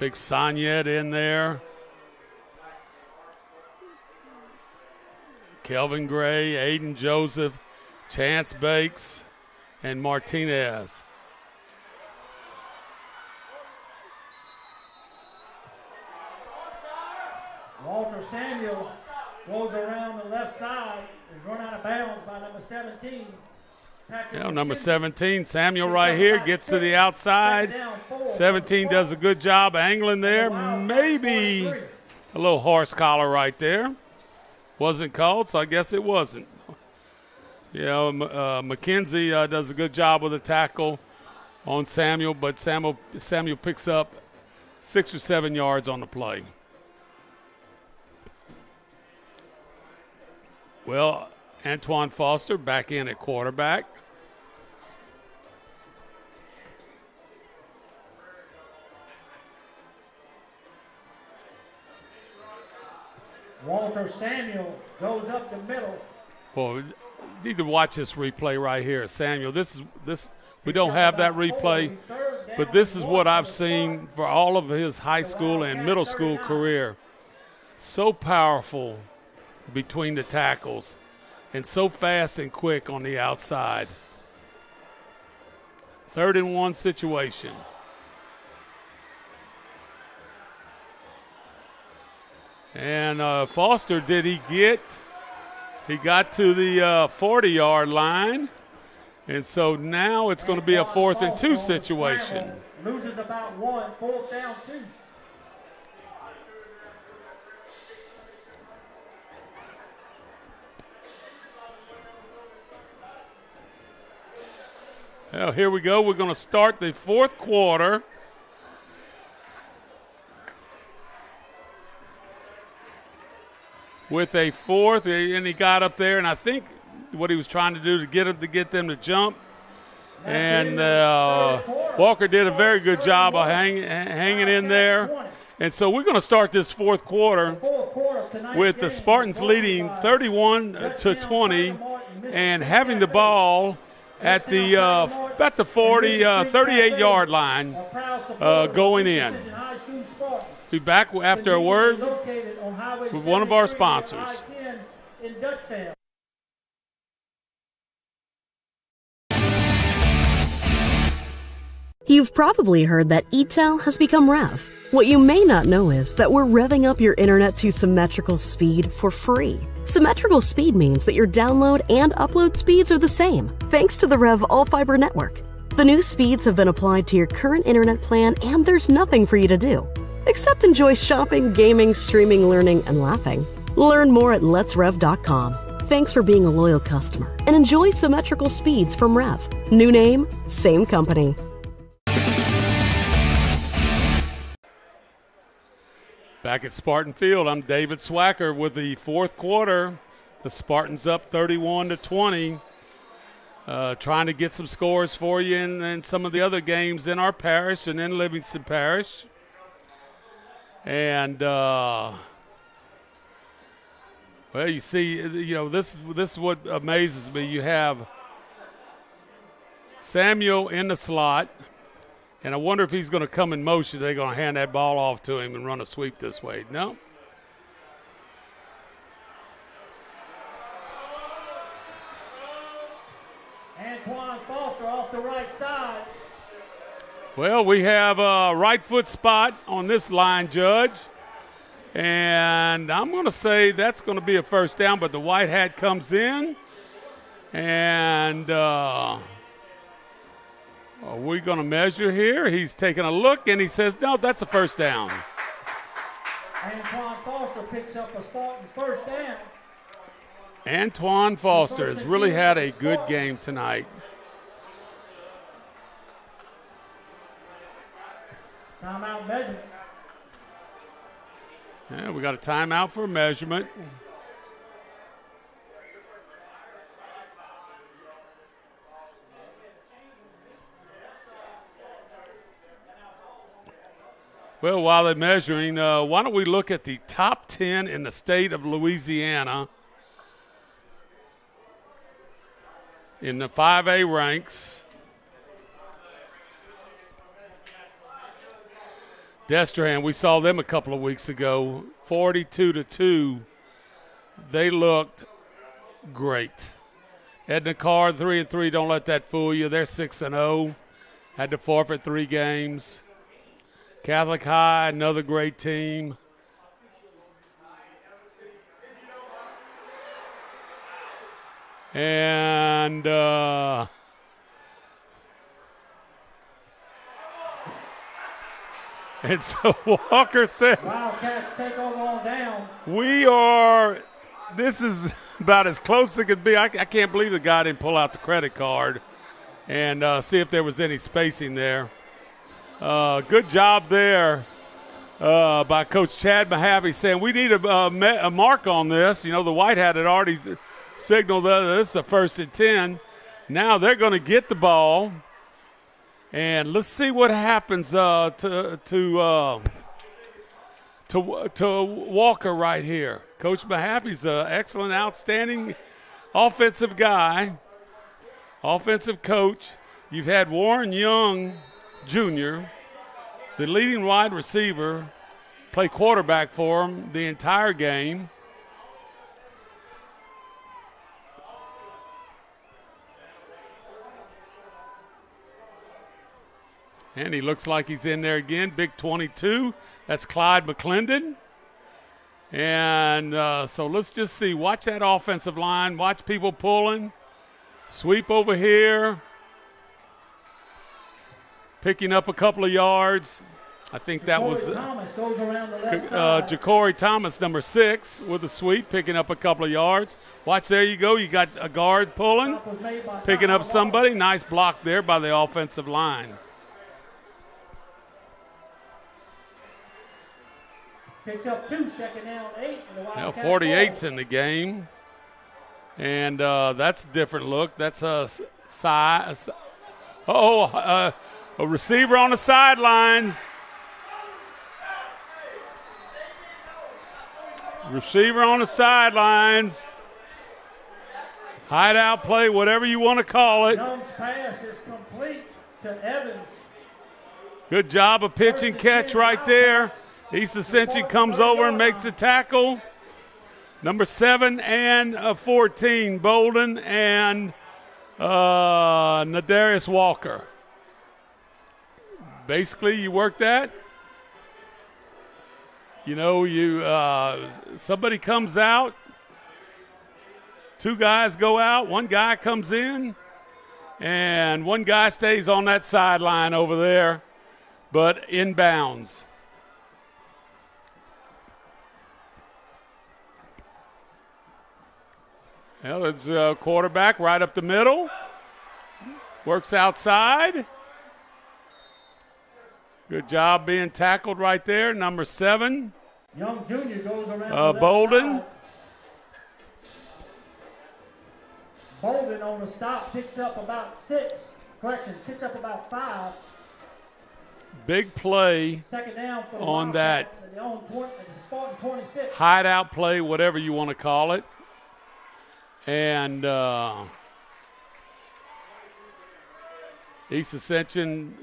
Speaker 1: big Sanyet in there. Kelvin Gray, Aiden Joseph, Chance Bakes, and Martinez.
Speaker 11: Walter Samuel goes around the left side, is run out of bounds by number 17.
Speaker 1: Yeah, number 17, Samuel right here, gets to the outside. 17 does a good job angling there. Maybe a little horse collar right there. Wasn't called, so I guess it wasn't. You know, McKenzie does a good job with the tackle on Samuel, but Samuel picks up 6 or 7 yards on the play. Well, Antoine Foster back in at quarterback.
Speaker 11: Walter Samuel goes up the middle.
Speaker 1: Well, we need to watch this replay right here, Samuel. This we don't have that replay, but this is what I've seen for all of his high school and middle school career. So powerful between the tackles and so fast and quick on the outside. 3rd and 1 situation. And Foster, did he get? He got to the 40-yard line. And so now it's going to be a 4th and 2 situation.
Speaker 11: Loses about 1, 4th down 2.
Speaker 1: Well, here we go. We're going to start the 4th quarter. With a 4th, and he got up there, and I think what he was trying to do to get them to jump. And Walker did a very good job of hanging in there. And so we're going to start this 4th quarter with the Spartans leading 31-20 and having the ball at the about the 38-yard line going in. Be back after a word with one of our sponsors.
Speaker 18: You've probably heard that ETEL has become REV. What you may not know is that we're revving up your internet to symmetrical speed for free. Symmetrical speed means that your download and upload speeds are the same, thanks to the REV all-fiber network. The new speeds have been applied to your current internet plan, and there's nothing for you to do except enjoy shopping, gaming, streaming, learning, and laughing. Learn more at letsrev.com. Thanks for being a loyal customer, and enjoy symmetrical speeds from REV. New name, same company.
Speaker 1: Back at Spartan Field, I'm David Swacker with the 4th quarter. The Spartans up 31-20. Trying to get some scores for you in some of the other games in our parish and in Livingston Parish. And, well, you see, this is what amazes me. You have Samuel in the slot. And I wonder if he's going to come in motion. They're going to hand that ball off to him and run a sweep this way. No.
Speaker 11: Antoine Foster off the right side.
Speaker 1: Well, we have a right foot spot on this line, Judge. And I'm going to say that's going to be a first down, but the white hat comes in. And are we going to measure here? He's taking a look, and he says, no, that's a first down.
Speaker 11: Antoine Foster picks up a Spartan first down.
Speaker 1: Antoine Foster has really had a good game tonight.
Speaker 11: Timeout measurement.
Speaker 1: Yeah, we got a timeout for measurement. Well, while they're measuring, why don't we look at the top 10 in the state of Louisiana in the 5A ranks. Destrehan, we saw them a couple of weeks ago, 42-2. They looked great. Edna Carr, 3-3. Don't let that fool you. They're 6-0. Had to forfeit 3 games. Catholic High, another great team. And so Walker says,
Speaker 11: Wildcats take over on down.
Speaker 1: This is about as close as it could be. I can't believe the guy didn't pull out the credit card and see if there was any spacing there. Good job there by Coach Chad Mahaffey saying we need a mark on this. You know, the white hat had already signaled that this is a 1st and 10. Now they're going to get the ball. And let's see what happens to to Walker right here. Coach Mahaffey's an excellent, outstanding offensive guy, offensive coach. You've had Warren Young Jr., the leading wide receiver, play quarterback for him the entire game. And he looks like he's in there again. Big 22. That's Clyde McClendon. And so let's just see. Watch that offensive line. Watch people pulling. Sweep over here. Picking up a couple of yards. I think that was Ja'Cory Thomas, number 6, with a sweep, picking up a couple of yards. Watch, there you go. You got a guard pulling, picking up somebody. Nice block there by the offensive line.
Speaker 11: Picks up 2, second down, 8.
Speaker 1: Now 48's in the game. And that's a different look. That's a receiver on the sidelines. Receiver on the sidelines. Hideout play, whatever you want to call it.
Speaker 11: Young's pass is complete to Evans.
Speaker 1: Good job of pitch and catch right there. East Ascension comes over and makes the tackle. Number 7 and 14, Bolden and Nadarius Walker. Basically, you work that. You know, somebody comes out, 2 guys go out, 1 guy comes in, and 1 guy stays on that sideline over there, but inbounds. Well, it's a quarterback right up the middle. Works outside. Good job being tackled right there. Number 7.
Speaker 11: Young Jr. goes around.
Speaker 1: Bolden.
Speaker 11: Bolden on the stop picks up about 6. Correction, picks up about 5.
Speaker 1: Big play.
Speaker 11: Second down for the
Speaker 1: on that
Speaker 11: Spartan 26.
Speaker 1: Hideout play, whatever you want to call it. And East Ascension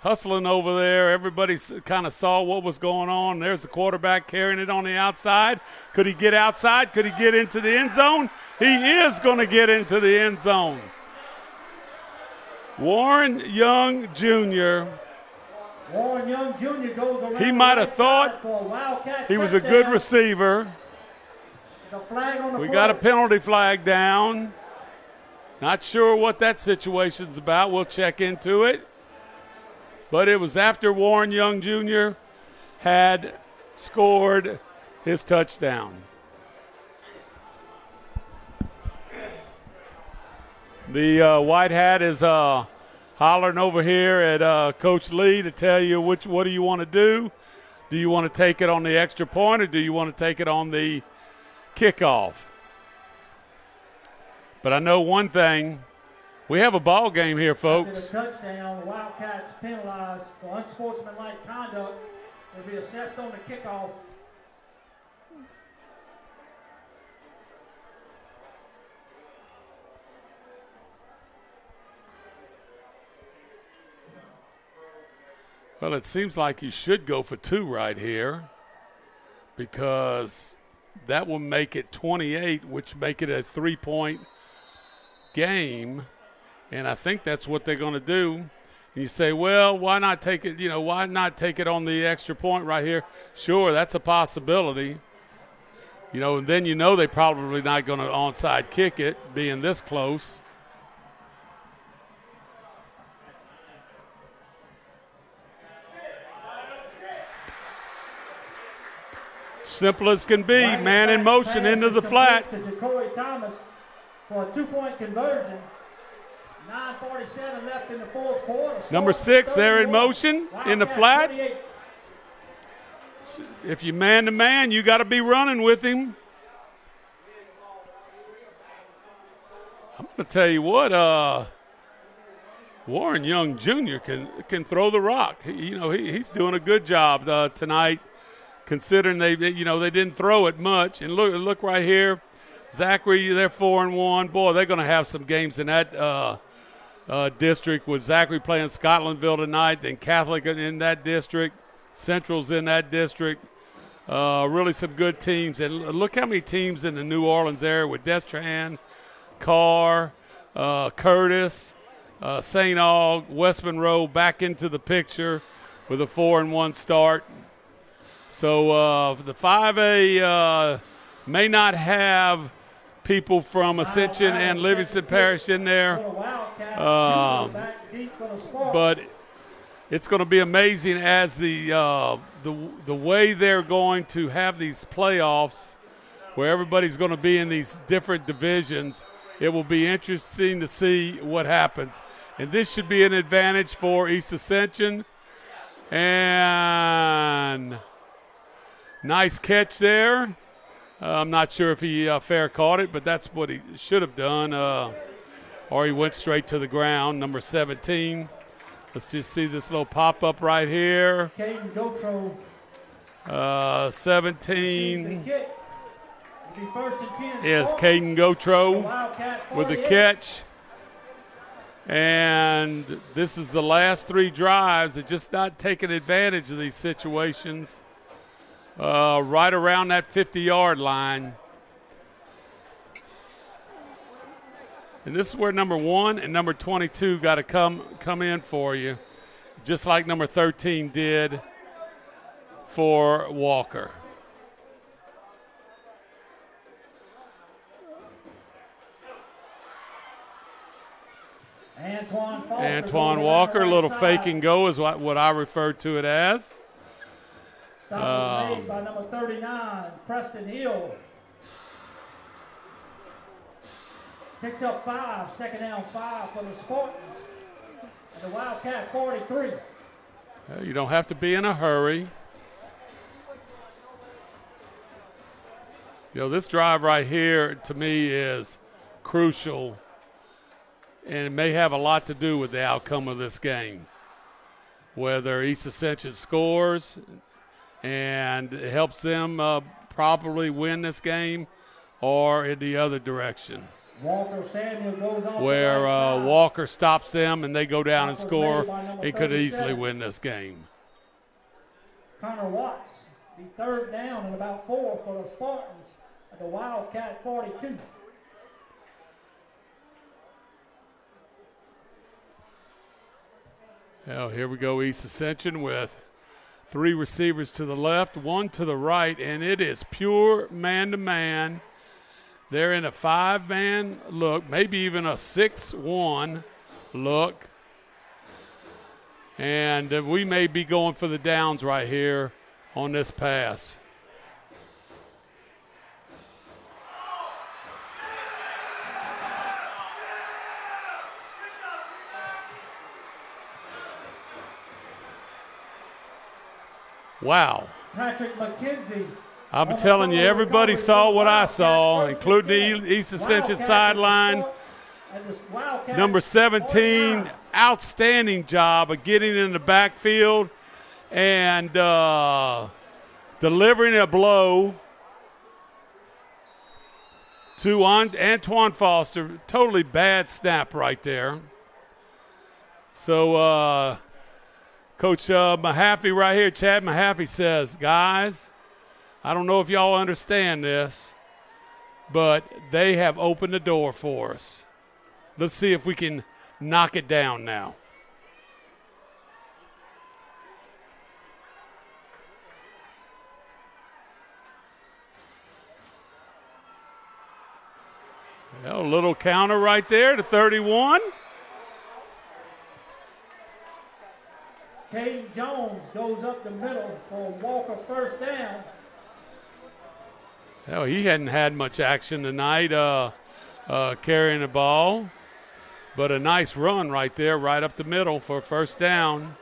Speaker 1: hustling over there. Everybody kind of saw what was going on. There's the quarterback carrying it on the outside. Could he get outside? Could he get into the end zone? He is going to get into the end zone. Warren Young Jr.
Speaker 11: Warren Young Jr. goes around.
Speaker 1: He might have thought he was a good receiver. We got a penalty flag down. Not sure what that situation's about. We'll check into it. But it was after Warren Young Jr. had scored his touchdown. The white hat is hollering over here at Coach Lee to tell you what do you want to do. Do you want to take it on the extra point or do you want to take it on the kickoff? But I know one thing. We have a ball game here, folks.
Speaker 11: After the touchdown, the Wildcats penalized for unsportsmanlike conduct. Will be assessed on the kickoff.
Speaker 1: Well, it seems like you should go for 2 right here because that will make it 28, which make it a 3-point game. And I think that's what they're going to do. And you say, well, why not take it, why not take it on the extra point right here? Sure, that's a possibility. And then they're probably not going to onside kick it, being this close. Simple as can be, man in motion into the flat.
Speaker 11: To Ja'Cory Thomas for a 2-point conversion. 9:47 left in the fourth quarter.
Speaker 1: Number 6 there in motion in the flat. If you man to man, you got to be running with him. I'm going to tell you what, Warren Young Jr. can throw the rock. He's doing a good job tonight, considering they didn't throw it much. And look right here, Zachary, they're 4-1. Boy, they're going to have some games in that district with Zachary playing Scotlandville tonight, then Catholic in that district, Central's in that district. Really some good teams. And look how many teams in the New Orleans area with Destrehan, Carr, Curtis, St. Aug, West Monroe back into the picture with a 4-1 start. So the 5A may not have people from Ascension and Livingston Parish in there, but it's going to be amazing as the way they're going to have these playoffs where everybody's going to be in these different divisions. It will be interesting to see what happens. And this should be an advantage for East Ascension. And nice catch there. I'm not sure if he fair caught it, but that's what he should have done. Or he went straight to the ground, number 17. Let's just see this little pop-up right here. 17 is Caden Gotro with the catch. And this is the last 3 drives. They're just not taking advantage of these situations. Right around that 50-yard line. And this is where number 1 and number 22 got to come in for you, just like number 13 did for Walker. Antoine Walker, a little fake and go is what I refer to it as.
Speaker 11: Stop was made by number 39, Preston Hill. Picks up 5, second down 5 for the Spartans. And the Wildcat 43.
Speaker 1: You don't have to be in a hurry. This drive right here to me is crucial, and it may have a lot to do with the outcome of this game. Whether East Ascension scores and it helps them probably win this game, or in the other direction.
Speaker 11: Walker Samuel goes on
Speaker 1: where Walker stops them and they go down and score. It could easily win this game.
Speaker 11: Connor Watts, the third down and about 4 for the Spartans at the Wildcat 42.
Speaker 1: Well, here we go, East Ascension with 3 receivers to the left, 1 to the right, and it is pure man-to-man. They're in a 5-man look, maybe even a 6-1 look. And we may be going for the downs right here on this pass. Wow.
Speaker 11: Patrick McKenzie.
Speaker 1: I'm telling you, everybody saw what I saw, including the East Ascension sideline. Number 17, outstanding job of getting in the backfield and delivering a blow to Antoine Foster. Totally bad snap right there. So Coach Mahaffey right here, Chad Mahaffey says, guys, I don't know if y'all understand this, but they have opened the door for us. Let's see if we can knock it down now. Well, a little counter right there to 31.
Speaker 11: Caden Jones goes up the middle for Walker first down.
Speaker 1: Well, he hadn't had much action tonight carrying the ball, but a nice run right there, right up the middle for first down.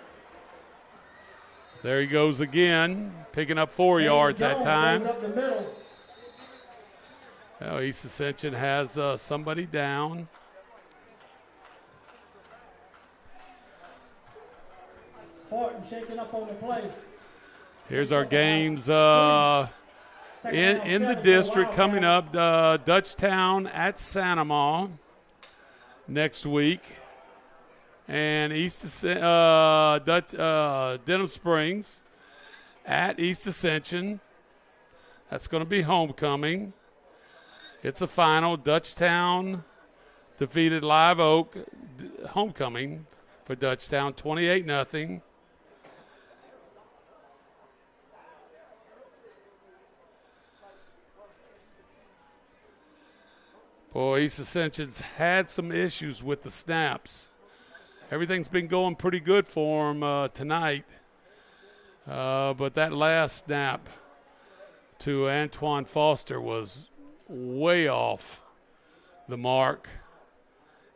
Speaker 1: There he goes again, picking up 4 yards that time.
Speaker 11: Goes up the middle.
Speaker 1: Well, East Ascension has somebody down.
Speaker 11: Spartan shaking up on the play.
Speaker 1: Here's our games in the district coming up. Dutchtown at Sanama next week. And Denham Springs at East Ascension. That's going to be homecoming. It's a final. Dutchtown defeated Live Oak. Homecoming for Dutchtown, 28-0. Boy, East Ascension's had some issues with the snaps. Everything's been going pretty good for them tonight. But that last snap to Antoine Foster was way off the mark.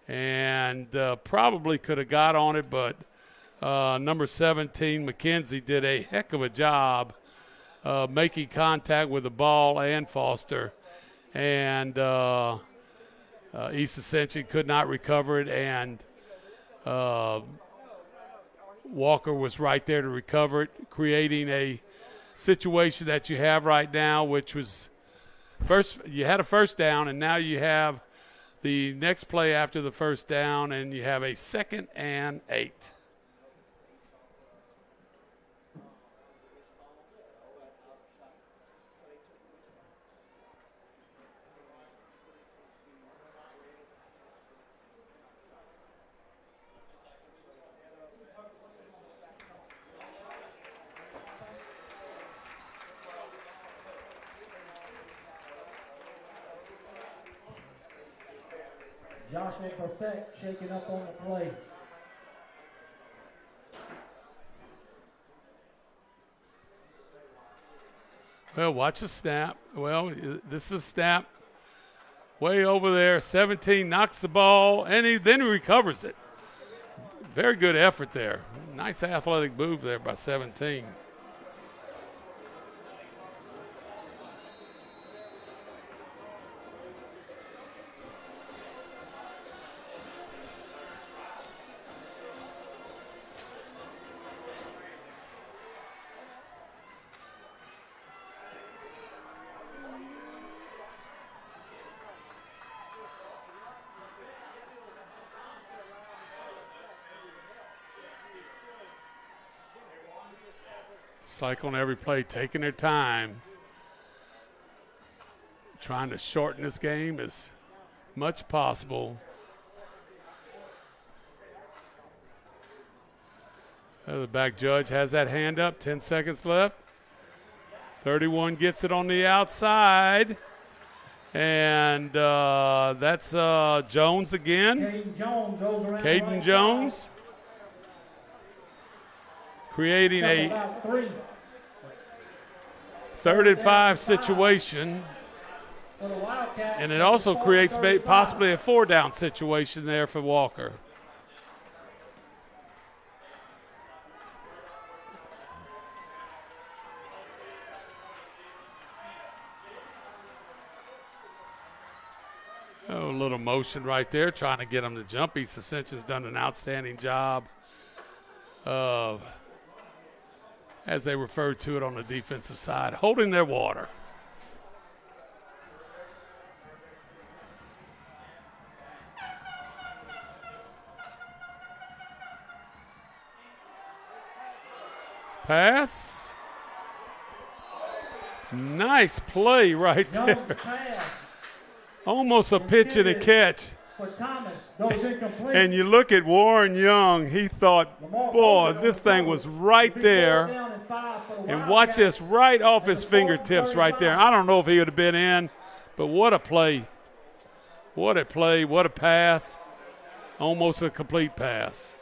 Speaker 1: And probably could have got on it, but number 17, McKenzie, did a heck of a job making contact with the ball and Foster. And East Ascension could not recover it, and Walker was right there to recover it, creating a situation that you have right now, which was you had a first down, and now you have the next play after the first down, and you have a 2nd and 8.
Speaker 11: Joshua Perfect shaking up on the play.
Speaker 1: Well, watch the snap. Well, this is a snap way over there. 17 knocks the ball, and then he recovers it. Very good effort there. Nice athletic move there by 17. It's like on every play, taking their time, trying to shorten this game as much possible. The back judge has that hand up, 10 seconds left. 31 gets it on the outside. And that's Jones again. Caden Jones. Creating a 3rd and 5 situation. And it also creates possibly a 4-down situation there for Walker. Oh, a little motion right there, trying to get him to jump. East Ascension's done an outstanding job of, as they refer to it on the defensive side, holding their water. Pass. Nice play right there. Almost a pitch and a catch. And you look at Warren Young, he thought, boy, this thing was right there. And watch this, right off his fingertips right there. I don't know if he would have been in, but what a play. What a play, what a pass. Almost a complete pass.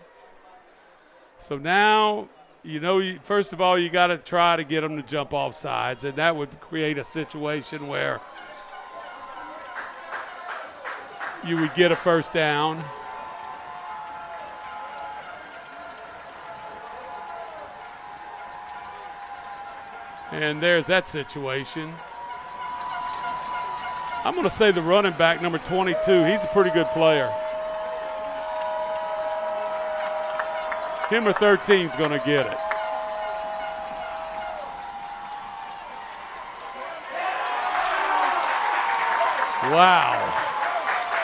Speaker 1: So now, you know, first of all, you got to try to get them to jump off sides, and that would create a situation where you would get a first down. And there's that situation. I'm going to say the running back, number 22, he's a pretty good player. Him or 13 is going to get it. Wow.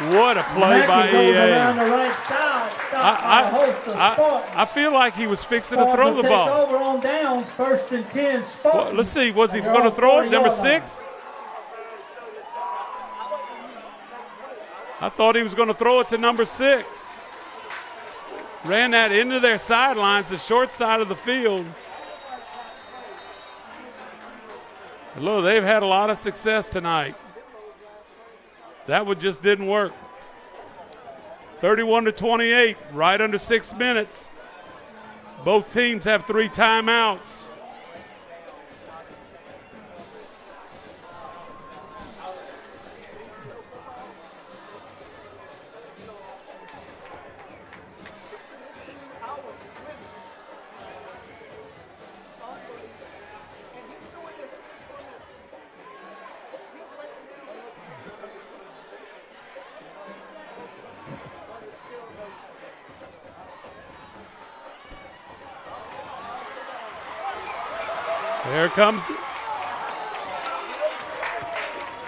Speaker 1: What a play by
Speaker 11: goes
Speaker 1: EA.
Speaker 11: around the right side, stopped by a host of Spartans.
Speaker 1: I feel like he was fixing to throw the
Speaker 11: Take
Speaker 1: ball.
Speaker 11: over on downs, 1st and 10 Spartans.
Speaker 1: Well, let's see, was he going to throw it, number 6? I thought he was going to throw it to number 6. Ran that into their sidelines, the short side of the field. Look, they've had a lot of success tonight. That one just didn't work. 31-28, right under 6 minutes. Both teams have 3 timeouts. There comes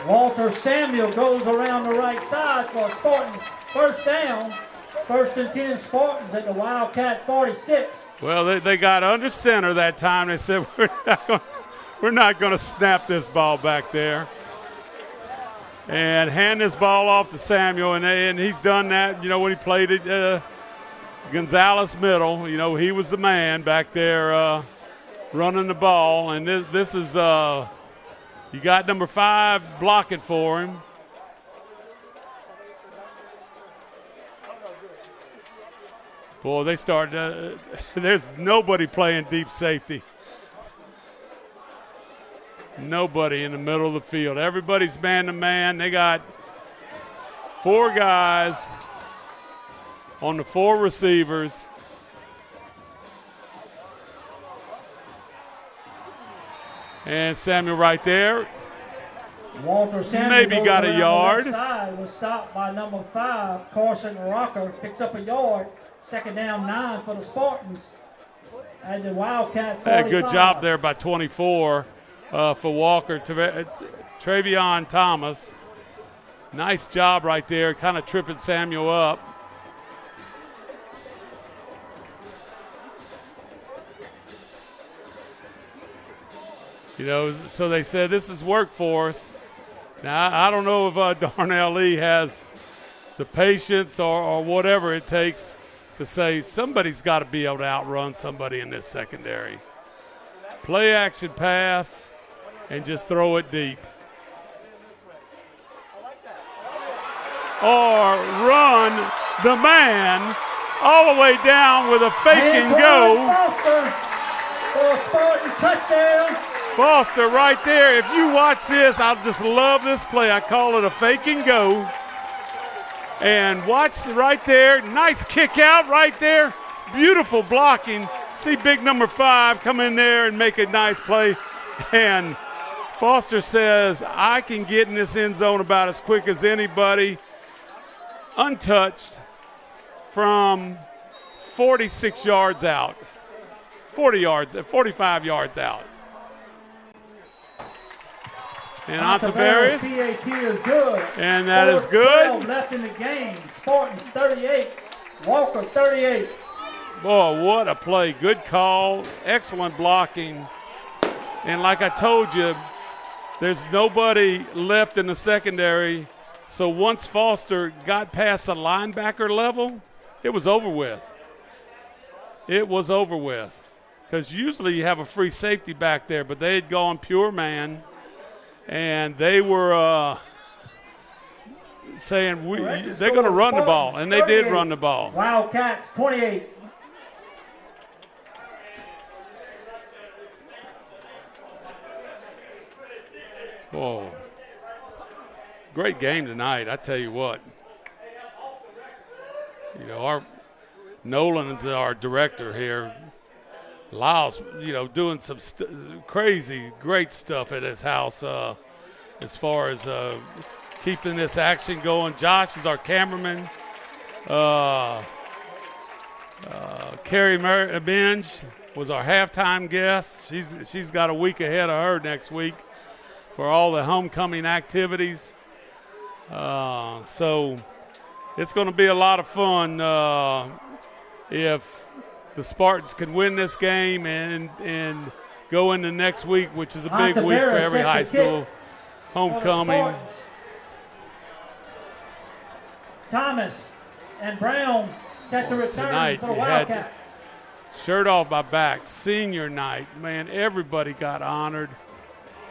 Speaker 11: Walter Samuel goes around the right side for a Spartan first down. 1st and 10 Spartans at the Wildcat 46.
Speaker 1: Well, they got under center that time. They said, we're not going to snap this ball back there. And hand this ball off to Samuel, and he's done that. You know, when he played at Gonzales Middle, you know, he was the man back there running the ball. And this is, you got number 5 blocking for him. Boy, they started, there's nobody playing deep safety. Nobody in the middle of the field. Everybody's man-to-man. They got 4 guys on the 4 receivers. And Samuel right there.
Speaker 11: Walter Samuel
Speaker 1: maybe got a yard.
Speaker 11: The left side was stopped by number 5, Carson Rocker, picks up a yard. 2nd down 9 for the Spartans. And the Wildcat 45.
Speaker 1: Good job there by 24 for Walker. Travion Thomas. Nice job right there, kind of tripping Samuel up. You know, so they said this is work for us. Now, I don't know if Darnell Lee has the patience or whatever it takes to say somebody's got to be able to outrun somebody in this secondary. Play action pass and just throw it deep. Or run the man all the way down with a fake and go.
Speaker 11: Foster for a Spartan touchdown.
Speaker 1: Foster right there. If you watch this, I just love this play. I call it a fake and go. And watch right there. Nice kick out right there. Beautiful blocking. See big number 5 come in there and make a nice play. And Foster says, I can get in this end zone about as quick as anybody. Untouched from 46 yards out. 45 yards out. And Ontavarius.
Speaker 11: PAT is good.
Speaker 1: And that is good.
Speaker 11: 12 left in the game. Spartans 38. Walker 38.
Speaker 1: Boy, what a play. Good call. Excellent blocking. And like I told you, there's nobody left in the secondary. So once Foster got past the linebacker level, it was over with. It was over with. Because usually you have a free safety back there, but they had gone pure man. And they were saying they're going to run the ball, and they did run the ball.
Speaker 11: Wildcats 28.
Speaker 1: Oh, great game tonight, I tell you what. You know, Nolan is our director here. Lyle's, you know, doing some crazy, great stuff at his house as far as keeping this action going. Josh is our cameraman. Carrie Binge was our halftime guest. She's got a week ahead of her next week for all the homecoming activities. So it's going to be a lot of fun if the Spartans can win this game and go into next week, which is a big week for every high school homecoming.
Speaker 11: Thomas and Brown set to return
Speaker 1: Tonight
Speaker 11: for the
Speaker 1: you had
Speaker 11: Wildcats.
Speaker 1: shirt off my back, senior night. Man, everybody got honored.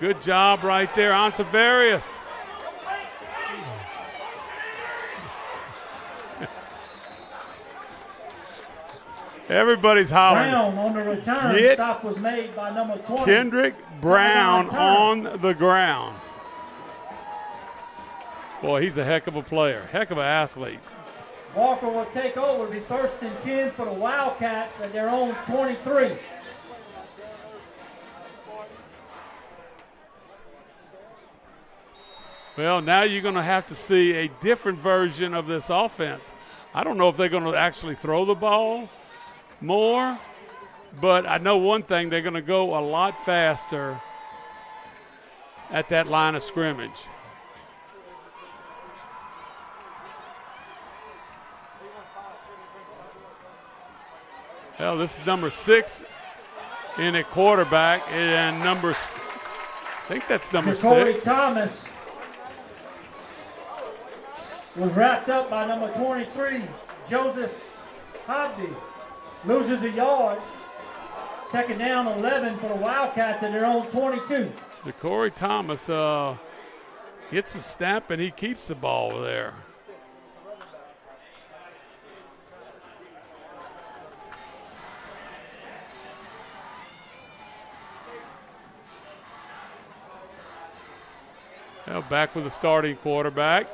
Speaker 1: Good job right there, Antavarius. Everybody's hollering.
Speaker 11: Brown on the return. Stop was made by number 20.
Speaker 1: Kendrick Brown on the ground. Boy, he's a heck of a player, heck of an athlete.
Speaker 11: Walker will take over. It'll be 1st and 10 for the Wildcats at their own 23.
Speaker 1: Well, now you're going to have to see a different version of this offense. I don't know if they're going to actually throw the ball more, but I know one thing, they're going to go a lot faster at that line of scrimmage. Well, this is number 6 in a quarterback, and I think that's number 6.
Speaker 11: Thomas was wrapped up by number 23, Joseph Hobby. Loses a yard. 2nd down, 11 for the Wildcats at their own 22.
Speaker 1: Corey Thomas gets the snap, and he keeps the ball there. Now back with the starting quarterback.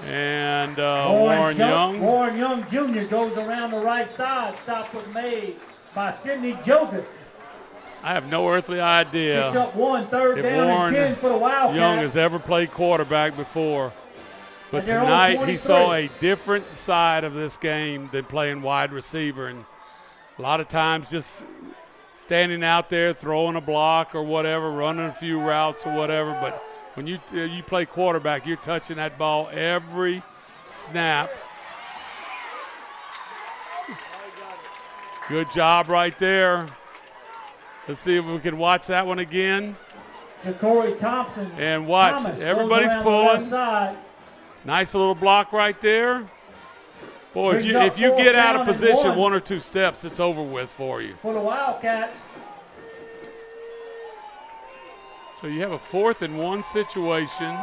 Speaker 1: And Warren Young.
Speaker 11: Warren Young Jr. goes around the right side. Stop was made by Sidney Joseph.
Speaker 1: I have no earthly idea
Speaker 11: Picks up 1, 3rd down
Speaker 1: Warren
Speaker 11: and 10 for the Wildcats.
Speaker 1: Young has ever played quarterback before. But tonight he saw a different side of this game than playing wide receiver. And a lot of times just standing out there, throwing a block or whatever, running a few routes or whatever. But when you play quarterback, you're touching that ball every snap. Good job right there. Let's see if we can watch that one again.
Speaker 11: Ja'Cory Thompson.
Speaker 1: And watch, everybody's pulling. Nice little block right there. Boy, if you get out of position 1 or 2 steps, it's over with for you.
Speaker 11: For the Wildcats.
Speaker 1: So you have a 4th and 1 situation.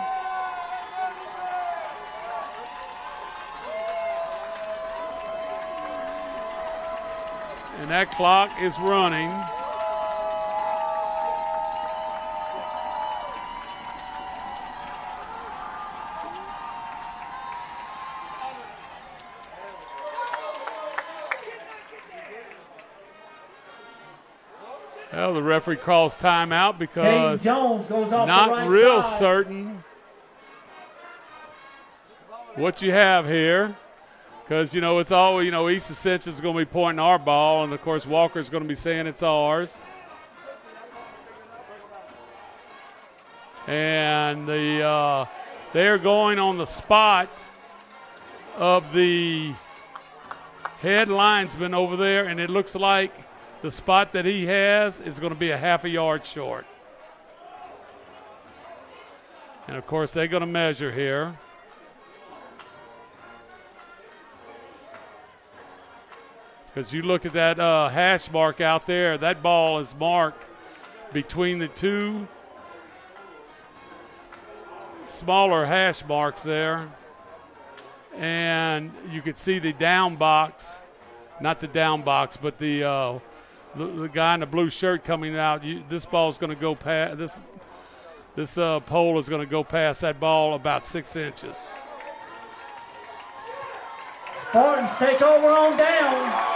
Speaker 1: And that clock is running. Well, the referee calls timeout because
Speaker 11: Jones goes off
Speaker 1: not
Speaker 11: the right
Speaker 1: real
Speaker 11: side.
Speaker 1: certain what you have here. Because, it's all, East Ascension is going to be pointing our ball, and, of course, Walker's going to be saying it's ours. And they're going on the spot of the head linesman over there, and it looks like the spot that he has is going to be a half a yard short. And, of course, they're going to measure here. Because you look at that hash mark out there, that ball is marked between the 2 smaller hash marks there. And you could see the down box, not the down box, but the guy in the blue shirt coming out. This ball is going to go past, this pole is going to go past that ball about 6 inches.
Speaker 11: Spartans take over on down.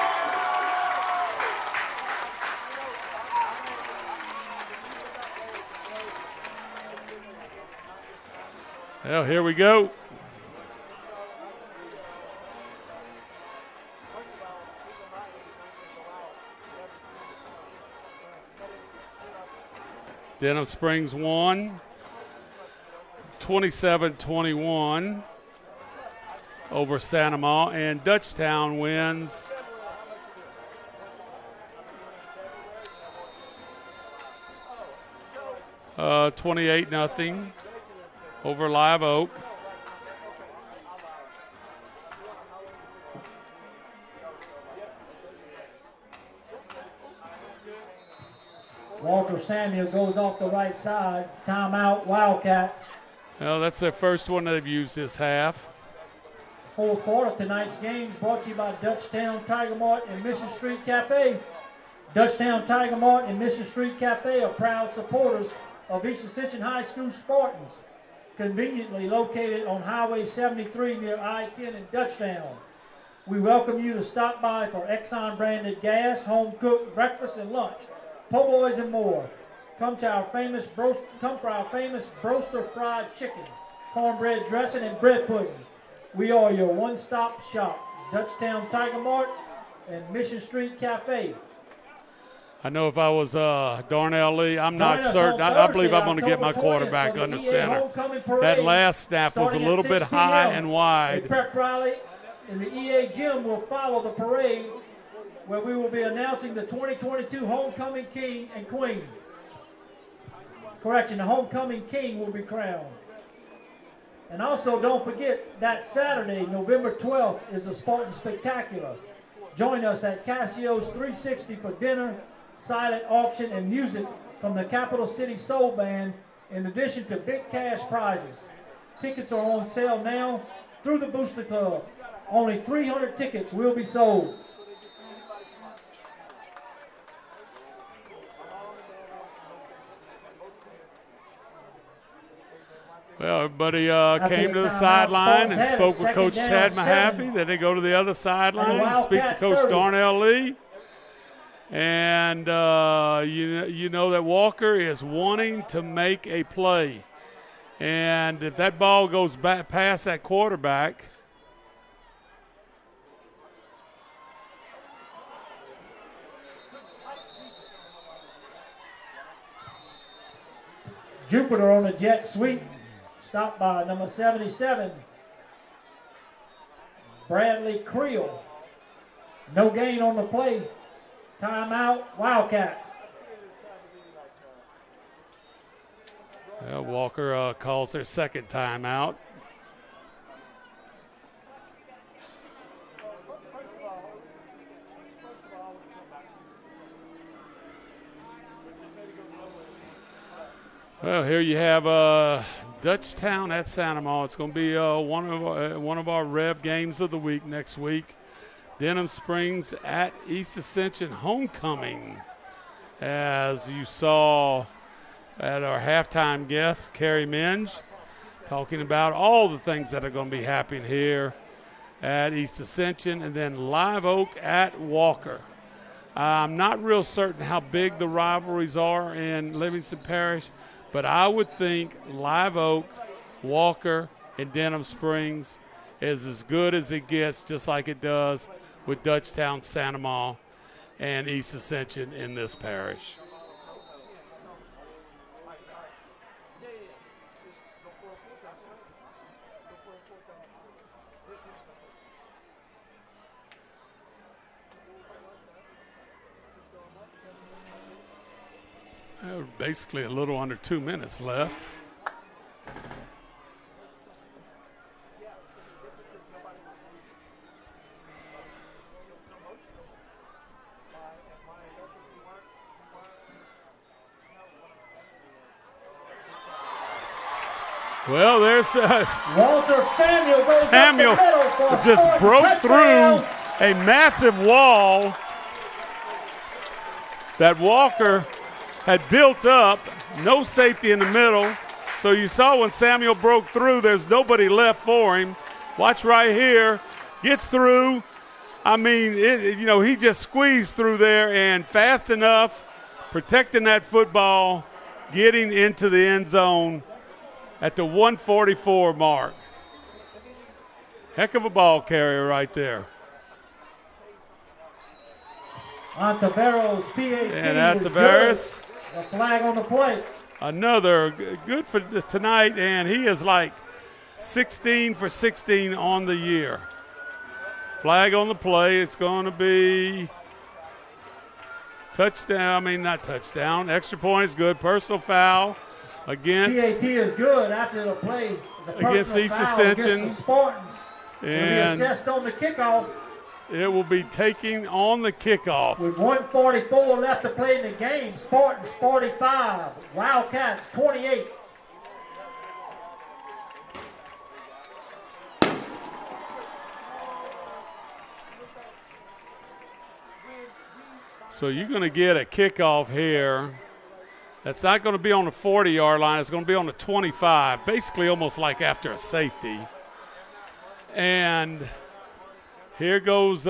Speaker 1: Well, here we go. Denham Springs 1, 27-21 over Santa Ma, and Dutchtown wins 28-0 over Live Oak.
Speaker 11: Walter Samuel goes off the right side. Timeout, Wildcats.
Speaker 1: Well, that's their first one they've used this half.
Speaker 11: Fourth quarter of tonight's game is brought to you by Dutchtown Tiger Mart and Mission Street Cafe. Dutchtown Tiger Mart and Mission Street Cafe are proud supporters of East Ascension High School Spartans, conveniently located on Highway 73 near I-10 in Dutchtown. We welcome you to stop by for Exxon branded gas, home cooked breakfast and lunch, po' boys and more. Come for our famous broaster fried chicken, cornbread dressing, and bread pudding. We are your one-stop shop, Dutchtown Tiger Mart and Mission Street Cafe.
Speaker 1: I know if I was Darnell Lee, I'm not certain. I believe I'm going to get my quarterback under center. That last snap was a little bit high and wide.
Speaker 11: A prep rally in the EA gym will follow the parade, where we will be announcing the 2022 Homecoming King and Queen. Correction, the Homecoming King will be crowned. And also, don't forget that Saturday, November 12th, is the Spartan Spectacular. Join us at Cassio's 360 for dinner, silent auction, and music from the Capital City Soul Band, in addition to big cash prizes. Tickets are on sale now through the Booster Club. Only 300 tickets will be sold.
Speaker 1: Well, everybody came to the sideline and spoke with Coach Chad Mahaffey. Then they go to the other sideline and speak to Coach Darnell Lee. And you know that Walker is wanting to make a play. And if that ball goes back past that quarterback,
Speaker 11: Jupiter on a jet sweep, stopped by number 77, Bradley Creel. No gain on the play. Timeout, Wildcats.
Speaker 1: Well, Walker calls their second timeout. Well, here you have Dutchtown at Santa Ma. It's going to be one of our REV games of the week next week. Denham Springs at East Ascension homecoming. As you saw at our halftime guest, Carrie Minge, talking about all the things that are going to be happening here at East Ascension, and then Live Oak at Walker. I'm not real certain how big the rivalries are in Livingston Parish, but I would think Live Oak, Walker, and Denham Springs is as good as it gets, just like it does with Dutchtown, Santa Ma, and East Ascension in this parish. Basically a little under 2 minutes left. Well, there's
Speaker 11: Walter Samuel
Speaker 1: just broke through a massive wall that Walker had built up. No safety in the middle. So you saw when Samuel broke through, there's nobody left for him. Watch right here. Gets through. I mean, he just squeezed through there and fast enough, protecting that football, getting into the end zone at the 144 mark. Heck of a ball carrier right there.
Speaker 11: Ontiveros, PAT.
Speaker 1: And Ontiveros.
Speaker 11: A flag on the play.
Speaker 1: another good for tonight, and he is like 16 for 16 on the year. Flag on the play. It's going to be touchdown. I mean, not touchdown. Extra point is good. Personal foul against.
Speaker 11: TAT is good after the play.
Speaker 1: Against East Ascension.
Speaker 11: The Spartans.
Speaker 1: And
Speaker 11: will be assessed on the kickoff.
Speaker 1: It will be taking on the kickoff.
Speaker 11: With 1:44 left to play in the game, Spartans 45, Wildcats 28.
Speaker 1: So you're going to get a kickoff here. That's not going to be on the 40-yard line. It's going to be on the 25, basically almost like after a safety. And here goes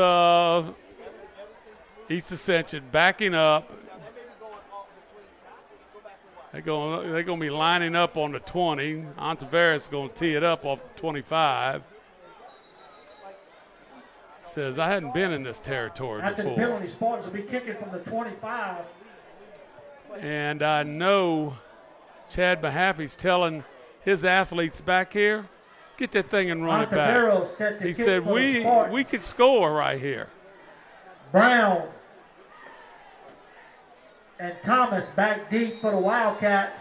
Speaker 1: East Ascension backing up. They're going to be lining up on the 20. Ontiveros is going to tee it up off the 25. Says, I hadn't been in this territory
Speaker 11: After
Speaker 1: before.
Speaker 11: The penalty, Spartans will be kicking from the 25.
Speaker 1: And I know Chad Mahaffey's telling his athletes back here, get that thing and run it back. He said, we could score right here.
Speaker 11: Brown and Thomas back deep for the Wildcats.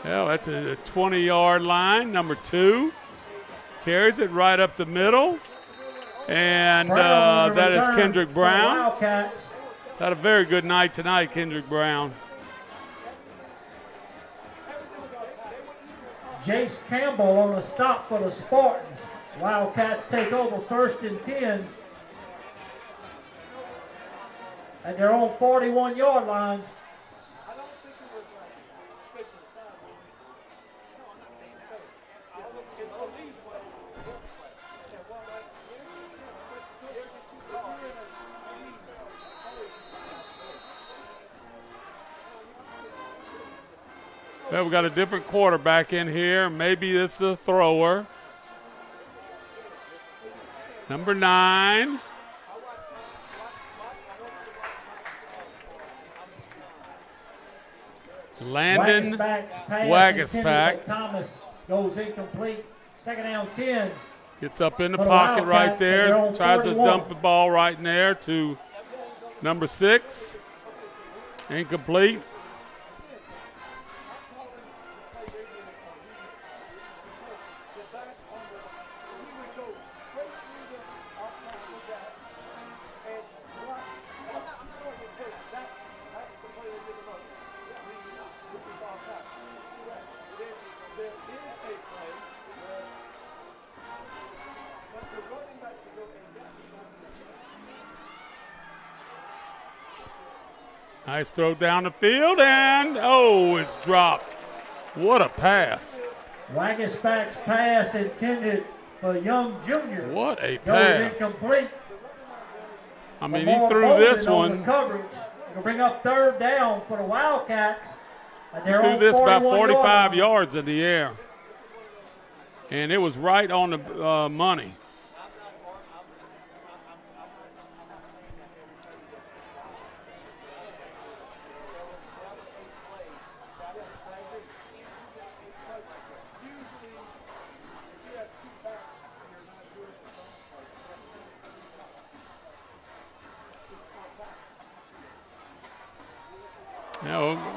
Speaker 1: Well, at the 20-yard line, number 2 carries it right up the middle. And that is Kendrick Brown. He's had a very good night tonight, Kendrick Brown.
Speaker 11: Jace Campbell on the stop for the Spartans. Wildcats take over 1st and 10. And they're on 41-yard line.
Speaker 1: Well, we've got a different quarterback in here. Maybe this is a thrower. Number 9. Landon Wagaspack.
Speaker 11: Thomas goes incomplete. 2nd down 10.
Speaker 1: Gets up in the pocket right there. Tries to dump the ball right in there to number 6. Incomplete. Nice throw down the field, and it's dropped. What a pass.
Speaker 11: Wagaspack's pass intended for Young Jr.
Speaker 1: What a pass.
Speaker 11: Incomplete.
Speaker 1: I mean, he threw this one.
Speaker 11: Coverage. It'll bring up 3rd down for the Wildcats. And
Speaker 1: He threw this about 45 yards in the air. And it was right on the money.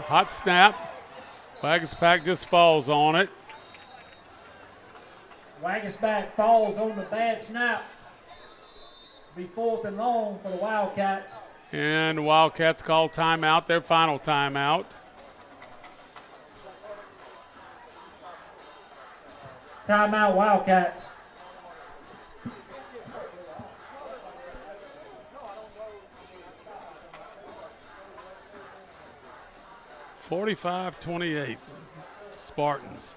Speaker 1: Hot snap. Wagaspack just falls on it.
Speaker 11: Wagaspack falls on the bad snap. Be 4th and long for the Wildcats.
Speaker 1: And the Wildcats call timeout, their final timeout.
Speaker 11: Timeout, Wildcats.
Speaker 1: (45-28) Spartans.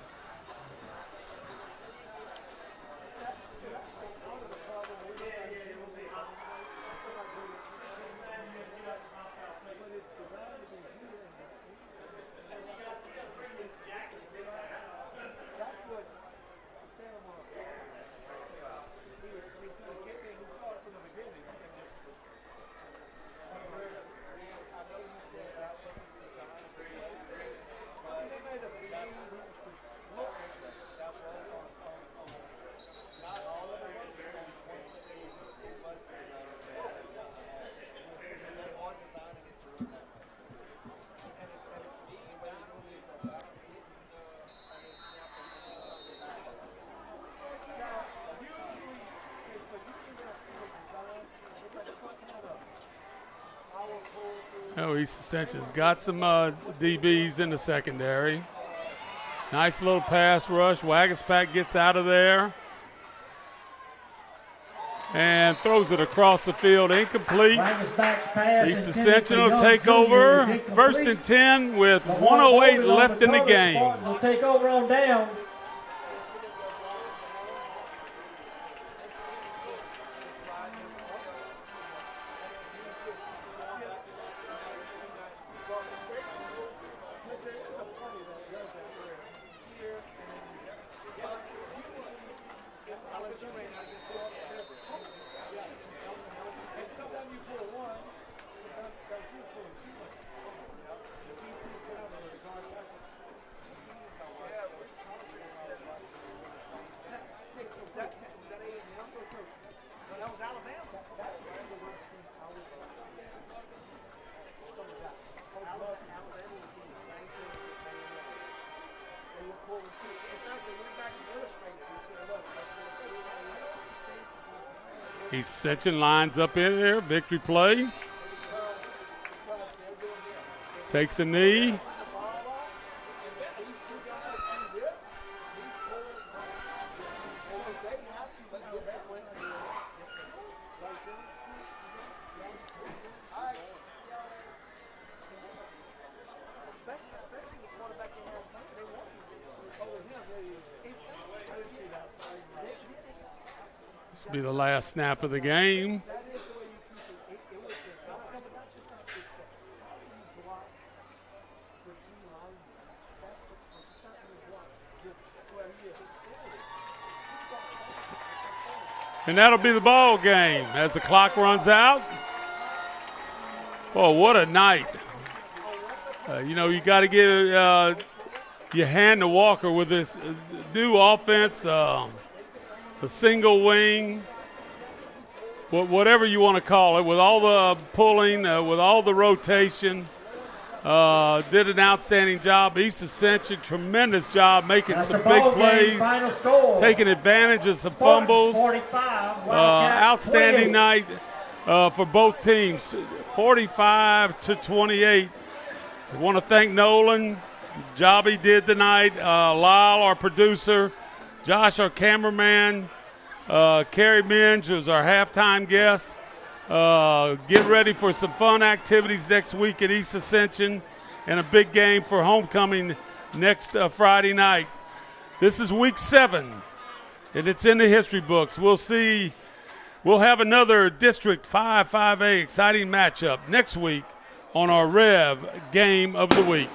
Speaker 1: Oh, East Ascension's got some DBs in the secondary. Nice little pass rush. Wagaspack gets out of there and throws it across the field, incomplete. East Ascension will take over. 1st and 10 with 1:08 left in the game.
Speaker 11: Will take over on down.
Speaker 1: East Ascension lines up in there, victory play. Takes a knee. This will be the last snap of the game. And that'll be the ball game as the clock runs out. Oh, what a night. You know, you got to give your hand to Walker with this new offense, a single wing, whatever you want to call it, with all the pulling, with all the rotation. Did an outstanding job. East Ascension, tremendous job making some big plays, taking advantage of some fumbles. Outstanding night for both teams, 45-28. I want to thank Nolan, the job he did tonight, Lyle, our producer, Josh, our cameraman, Carrie Minge was our halftime guest. Get ready for some fun activities next week at East Ascension and a big game for homecoming next Friday night. This is week 7, and it's in the history books. We'll see. We'll have another District 5-5A exciting matchup next week on our REV Game of the Week.